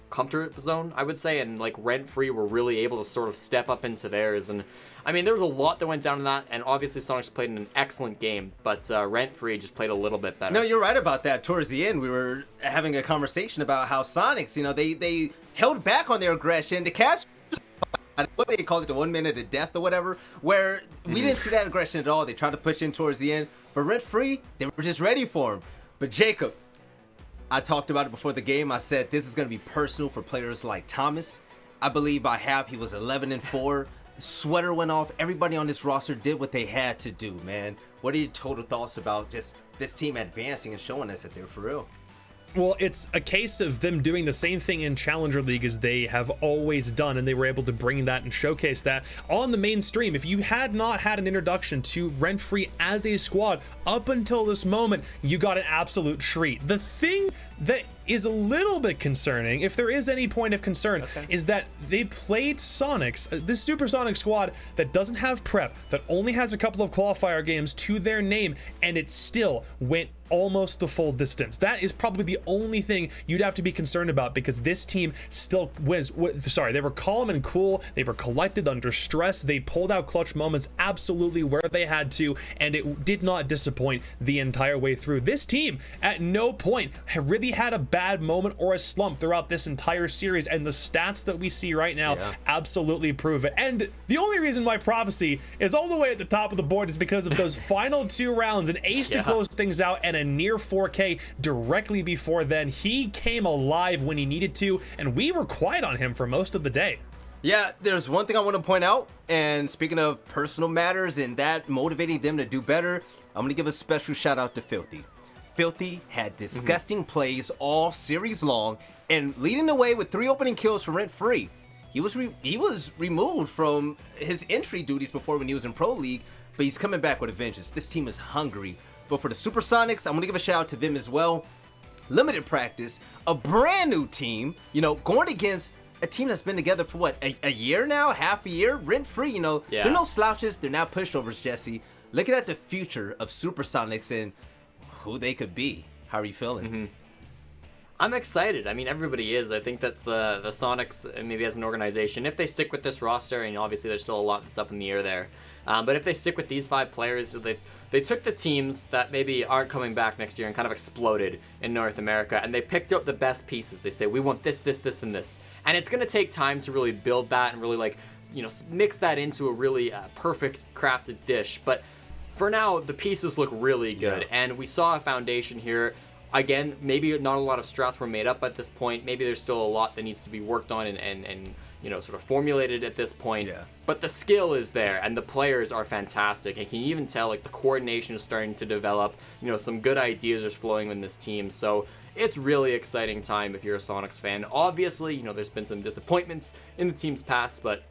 comfort zone, I would say, and Rentfree were really able to sort of step up into theirs. And I mean, there was a lot that went down in that, and obviously Sonics played an excellent game, but Rentfree just played a little bit better. No, you're right about that. Towards the end, we were having a conversation about how Sonics, they held back on their aggression. The cast, what they call it, the 1 minute of death or whatever, where we didn't see that aggression at all. They tried to push in towards the end, but Rentfree, they were just ready for him. But Jacob, I talked about it before the game. I said this is going to be personal for players like Thomas. I believe by half he was 11-4. Sweater went off. Everybody on this roster did what they had to do, man. What are your total thoughts about just this team advancing and showing us that they're for real? Well, it's a case of them doing the same thing in Challenger League as they have always done, and they were able to bring that and showcase that on the main stream. If you had not had an introduction to Rentfree as a squad up until this moment, you got an absolute treat. The thing that is a little bit concerning, if there is any point of concern, is that they played Sonics, this Supersonic squad that doesn't have prep, that only has a couple of qualifier games to their name, and it still went almost the full distance. That is probably the only thing you'd have to be concerned about, because this team still they were calm and cool, they were collected under stress, they pulled out clutch moments absolutely where they had to, and it did not disappoint the entire way through. This team at no point really maybe had a bad moment or a slump throughout this entire series, and the stats that we see right now absolutely prove it. And the only reason why Prophecy is all the way at the top of the board is because of those final 2 rounds, an ace to close things out and a near 4K directly before then. He came alive when he needed to, and we were quiet on him for most of the day. Yeah, there's one thing I want to point out, and speaking of personal matters and that motivating them to do better, I'm going to give a special shout out to Filthy. Filthy had disgusting plays all series long, and leading the way with 3 opening kills for Rentfree. He was removed from his entry duties before when he was in Pro League, but he's coming back with a vengeance. This team is hungry. But for the Supersonics, I'm going to give a shout out to them as well. Limited practice, a brand new team, going against a team that's been together for what, a year now, half a year, Rentfree, they're no slouches, they're not pushovers, Jesse. Looking at the future of Supersonics and who they could be. How are you feeling? I'm excited. I mean, everybody is. I think that's the Sonics, maybe as an organization, if they stick with this roster, and obviously there's still a lot that's up in the air there, but if they stick with these 5 players, they took the teams that maybe aren't coming back next year and kind of exploded in North America, and they picked up the best pieces. They say, we want this, this, this, and this. And it's going to take time to really build that and really, mix that into a really perfect crafted dish. But for now, the pieces look really good. And we saw a foundation here. Again, maybe not a lot of strats were made up at this point. Maybe there's still a lot that needs to be worked on and sort of formulated at this point. But the skill is there, and the players are fantastic. And can you even tell, the coordination is starting to develop. Some good ideas are flowing in this team. So it's really exciting time if you're a Sonics fan. Obviously, there's been some disappointments in the team's past, but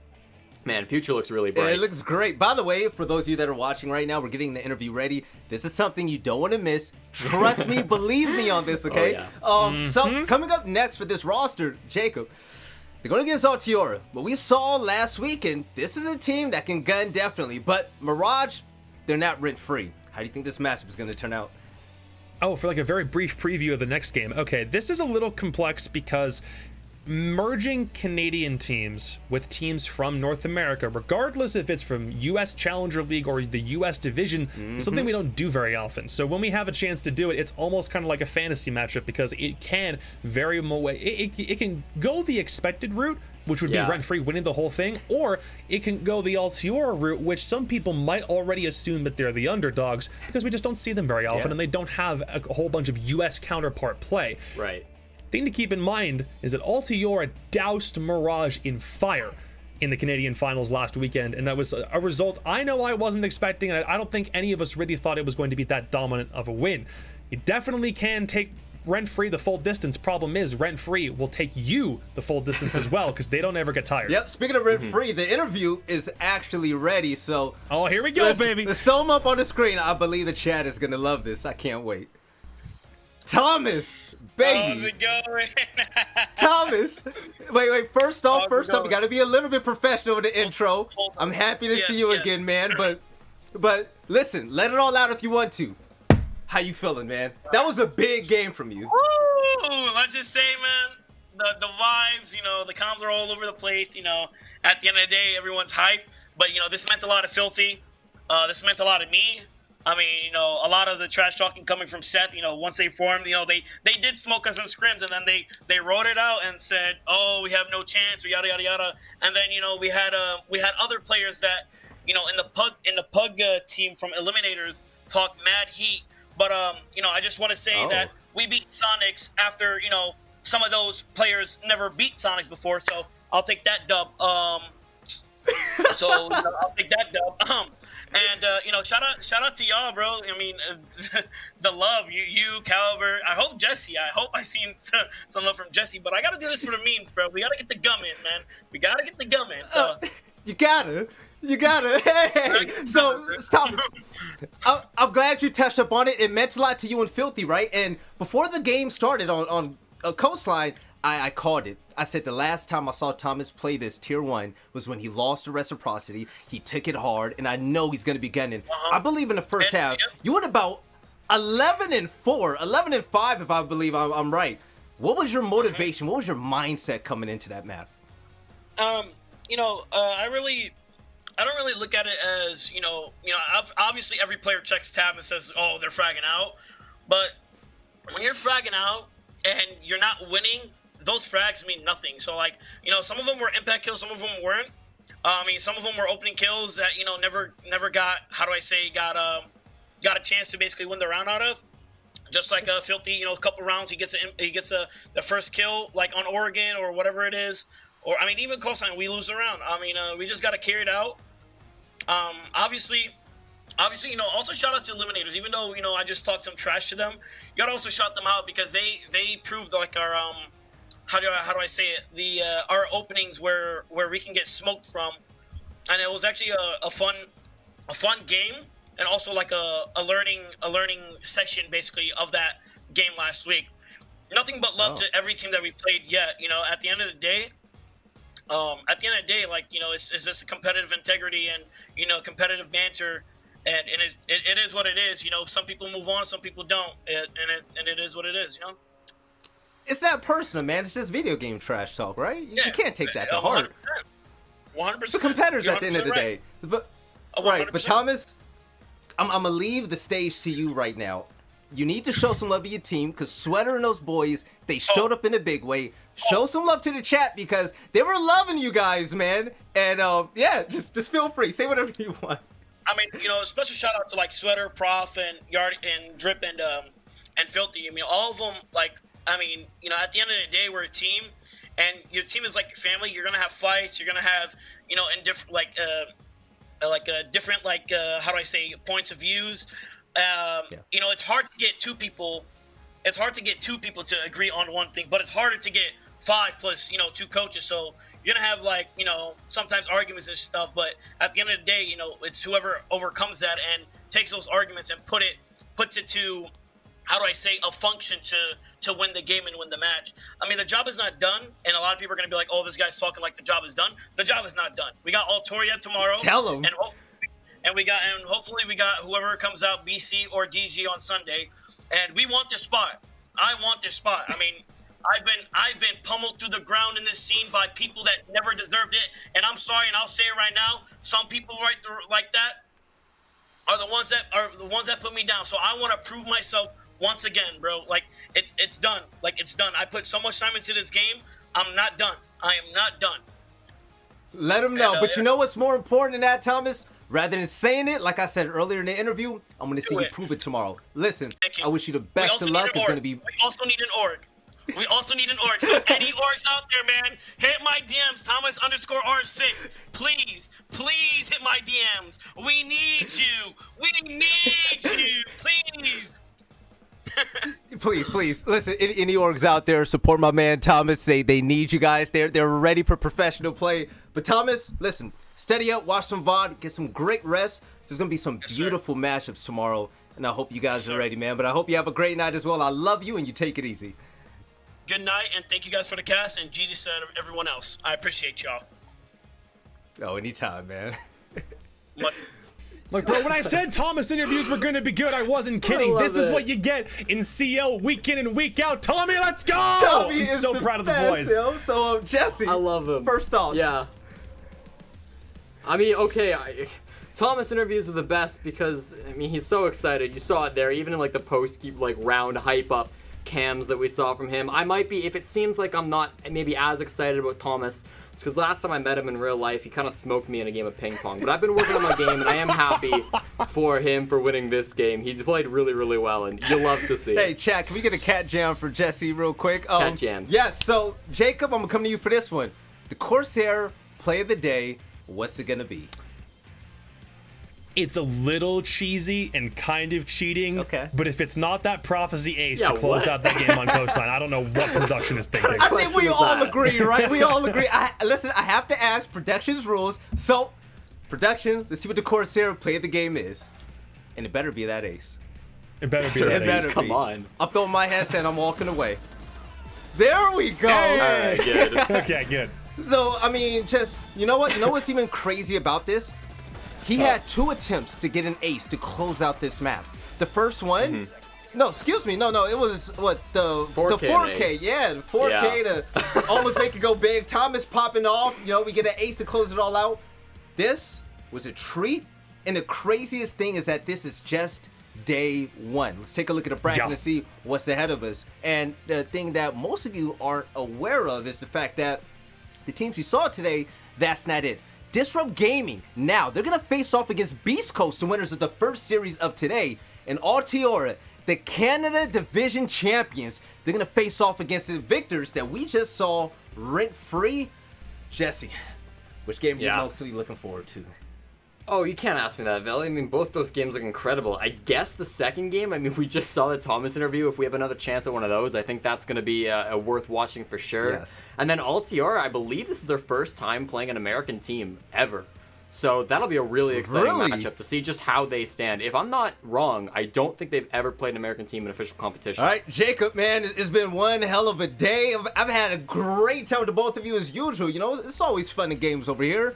man, future looks really bright. It looks great. By the way, for those of you that are watching right now, we're getting the interview ready. This is something you don't want to miss. Trust me, believe me on this, okay? So coming up next for this roster, Jacob, they're going against Altiora. But we saw last week, and this is a team that can gun definitely. But Mirage, they're not rent-free. How do you think this matchup is going to turn out? Oh, for a very brief preview of the next game. Okay, this is a little complex because merging Canadian teams with teams from North America, regardless if it's from US Challenger League or the US Division, is something we don't do very often. So when we have a chance to do it, it's almost kind of like a fantasy matchup because it can vary. It can go the expected route, which would be Rentfree winning the whole thing, or it can go the Altiora route, which some people might already assume that they're the underdogs because we just don't see them very often and they don't have a whole bunch of US counterpart play. Right. Thing to keep in mind is that Altiora doused Mirage in fire in the Canadian finals last weekend, and that was a result I know I wasn't expecting, and I don't think any of us really thought it was going to be that dominant of a win. You definitely can take Rentfree the full distance. Problem is, Rentfree will take you the full distance as well because they don't ever get tired. Yep, speaking of Rentfree, the interview is actually ready, so... Oh, here we go, baby! Let's throw them up on the screen. I believe the chat is going to love this. I can't wait. Thomas, baby. How's it going? Thomas. Wait. First off, you got to be a little bit professional with the intro. I'm happy to see you again, man. But listen, let it all out if you want to. How you feeling, man? That was a big game from you. Woo! Let's just say, man, the vibes, the comms are all over the place. At the end of the day, everyone's hyped. But this meant a lot of Filthy. This meant a lot of me. I mean, a lot of the trash talking coming from Seth, once they formed, they did smoke us in scrims, and then they wrote it out and said, oh, we have no chance, or yada, yada, yada. And then, we had other players that, in the Pug team from Eliminators talk mad heat. But, I just want to say that we beat Sonics after, some of those players never beat Sonics before. So I'll take that dub. I'll take that dub. And shout out to y'all, bro. I mean, the love, you, Caliber. I hope Jesse. I hope I seen some love from Jesse. But I gotta do this for the memes, bro. We gotta get the gum in, man. We gotta get the gum in. So you gotta. Hey. So Thomas, I'm glad you touched up on it. It meant a lot to you and Filthy, right? And before the game started on Coastline, I called it. I said the last time I saw Thomas play this Tier 1 was when he lost to Reciprocity. He took it hard, and I know he's going to be gunning. I believe in the first half, you went about 11-4, 11-5 if I believe I'm right. What was your motivation? What was your mindset coming into that map? I don't really look at it as, obviously every player checks tab and says, oh, they're fragging out. But when you're fragging out, and you're not winning, those frags mean nothing. So, like, you know, some of them were impact kills, some of them weren't. I mean, some of them were opening kills that, you know, never got, got a chance to basically win the round out of. Just like Filthy, you know, a couple rounds, he gets the first kill, like on Oregon or whatever it is. Or, I mean, even Coastline, we lose the round. I mean, we just got to carry it out. Obviously, you know, also shout out to Eliminators. Even though, you know, I just talked some trash to them, you got to also shout them out because they proved, like, our, how do I say it? Our openings where we can get smoked from. And it was actually a fun game. And also like a learning session basically of that game last week. Nothing but love to every team that we played yet. You know, at the end of the day, like, you know, it's just a competitive integrity and, you know, competitive banter, and it is what it is. You know, some people move on, some people don't, and it is what it is. You know, it's not personal, man. It's just video game trash talk, right? You can't take that to heart. 100%. The competitors at the end of the day, but right. But Thomas, I'm gonna leave the stage to you right now. You need to show some love to your team because Sweater and those boys, they showed up in a big way. Show some love to the chat because they were loving you guys, man. And yeah, just feel free, say whatever you want. I mean, you know, special shout out to like Sweater, Prof, and Yard and Drip and Filthy. I mean, all of them. Like, I mean, you know, at the end of the day, we're a team, and your team is like your family. You're gonna have fights. You're gonna have, you know, in different different how do I say, points of views. You know, it's hard to get two people. It's hard to get two people to agree on one thing, but it's harder to get 5 plus, you know, 2 coaches. So you're gonna have, like, you know, sometimes arguments and stuff. But at the end of the day, you know, it's whoever overcomes that and takes those arguments and puts it to, how do I say, a function to win the game and win the match. I mean, the job is not done, and a lot of people are going to be like, oh, this guy's talking like the job is done. The job is not done. We got Altoria tomorrow. Tell him. And hopefully we got whoever comes out, BC or DG on Sunday, and we want this spot. I want this spot. I mean, I've been pummeled through the ground in this scene by people that never deserved it, and I'm sorry, and I'll say it right now. Some people right there like that are the ones that put me down. So I want to prove myself once again, bro. Like, it's done. Like, it's done. I put so much time into this game. I'm not done. I am not done. Let them know. But you know what's more important than that, Thomas? Rather than saying it, like I said earlier in the interview, I'm going to see you prove it tomorrow. Listen, I wish you the best of luck. It's going to be... We also need an org. So any orgs out there, man, hit my DMs, Thomas_R6. Please hit my DMs. We need you. Please. Please. Listen, any orgs out there, support my man Thomas. They need you guys. They're ready for professional play. But Thomas, listen, steady up, watch some VOD, get some great rest. There's going to be some beautiful matchups tomorrow, and I hope you guys are ready, man. But I hope you have a great night as well. I love you, and you take it easy. Good night, and thank you guys for the cast, and Gigi said everyone else. I appreciate y'all. Oh, anytime, man. Look, bro, when I said Thomas interviews were going to be good, I wasn't kidding. This is what you get in CL week in and week out. Tommy, let's go! Tommy I'm so proud of the boys. Yo. So, Jesse, I love him. First thoughts. Yeah. I mean, okay, Thomas interviews are the best because, I mean, he's so excited. You saw it there, even in, like, the post, like, round hype-up cams that we saw from him. I might be, if it seems like I'm not maybe as excited about Thomas, it's because last time I met him in real life, he kind of smoked me in a game of ping pong. But I've been working on my game, and I am happy for him for winning this game. He's played really, really well, and you'll love to see it. Hey, chat, can we get a cat jam for Jesse real quick? Cat jams. Yes, so, Jacob, I'm going to come to you for this one. The Corsair play of the day, what's it going to be? It's a little cheesy and kind of cheating. Okay. But if it's not that Prophecy Ace to close out that game on Coastline, I don't know what production is thinking. I think we all agree, right? We all agree. Listen, I have to ask Production's rules. So, Production, let's see what the Corsair play of the game is. And it better be that Ace. It better be that Ace. Come on. I'm throwing my headset and I'm walking away. There we go. Hey! All right, good. Okay, good. So, I mean, just, you know what? You know what's even crazy about this? He had 2 attempts to get an ace to close out this map. The first one, no, excuse me, no, it was what the 4K, ace. Yeah, the 4K to almost make it go big. Thomas popping off, you know, we get an ace to close it all out. This was a treat, and the craziest thing is that this is just day one. Let's take a look at the bracket Yeah. and see what's ahead of us. And the thing that most of you aren't aware of is the fact that the teams you saw today, that's not it. Disrupt Gaming, now, they're going to face off against Beast Coast, the winners of the first series of today. And Altiora, the Canada Division champions, they're going to face off against the victors that we just saw, Rentfree. Jesse, which game are you mostly looking forward to? Oh, you can't ask me that, Vel. I mean, both those games look incredible. I guess the second game, I mean, we just saw the Thomas interview. If we have another chance at one of those, I think that's going to be worth watching for sure. Yes. And then Altiora, I believe this is their first time playing an American team ever. So that'll be a really exciting matchup to see just how they stand. If I'm not wrong, I don't think they've ever played an American team in official competition. All right, Jacob, man, it's been one hell of a day. I've had a great time with the both of you as usual. You know, it's always fun in games over here.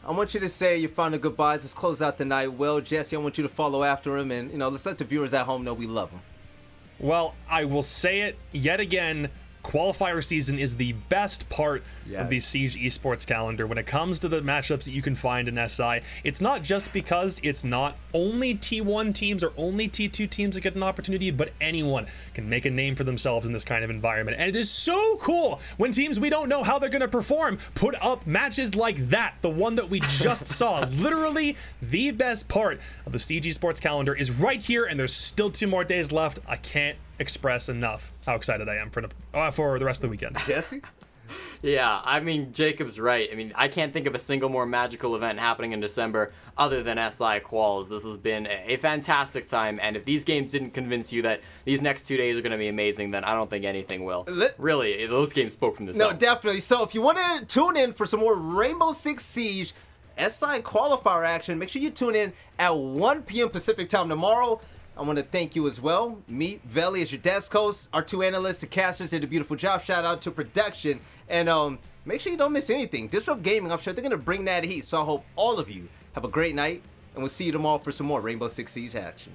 I want you to say your final goodbyes. Let's close out the night well. Jesse, I want you to follow after him, and, you know, let's let the viewers at home know we love them. Well, I will say it yet again. Qualifier season is the best part of the Siege esports calendar. When it comes to the matchups that you can find in SI, it's not just because it's not only T1 teams or only T2 teams that get an opportunity, but anyone can make a name for themselves in this kind of environment. And it is so cool when teams we don't know how they're going to perform put up matches like that. The one that we just saw. Literally the best part of the Siege esports calendar is right here, and there's still 2 more days left. I can't express enough how excited I am for the rest of the weekend. Jesse? Yeah, I mean, Jacob's right. I mean, I can't think of a single more magical event happening in December other than SI Quals. This has been a fantastic time, and if these games didn't convince you that these next 2 days are going to be amazing, then I don't think anything will. Really, those games spoke from themselves. No, definitely. So if you want to tune in for some more Rainbow Six Siege SI qualifier action, make sure you tune in at 1 p.m. Pacific time tomorrow. I want to thank you as well. Me, Veli, as your desk host. Our 2 analysts, the casters, did a beautiful job. Shout out to production. And make sure you don't miss anything. Disrupt Gaming, I'm sure they're going to bring that heat. So I hope all of you have a great night. And we'll see you tomorrow for some more Rainbow Six Siege action.